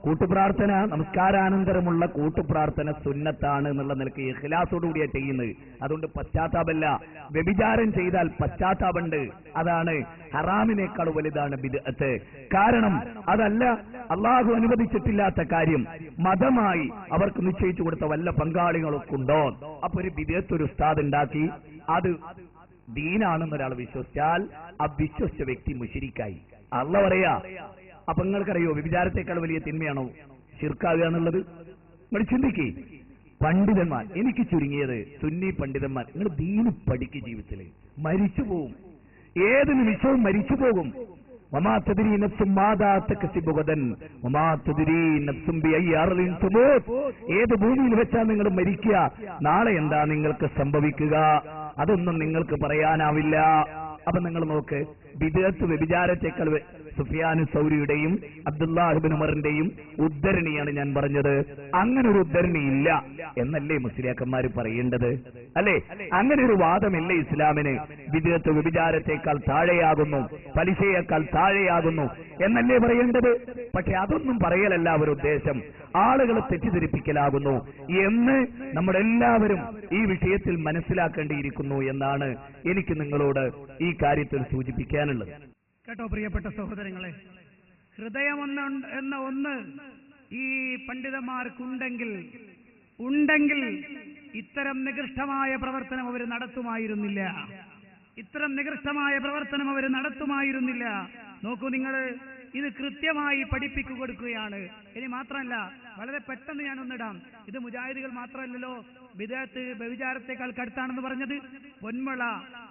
കൂട്ടുപ്രാർത്ഥന, നമസ്കാരാനന്തരമുള്ള കൂട്ടുപ്രാർത്ഥന സുന്നത്താണ് എന്നുള്ള നിലയ്ക്ക് ഇഖ്ലാസോടുകൂടിയാ ചെയ്യുന്നത്. അതുകൊണ്ട് പശ്ചാത്താപമല്ല. വ്യഭിചാരം ചെയ്താൽ പശ്ചാത്താപമുണ്ട്. അതാണ് ഹറാമിനേക്കാൾ വലുതാണ് ബിദ്അത്ത്. കാരണം അതല്ല അള്ളാഹു അനുവദിച്ചിട്ടില്ലാത്ത കാര്യം മതമായി അവർക്ക് നിശ്ചയിച്ചു കൊടുത്ത വല്ല പങ്കാളികളൊക്കെ ഉണ്ടോ? അപ്പൊ ഒരു ബിദ്അത്ത് ഒരു ഉസ്താദ് ഉണ്ടാക്കി അത് ദീനാണെന്നൊരാൾ വിശ്വസിച്ചാൽ ആ വിശ്വസിച്ച വ്യക്തി മുശ്രിക്കായി. അള്ളാഹു പറയാ, അപ്പൊ നിങ്ങൾക്കറിയോ വ്യഭിചാരത്തെക്കാൾ വലിയ തിന്മയാണോ ശിർക്കാവുക എന്നുള്ളത്? നിങ്ങൾ ചിന്തിക്കേ. പണ്ഡിതന്മാർ, എനിക്ക് ചുരുങ്ങിയത് സുന്നി പണ്ഡിതന്മാർ, നിങ്ങൾ ദീന് പഠിക്കുക. ജീവിതത്തില് മരിച്ചു പോവും, ഏത് നിമിഷവും മരിച്ചു പോകും. വമാ തദ്രീ നഫ്സും മാദാ തക്സിബു ഗദൻ വമാ തദ്രീ നഫ്സും ബിഅയ്യി അർളിൻ തുമൂത്. ഏത് ഭൂമിയിൽ വെച്ചാ നിങ്ങൾ മരിക്കുക, നാളെ എന്താ നിങ്ങൾക്ക് സംഭവിക്കുക, അതൊന്നും നിങ്ങൾക്ക് പറയാനാവില്ല. അപ്പൊ നിങ്ങൾ നോക്ക്, ബിദ്അത്ത് വ്യഭിചാരത്തെക്കാൾ സുഫിയാനു സൗരിയുടെയും അബ്ദുല്ലാഹിബ്നു ഉമറിന്റെയും ഉദ്ധരണിയാണ് ഞാൻ പറഞ്ഞത്. അങ്ങനെ ഒരു ഉദ്ധരണി ഇല്ല എന്നല്ലേ മുസ്ലിയാക്കന്മാർ പറയേണ്ടത്? അല്ലെ? അങ്ങനെ ഒരു വാദമില്ല ഇസ്ലാമിന്. ബിദ്അത്ത് വ്യഭിചാരത്തെക്കാൾ താഴെയാകുന്നു, പലിശയേക്കാൾ താഴെയാകുന്നു എന്നല്ലേ പറയേണ്ടത്? പക്ഷെ അതൊന്നും പറയലല്ല അവരുടെ ഉദ്ദേശം. ആളുകളെ തെറ്റിദ്ധരിപ്പിക്കലാകുന്നു എന്ന് നമ്മളെല്ലാവരും ഈ വിഷയത്തിൽ മനസ്സിലാക്കേണ്ടിയിരിക്കുന്നു എന്നാണ് എനിക്ക് നിങ്ങളോട് ഈ കാര്യത്തിൽ സൂചിപ്പിക്കാനുള്ളത്. കേട്ടോ പ്രിയപ്പെട്ട സഹോദരങ്ങളെ, ഹൃദയം എന്ന ഒന്ന് ഈ പണ്ഡിതന്മാർക്കുണ്ടെങ്കിൽ ഇത്തരം നികൃഷ്ടമായ പ്രവർത്തനം അവർ നടത്തുമായിരുന്നില്ല. നോക്കൂ നിങ്ങൾ, ഇത് കൃത്യമായി പഠിപ്പിച്ചു കൊടുക്കുകയാണ്. ഇനി മാത്രമല്ല, വളരെ പെട്ടെന്ന് ഞാൻ ഒന്നിടാം. ഇത് മുജാഹിദുകൾ മാത്രമല്ലല്ലോ ബിദ്അത്ത് വ്യഭിചാരത്തെക്കാൾ കടുത്താണെന്ന് പറഞ്ഞത്. പൊന്മുള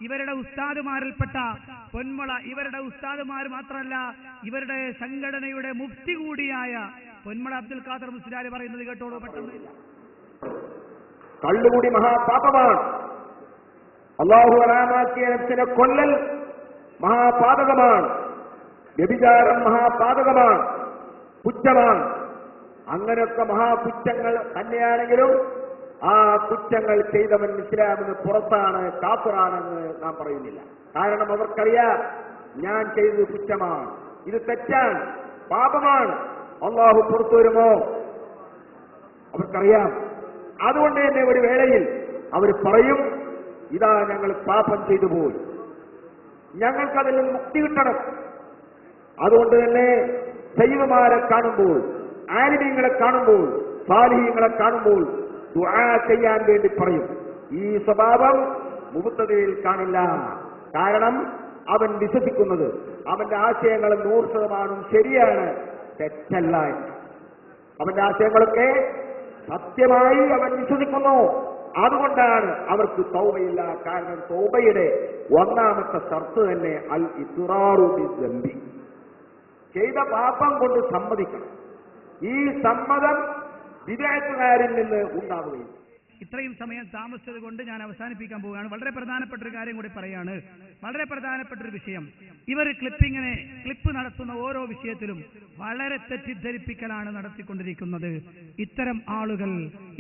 ഇവരുടെ ഉസ്താദുമാരിൽപ്പെട്ട ഇവരുടെ ഉസ്താദുമാർ മാത്രമല്ല, ഇവരുടെ സംഘടനയുടെ മുഫ്തി കൂടിയായ പൊന്മുള അബ്ദുൽ ഖാദർ മുസ്ലിയാർ പറയുന്നത് കേട്ടോളൂ പെട്ടെന്ന്. കള്ളുകൂടി മഹാപാപമാണ്. അള്ളാഹു ഹറാമാക്കിയ നഫ്സിനെ കൊല്ലൽ മഹാപാതകമാണ്. വ്യഭിചാരം മഹാപാതകമാണ്, കുറ്റമാണ്. അങ്ങനെയൊക്കെ മഹാകുറ്റങ്ങൾ തന്നെയാണെങ്കിലും ആ കുറ്റങ്ങൾ ചെയ്തവൻ ഇസ്ലാമിന് പുറത്താണ്, കാഫിറാണെന്ന് നാം പറയുന്നില്ല. കാരണം അവർക്കറിയാം ഞാൻ ചെയ്തത് കുറ്റമാണ്, ഇത് തെറ്റാണ്, പാപമാണ്, അള്ളാഹു പുറത്തു വരുമോ അവർക്കറിയാം. അതുകൊണ്ട് തന്നെ ഒരു വേളയിൽ അവർ പറയും, ഇതാ ഞങ്ങൾ പാപം ചെയ്തു പോയി, ഞങ്ങൾക്കതിൽ നിന്ന് മുക്തി കിട്ടണം. അതുകൊണ്ട് തന്നെ സയ്യിദുമാരെ കാണുമ്പോൾ, ആലിമീങ്ങളെ കാണുമ്പോൾ, സാലിഹീങ്ങളെ കാണുമ്പോൾ ദുആ ചെയ്യാൻ വേണ്ടി പറയും. ഈ സ്വഭാവം മുബ്തദിയിൽ കാണില്ല. കാരണം അവൻ വിശ്വസിക്കുന്നത് അവന്റെ ആശയങ്ങൾ 100% ശരിയാണ്, തെറ്റല്ല. അവന്റെ ആശയങ്ങളൊക്കെ സത്യമായി അവൻ വിശ്വസിക്കുന്നു. അതുകൊണ്ടാണ് അവർക്ക് തൗബയില്ല. കാരണം തൗബയുടെ ഒന്നാമത്തെ ഷർത്ത് തന്നെ അൽ ഇഖ്റാറു ബിദ്ദംബി, ചെയ്ത പാപം കൊണ്ട് സമ്മതിക്കണം. ഈ സമ്മതം വിദഅത്തുകാരിൽ നിന്ന് ഉണ്ടാവുകയും. ഇത്രയും സമയം താമസിച്ചത് കൊണ്ട് ഞാൻ അവസാനിപ്പിക്കാൻ പോവുകയാണ്. വളരെ പ്രധാനപ്പെട്ട ഒരു കാര്യം കൂടി പറയാണ്. വളരെ പ്രധാനപ്പെട്ട ഒരു വിഷയം. ഇവർ ക്ലിപ്പ് നടത്തുന്ന ഓരോ വിഷയത്തിലും വളരെ തെറ്റിദ്ധരിപ്പിക്കലാണ് നടത്തിക്കൊണ്ടിരിക്കുന്നത്. ഇത്തരം ആളുകൾ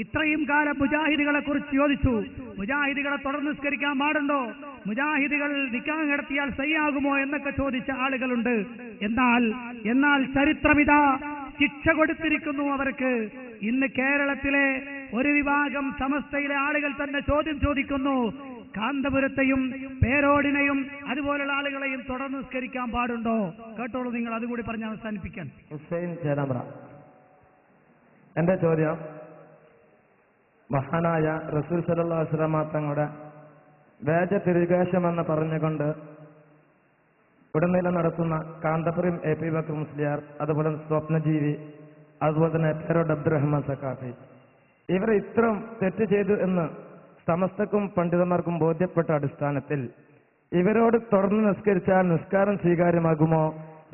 ഇത്രയും കാലം മുജാഹിദുകളെ കുറിച്ച് ചോദിച്ചു. മുജാഹിദുകളെ തുടർന്ന് നിസ്കരിക്കാൻ പാടുണ്ടോ, മുജാഹിദുകൾ നിക്കാഹ് നടത്തിയാൽ സയ്യാകുമോ എന്നൊക്കെ ചോദിച്ച ആളുകളുണ്ട്. എന്നാൽ ചരിത്രമിതാ ശിക്ഷ കൊടുത്തിരിക്കുന്നു അവർക്ക്. ഇന്ന് കേരളത്തിലെ ഒരു വിഭാഗം സമസ്തയിലെ ആളുകൾ തന്നെ ചോദ്യം ചോദിക്കുന്നു, കാന്തപുരത്തെയും പേരോടിനെയും അതുപോലുള്ള ആളുകളെയും തുടർന്ന് നിസ്കരിക്കാൻ പാടുണ്ടോ? കേട്ടോളൂ നിങ്ങൾ, അതുകൂടി പറഞ്ഞ് അവസാനിപ്പിക്കാൻ. ഹുസൈൻ ചേരാമ്പ്ര. എന്റെ ചോദ്യം, മഹാനായ റസൂൽ സല്ലല്ലാഹു അലൈഹി വസല്ലം തങ്ങളുടെ വേജ തിരുകേശമെന്ന് പറഞ്ഞുകൊണ്ട് ഉടനീളം നടത്തുന്ന കാന്തപുരം AP ബക്കർ മുസ്ലിയാർ, അതുപോലെ സ്വപ്നജീവി, അതുപോലെ തന്നെ പേരോട് അബ്ദുറഹ്മാൻ സഖാഫി, ഇവർ ഇത്രയും തെറ്റ് ചെയ്തു എന്ന് സമസ്തക്കും പണ്ഡിതന്മാർക്കും ബോധ്യപ്പെട്ട അടിസ്ഥാനത്തിൽ ഇവരോട് തുടർന്ന് നിസ്കരിച്ചാൽ നിസ്കാരം സ്വീകാര്യമാകുമോ?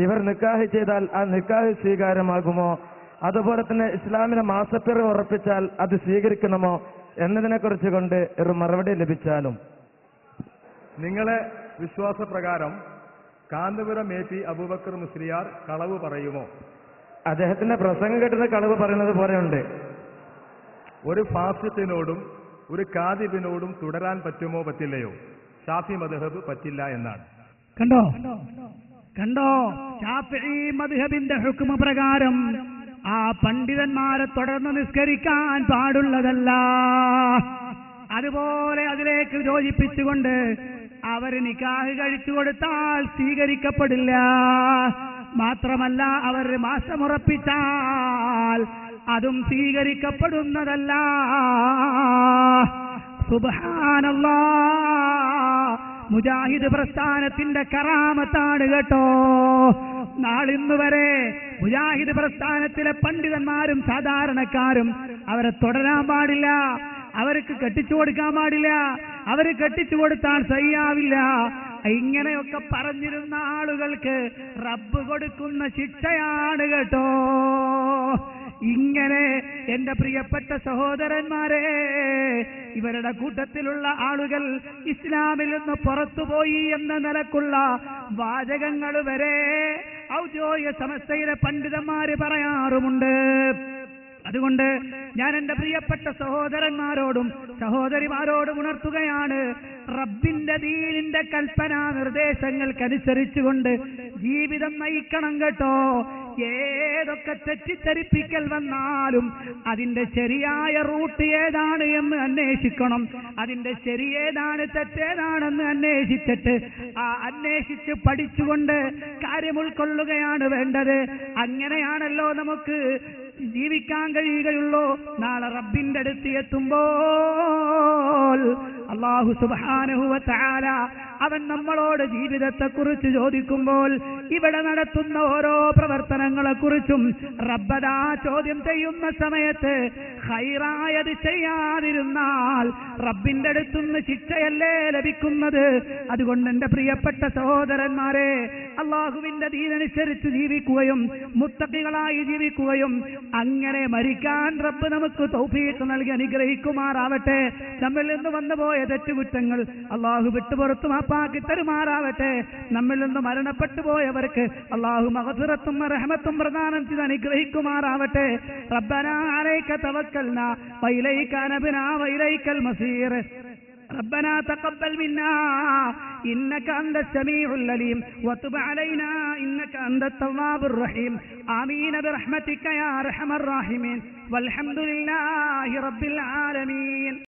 ഇവർ നിക്കാഹ് ചെയ്താൽ ആ നിക്കാഹ് സ്വീകാര്യമാകുമോ? അതുപോലെ തന്നെ ഇസ്ലാമിനെ മാസപ്പിറവ് ഉറപ്പിച്ചാൽ അത് സ്വീകരിക്കണമോ എന്നതിനെ കുറിച്ച് കൊണ്ട് ഒരു മറുപടി ലഭിച്ചാലും. നിങ്ങളെ വിശ്വാസപ്രകാരം കാന്തപുരം AP അബൂബക്കർ മുസ്ലിയാർ കളവ് പറയുമോ? അദ്ദേഹത്തിന്റെ പ്രസംഗം കേട്ടത് കളവ് പറയുന്നത് പോലെയുണ്ട്. ഒരു ഫാസിഖിനോടും ഒരു കാദിബിനോടും തുടരാൻ പറ്റുമോ പറ്റില്ലയോ? ഷാഫി മദ്ഹബ് പറ്റില്ല എന്നാണ്. കണ്ടോ ശാഫിഈ മദ്ഹബിന്റെ ഹുക്മ പ്രകാരം ആ പണ്ഡിതന്മാരെ തുടർന്ന് നിസ്കരിക്കാൻ പാടുള്ളതല്ല. അതുപോലെ അതിലേക്ക് യോജിപ്പിച്ചുകൊണ്ട് അവര് നിക്കാഹ് കഴിച്ചു കൊടുത്താൽ സ്വീകരിക്കപ്പെടില്ല. മാത്രമല്ല അവർ മാസമുറപ്പിച്ചാൽ അതും സ്വീകരിക്കപ്പെടുന്നതല്ല. സുബ്ഹാനല്ലാഹ്, മുജാഹിദ് പ്രസ്ഥാനത്തിന്റെ കറാമത്താണ് കേട്ടോ. നാളിന്നു വരെ മുജാഹിദ് പ്രസ്ഥാനത്തിലെ പണ്ഡിതന്മാരും സാധാരണക്കാരും അവരെ തുടരാൻ പാടില്ല, അവർക്ക് കെട്ടിച്ചു കൊടുക്കാൻ പാടില്ല, അവര് കെട്ടിച്ചു കൊടുത്താൽ സയ്യാവില്ല. ഇങ്ങനെയൊക്കെ പറഞ്ഞിരുന്ന ആളുകൾക്ക് റബ്ബ് കൊടുക്കുന്ന ശിക്ഷയാണ് കേട്ടോ. ഇങ്ങനെ എന്റെ പ്രിയപ്പെട്ട സഹോദരന്മാരെ, ഇവരുടെ കൂട്ടത്തിലുള്ള ആളുകൾ ഇസ്ലാമിൽ നിന്ന് പുറത്തുപോയി എന്ന നിലക്കുള്ള വാചകങ്ങൾ വരെ ഔദ്യോഗിക സമസ്തയിലെ പണ്ഡിതന്മാര് പറയാറുമുണ്ട്. അതുകൊണ്ട് ഞാൻ എന്റെ പ്രിയപ്പെട്ട സഹോദരന്മാരോടും സഹോദരിമാരോടും ഉണർത്തുകയാണ്, റബ്ബിന്റെ ദീനിന്റെ കൽപ്പനാ നിർദ്ദേശങ്ങൾക്കനുസരിച്ചുകൊണ്ട് ജീവിതം നയിക്കണം കേട്ടോ. ഏതൊക്കെ തെറ്റിദ്ധരിപ്പിക്കൽ വന്നാലും അതിന്റെ ശരിയായ റൂട്ട് ഏതാണ് എന്ന് അന്വേഷിക്കണം. അതിന്റെ ശരിയേതാണ് തെറ്റേതാണെന്ന് അന്വേഷിച്ചിട്ട് അന്വേഷിച്ച് പഠിച്ചുകൊണ്ട് കാര്യം ഉൾക്കൊള്ളുകയാണ് വേണ്ടത്. അങ്ങനെയാണല്ലോ നമുക്ക് ജീവിക്കാൻ കഴിയുകയുള്ളൂ. നാളെ റബ്ബിന്റെ അടുത്ത് എത്തുമ്പോൾ അല്ലാഹു സുബ്ഹാനഹു വ തആല അവൻ നമ്മളോട് ജീവിതത്തെക്കുറിച്ച് ചോദിക്കുമ്പോൾ ഇവിടെ നടത്തുന്ന ഓരോ പ്രവർത്തനങ്ങളെക്കുറിച്ചും റബ്ബദാ ചോദ്യം ചെയ്യുന്ന സമയത്ത് ഖൈറായത് ചെയ്യാതിരുന്നാൽ റബ്ബിന്റെ അടുത്തുനിന്ന് ശിക്ഷയല്ലേ ലഭിക്കുന്നത്. അതുകൊണ്ട് എന്റെ പ്രിയപ്പെട്ട സഹോദരന്മാരെ, അള്ളാഹുവിന്റെ ദീനനുസരിച്ച് ജീവിക്കുകയും മുത്തഖികളായി ജീവിക്കുകയും അങ്ങനെ മരിക്കാൻ റബ്ബ് നമുക്ക് തൗഫീഖ് നൽകി അനുഗ്രഹിക്കുമാറാവട്ടെ. നമ്മിൽ നിന്ന് വന്നുപോയ പോയ തെറ്റുകുറ്റങ്ങൾ അള്ളാഹു വിട്ടുപുറത്തു മാപ്പാക്കി തരുമാറാവട്ടെ. നമ്മിൽ നിന്ന് മരണപ്പെട്ടു പോയവർക്ക് അള്ളാഹു മഗ്ഫിറത്തും റഹ്മത്തും പ്രദാനം ചെയ്ത് അനുഗ്രഹിക്കുമാറാവട്ടെ. റബ്ബനാ അലൈക തവക്കൽനാ വഇലൈക അനബ്നാ വഇലൈക്കൽ മസീർ. ربنا تقبل منا إنك أنت السميع العليم وتب علينا إنك أنت التواب الرحيم. آمين برحمتك يا أرحم الراحمين والحمد لله رب العالمين.